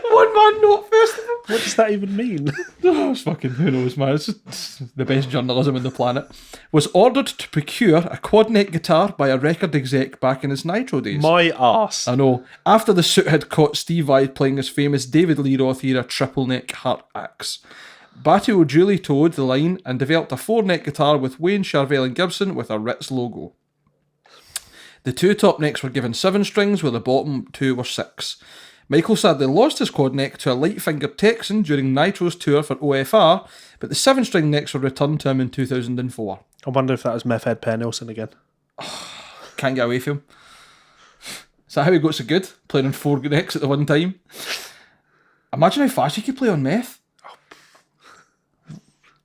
One Man Note Festival. What does that even mean? Oh, it's fucking, who knows, man. It's the best journalism on the planet. Was ordered to procure a quad neck guitar by a record exec back in his Nitro days. My arse. I know. After the suit had caught Steve Vai playing his famous David Lee Roth era triple neck heart axe. Batio duly towed the line and developed a 4-neck guitar with Wayne, Charvel and Gibson with a Ritz logo. The 2 top necks were given 7 strings, while the bottom 2 were 6. Michael sadly lost his quad neck to a light-fingered Texan during Nitro's tour for OFR, but the 7-string necks were returned to him in 2004. I wonder if that was Meth Head Per Nilsson again. Can't get away from him. Is that how he got so good? Playing on 4 necks at the one time? Imagine how fast he could play on meth.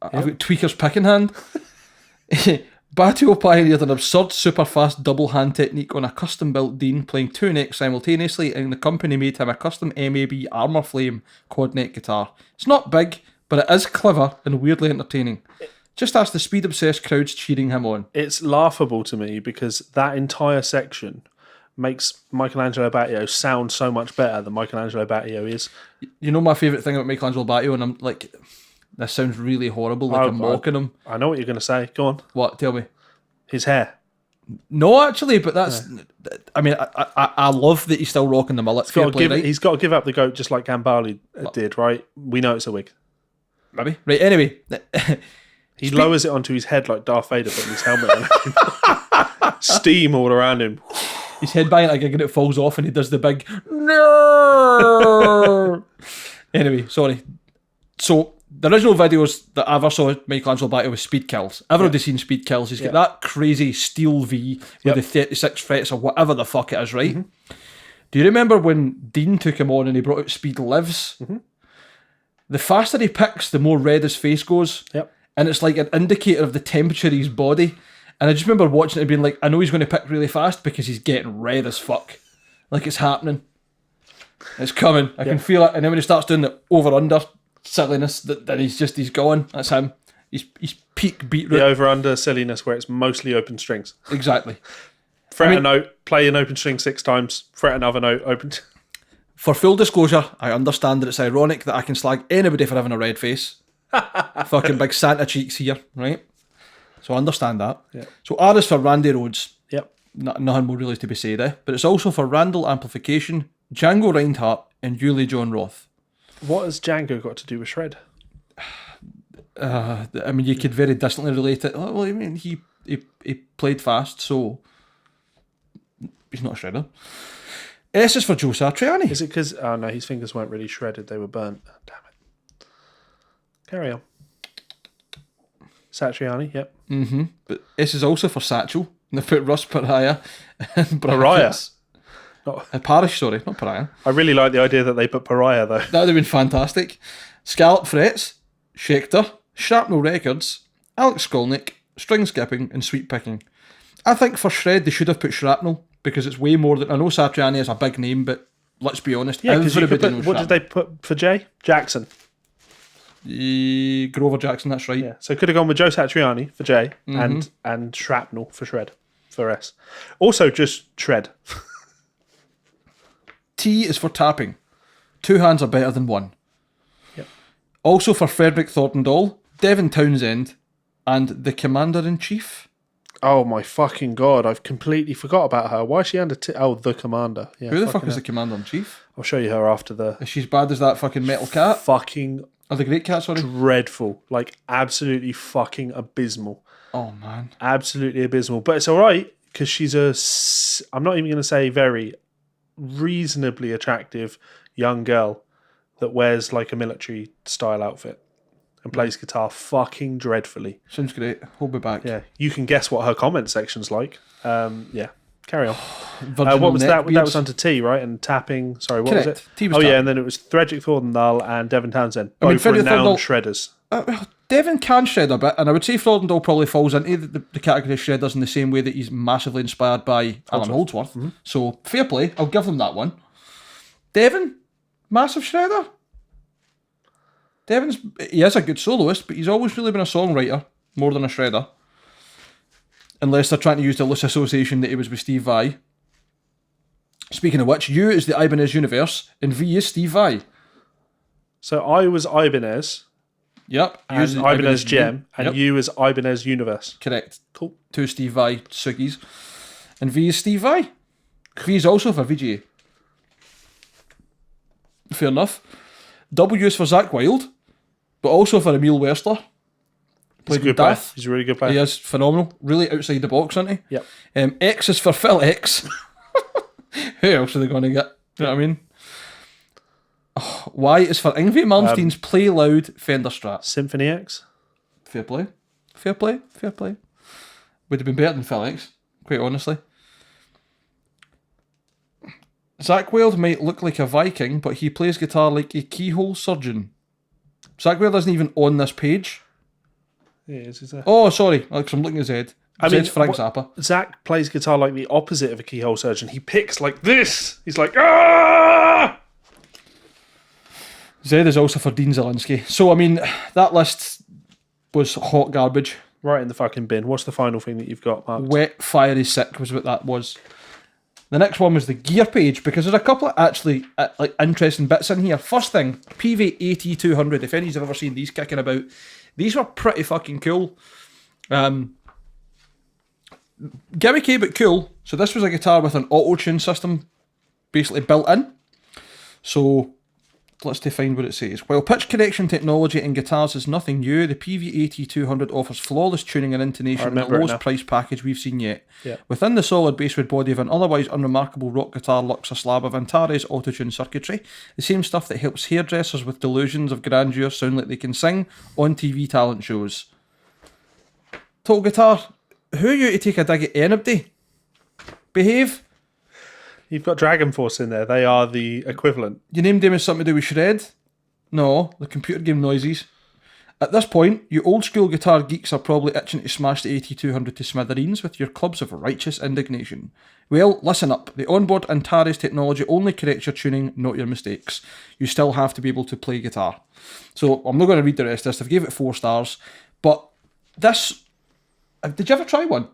I've got Tweaker's pick in hand. Batio pioneered an absurd super fast double hand technique on a custom built Dean, playing 2 necks simultaneously, and the company made him a custom MAB Armour Flame quad neck guitar. It's not big, but it is clever and weirdly entertaining. Just ask the speed obsessed crowds cheering him on. It's laughable to me because that entire section makes Michelangelo Battio sound so much better than Michelangelo Battio is. You know my favourite thing about Michelangelo Battio, and I'm like, this sounds really horrible, like I'm mocking him. I know what you're going to say. Go on. What? Tell me. His hair. No, actually, but that's... Yeah. I mean, I love that he's still rocking the mullet. He's got to give up the goat just like Gambale did, right? We know it's a wig. Maybe. Right, anyway. He lowers it onto his head like Darth Vader putting his helmet on. Steam all around him. He's headbanging like and it falls off and he does the big... No! Anyway, sorry. So... The original videos that I ever saw Michelangelo Battio was Speed Kills. Everybody's seen Speed Kills. He's got that crazy steel V with the 36 frets or whatever the fuck it is, right? Mm-hmm. Do you remember when Dean took him on and he brought out Speed Lives? Mm-hmm. The faster he picks, the more red his face goes. Yep. And it's like an indicator of the temperature of his body. And I just remember watching it and being like, I know he's going to pick really fast because he's getting red as fuck. Like it's happening. It's coming. I can feel it. And then when he starts doing the over-under silliness, that he's gone. That's him. He's peak beatroot. The over-under silliness where it's mostly open strings. Exactly. Fret a note, play an open string 6 times, fret another note, open... For full disclosure, I understand that it's ironic that I can slag anybody for having a red face. Fucking big Santa cheeks here, right? So I understand that. Yeah. So R is for Randy Rhoads. Yep. Nothing more really to be said, But it's also for Randall Amplification, Django Reinhardt, and Yuli John Roth. What has Django got to do with Shred? I mean, you could very distantly relate it. Well, I mean, he played fast, so he's not a shredder. S is for Joe Satriani. Is it because... Oh, no, his fingers weren't really shredded. They were burnt. Oh, damn it. Carry on. Satriani, yep. Mm-hmm. But S is also for Satchel. And they put Russ Pariah and Pariah? Parish, sorry, not Pariah. I really like the idea that they put Pariah, though. That would have been fantastic. Scallop Frets, Schecter, Shrapnel Records, Alex Skolnick, String Skipping, and Sweet Picking. I think for Shred, they should have put Shrapnel, because it's way more than... I know Satriani is a big name, but let's be honest. Yeah, because what did they put for Jay? Jackson. Grover Jackson, that's right. Yeah, so could have gone with Joe Satriani for J and Shrapnel for Shred for S. Also just Shred. T is for tapping. 2 hands are better than 1. Yep. Also for Frederick Thornton, Devin Townsend, and the Commander-in-Chief. Oh my fucking god, I've completely forgot about her. Why is she under... the Commander. Yeah, who the fuck is the Commander-in-Chief? I'll show you her after the... Is she as bad as that fucking metal cat? Fucking... Oh, the Great Cat, sorry. Dreadful. Like, absolutely fucking abysmal. Oh, man. Absolutely abysmal. But it's alright, because she's a... I'm not even going to say very... reasonably attractive young girl that wears like a military style outfit and plays guitar fucking dreadfully. Sounds great. Hold me back. Yeah, you can guess what her comment section's like. Yeah, carry on. What was that? That was under T, right? And tapping. Sorry, what was it? T was tapping. Yeah, and then it was Frederick Thorndahl and Devin Townsend. Both renowned shredders. Devin can shred a bit, and I would say Thorndahl probably falls into the category of shredders in the same way that he's massively inspired by Alan Holdsworth. Mm-hmm. So fair play. I'll give them that one. Devin, massive shredder. he is a good soloist, but he's always really been a songwriter more than a shredder. Unless they're trying to use the loose association that he was with Steve Vai. Speaking of which, U is the Ibanez Universe, and V is Steve Vai. So I was Ibanez. Yep. And Ibanez Gem, and yep. you is Ibanez Universe. Correct. Cool. 2 Steve Vai Suggies. And V is Steve Vai. V is also for VGA. Fair enough. W is for Zach Wilde, but also for Emil Wester. He's a good player. He's a really good player. He is phenomenal. Really outside the box, isn't he? Yep. X is for Phil X. Who else are they going to get? Do you know what I mean? Oh, Y is for Yngwie Malmsteen's Play Loud Fender Strat. Symphony X. Fair play. Fair play. Fair play. Would have been better than Phil X, quite honestly. Zach Wilde might look like a Viking, but he plays guitar like a keyhole surgeon. Zach Wilde isn't even on this page. He is, he's there. Oh, sorry. Like, I'm looking at Zed. Zed's Frank Zappa. Zach plays guitar like the opposite of a keyhole surgeon. He picks like this. He's like, ah! Zed is also for Dean Zielinski. So, I mean, that list was hot garbage. Right in the fucking bin. What's the final thing that you've got, Mark? Wet, fiery, sick was what that was. The next one was the gear page, because there's a couple of actually like interesting bits in here. First thing, PV AT200. If anybody's ever seen these kicking about, these were pretty fucking cool. Gimmicky but cool. So this was a guitar with an auto-tune system basically built in. So let's define what it says. While pitch correction technology in guitars is nothing new, the PV-AT200 offers flawless tuning and intonation in the lowest price package we've seen yet. Yeah. Within the solid basswood body of an otherwise unremarkable rock guitar lurks a slab of Antares auto-tune circuitry, the same stuff that helps hairdressers with delusions of grandeur sound like they can sing on TV talent shows. Total Guitar, who are you to take a dig at anybody? Behave. You've got Dragon Force in there. They are the equivalent. You named them as something to do with Shred? No, the computer game noises. At this point, you old school guitar geeks are probably itching to smash the AT200 to smithereens with your clubs of righteous indignation. Well, listen up. The onboard Antares technology only corrects your tuning, not your mistakes. You still have to be able to play guitar. So, I'm not going to read the rest of this. I've gave it 4 stars. But this... Did you ever try one?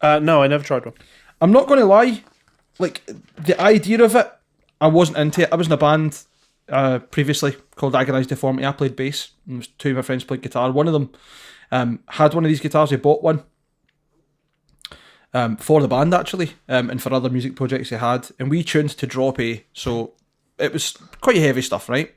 No, I never tried one. I'm not going to lie. Like, the idea of it, I wasn't into it. I was in a band previously called Agonised Deformity. I played bass, and 2 of my friends played guitar. One of them had one of these guitars. He bought one for the band, actually, and for other music projects he had. And we tuned to drop A, so it was quite heavy stuff, right?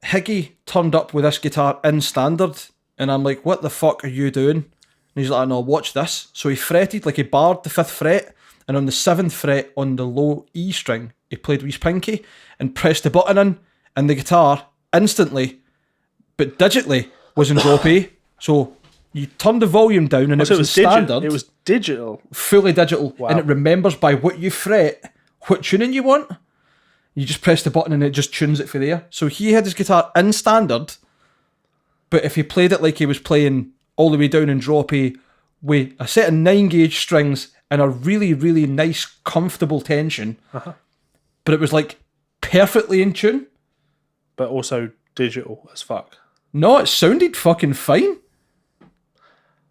Higgy turned up with this guitar in standard, and I'm like, what the fuck are you doing? And he's like, no, watch this. So he fretted, like he barred the 5th fret, and on the 7th fret on the low E string, he played with his pinky and pressed the button in, and the guitar instantly, but digitally, was in drop A. So you turned the volume down and it was in standard. It was digital. Fully digital. Wow. And it remembers by what you fret, what tuning you want. You just press the button and it just tunes it for there. So he had his guitar in standard, but if he played it like he was playing all the way down in drop A with a set of 9-gauge strings and a really, really nice, comfortable tension. But it was like perfectly in tune. But also digital as fuck. No, it sounded fucking fine.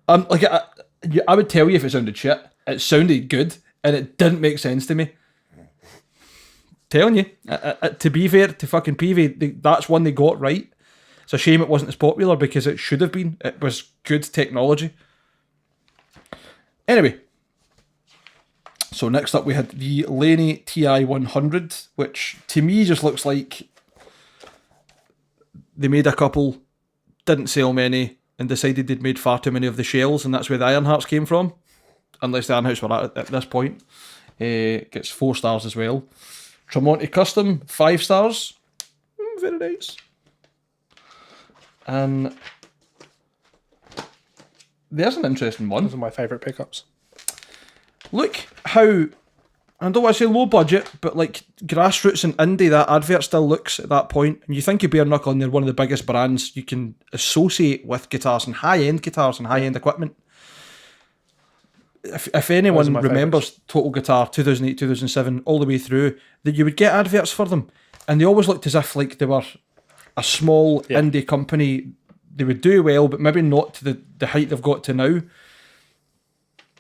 Like I would tell you if it sounded shit. It sounded good, and it didn't make sense to me. Telling you, to be fair to fucking PV, that's one they got right. It's a shame it wasn't as popular because it should have been. It was good technology. Anyway. So next up we had the Laney TI-100, which to me just looks like they made a couple, didn't sell many, and decided they'd made far too many of the shells, and that's where the Ironhearts came from. Unless the Ironhearts were at this point. Gets 4 stars as well. Tremonti Custom, 5 stars. Very nice. And there's an interesting one. Those are my favourite pickups. Look how, I don't want to say low budget, but like grassroots and indie that advert still looks at that point. And you think you're bare knuckle and they're one of the biggest brands you can associate with guitars and high-end guitars and high-end equipment. If anyone remembers Total Guitar 2008, 2007, all the way through, that you would get adverts for them. And they always looked as if like they were a small indie company, they would do well, but maybe not to the height they've got to now.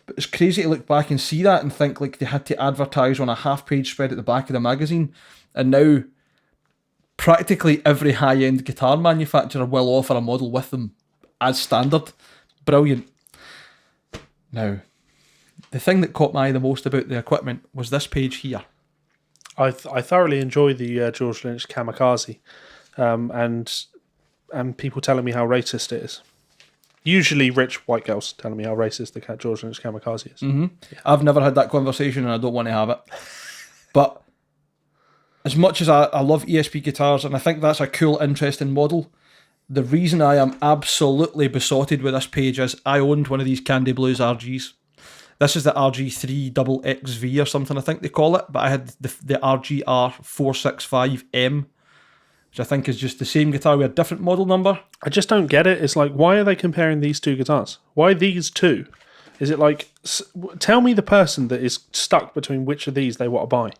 But it's crazy to look back and see that and think like they had to advertise on a half-page spread at the back of the magazine, and now practically every high-end guitar manufacturer will offer a model with them as standard. Brilliant. Now, the thing that caught my eye the most about the equipment was this page here. I thoroughly enjoy the George Lynch Kamikaze, and people telling me how racist it is. Usually rich white girls telling me how racist the George Lynch Kamikaze is. Mm-hmm. Yeah. I've never had that conversation and I don't want to have it. But as much as I love ESP guitars, and I think that's a cool, interesting model, the reason I am absolutely besotted with this page is I owned one of these Candy Blues RGs. This is the RG3XXV or something, I think they call it, but I had the RGR465M, which I think is just the same guitar with a different model number. I just don't get it. It's like, why are they comparing these two guitars? Why these two? Is it like, tell me the person that is stuck between which of these they want to buy.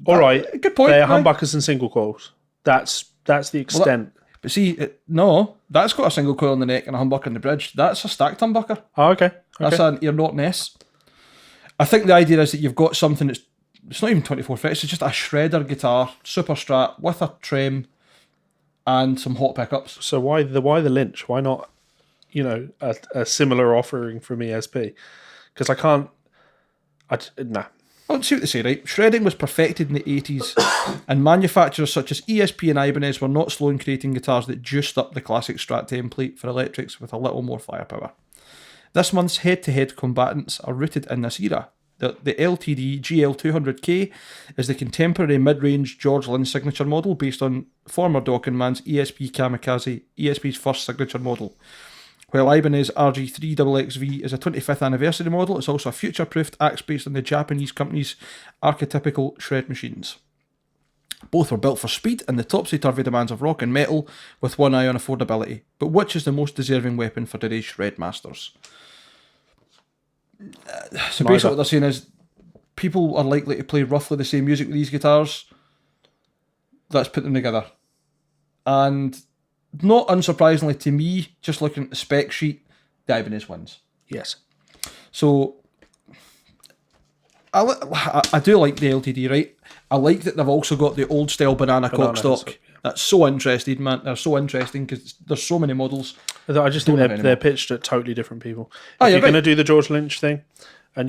All right, good point. They're humbuckers and single coils. That's the extent. Well, but see, no, that's got a single coil on the neck and a humbucker on the bridge. That's a stacked humbucker. Oh, okay. That's an ear Norton S. I think the idea is that you've got something that's, it's not even 24 frets, it's just a shredder guitar, super strat, with a trem and some hot pickups. So why the Lynch? Why not, a similar offering from ESP? Because I can't... Nah. Well, let's see what they say, right? Shredding was perfected in the 80s, and manufacturers such as ESP and Ibanez were not slow in creating guitars that juiced up the classic Strat template for electrics with a little more firepower. This month's head-to-head combatants are rooted in this era. The LTD GL200K is the contemporary mid-range George Lynch signature model based on former Dawkins Man's ESP Kamikaze, ESP's first signature model. While Ibanez RG3XXV is a 25th anniversary model, it's also a future-proofed axe based on the Japanese company's archetypical shred machines. Both were built for speed and the topsy-turvy demands of rock and metal, with one eye on affordability. But which is the most deserving weapon for today's shred masters? So basically what they're saying is, people are likely to play roughly the same music with these guitars. Let's put them together. And not unsurprisingly to me, just looking at the spec sheet, the Ibanez wins. Yes. So I do like the LTD, right? I like that they've also got the old style banana cock stock. Yeah. That's so interesting, man. They're so interesting because there's so many models. I just think they're pitched at totally different people. If you're going to do the George Lynch thing, and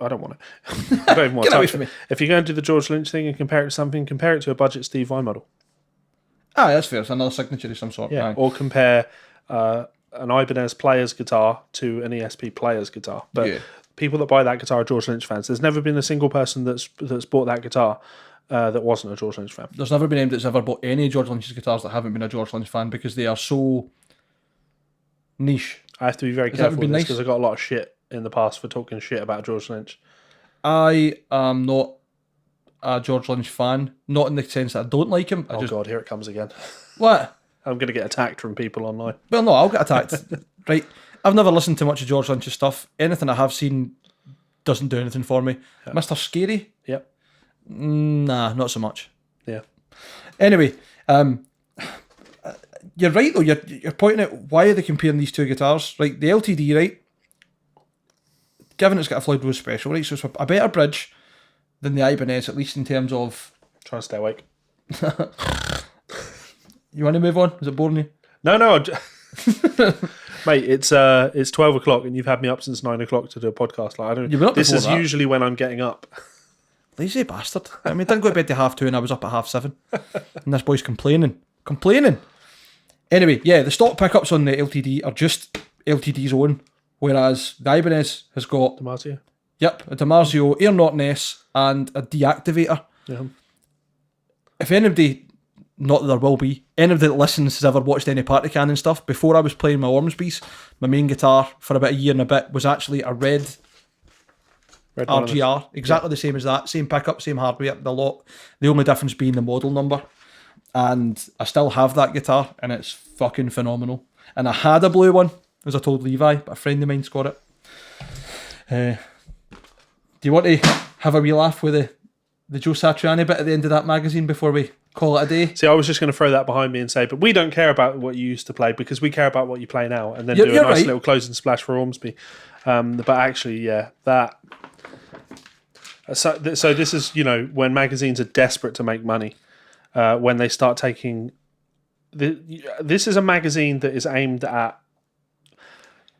I don't want to. I don't even want to touch it. If you're going to do the George Lynch thing and compare it to something, compare it to a budget Steve Vai model. That's fair. It's another signature of some sort. Yeah. Or compare an Ibanez player's guitar to an ESP player's guitar. But people that buy that guitar are George Lynch fans. There's never been a single person that's bought that guitar that wasn't a George Lynch fan. There's never been anybody that's ever bought any George Lynch's guitars that haven't been a George Lynch fan because they are so niche. I have to be very careful with this because I got a lot of shit in the past for talking shit about George Lynch. I am not a George Lynch fan, not in the sense that I don't like him. God, here it comes again. What? I'm going to get attacked from people online. Well, no, I'll get attacked. Right. I've never listened to much of George Lynch's stuff. Anything I have seen doesn't do anything for me. Yeah. Mr. Scary? Yep. Nah, not so much. Yeah. Anyway, you're right though. You're pointing out why are they comparing these two guitars? Right, the LTD, right? Given it's got a Floyd Rose special, right? So it's a better bridge than the Ibanez, at least in terms of trying to stay awake. You want to move on? Is it boring you? No. Mate, it's 12 o'clock and you've had me up since 9 o'clock to do a podcast. Like I don't. You've been up this is that. Usually when I'm getting up. Lazy bastard. I mean, I didn't go to bed to 2:30 and I was up at 7:30. And this boy's complaining. Anyway, yeah, the stock pickups on the LTD are just LTD's own, whereas the Ibanez has got DiMarzio. Yep, a DiMarzio, Air Norton S, and a deactivator. Yeah. If anybody, not that there will be, anybody that listens has ever watched any Party Cannon stuff, before I was playing my Ormsby's, my main guitar for about a year and a bit was actually a red RGR, exactly the same as that, same pickup, same hardware, the lot. The only difference being the model number. And I still have that guitar, and it's fucking phenomenal. And I had a blue one, as I told Levi, but a friend of mine's got it. Do you want to have a wee laugh with the Joe Satriani bit at the end of that magazine before we Call it a day. See, I was just going to throw that behind me and say, but we don't care about what you used to play because we care about what you play now, and then You're do a nice right. little closing splash for Ormsby. But actually, yeah, that. So this is, when magazines are desperate to make money, when they start taking. This is a magazine that is aimed at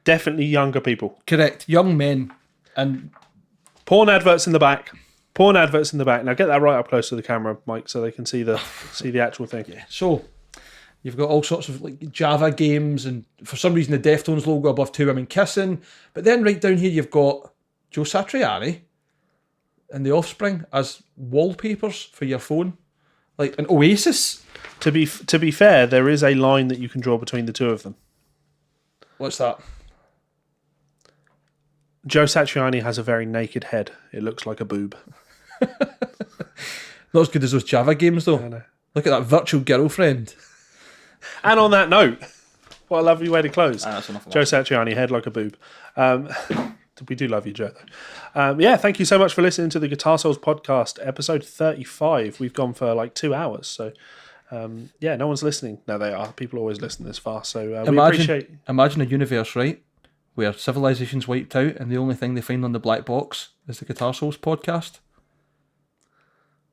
definitely younger people. Correct, young men, and porn adverts in the back. Now get that right up close to the camera, Mike, so they can see the actual thing. Yeah. So you've got all sorts of like Java games, and for some reason the Deftones logo above two women kissing. But then right down here you've got Joe Satriani and the Offspring as wallpapers for your phone, like an Oasis. To be fair, there is a line that you can draw between the two of them. What's that? Joe Satriani has a very naked head. It looks like a boob. Not as good as those Java games, though. I know. Look at that virtual girlfriend. And on that note, what a lovely way to close. That's enough of Joe that. Satriani, head like a boob. We do love you, Joe. Yeah, thank you so much for listening to the Guitar Souls podcast, episode 35. We've gone for like 2 hours, so yeah, no one's listening. No, they are. People always listen this far, so we appreciate. Imagine a universe, right, where civilization's wiped out and the only thing they find on the black box is the Guitar Souls podcast.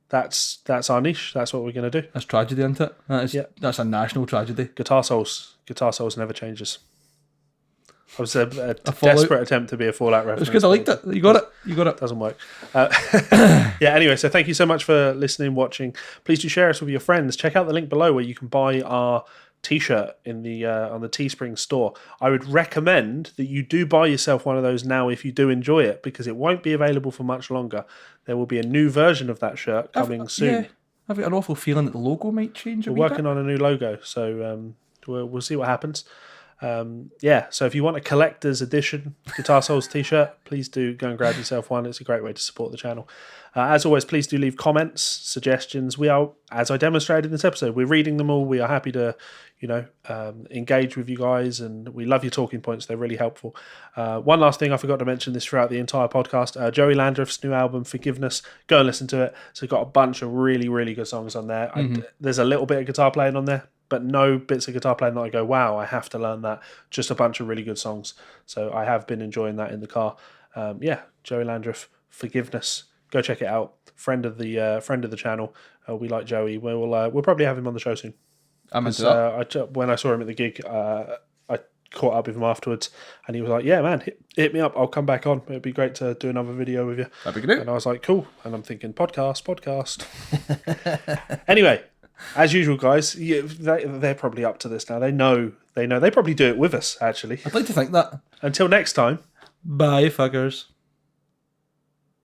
That's our niche. That's what we're going to do. That's tragedy, isn't it? That's a national tragedy. Guitar Souls never changes. I was a desperate attempt to be a Fallout reference. It's good. I liked it. You got it. Doesn't work. Yeah. Anyway, so thank you so much for listening, watching. Please do share us with your friends. Check out the link below where you can buy our T-shirt in the on the Teespring store. I would recommend that you do buy yourself one of those now if you do enjoy it, because it won't be available for much longer. There will be a new version of that shirt coming soon. Yeah, I've got an awful feeling that the logo might change. We're working on a new logo, so we'll see what happens. Yeah, so if you want a collector's edition Guitar Souls t-shirt, please do go and grab yourself one. It's a great way to support the channel. As always, please do leave comments, suggestions. We are, as I demonstrated in this episode, we're reading them all. We are happy to, engage with you guys, and we love your talking points. They're really helpful. One last thing, I forgot to mention this throughout the entire podcast. Joey Landreth's new album, Forgiveness. Go and listen to it. So we've got a bunch of really, really good songs on there. There's a little bit of guitar playing on there, but no bits of guitar playing that I go, wow, I have to learn that. Just a bunch of really good songs. So I have been enjoying that in the car. Yeah, Joey Landreth, Forgiveness. Go check it out. Friend of the channel. We like Joey. We'll probably have him on the show soon. I'm into that. When I saw him at the gig, I caught up with him afterwards, and he was like, "Yeah, man, hit me up. I'll come back on. It'd be great to do another video with you." That'd be great. And I was like, "Cool." And I'm thinking, podcast. Anyway. As usual, guys, they're probably up to this now. They know. They probably do it with us, actually. I'd like to think that. Until next time. Bye, fuckers.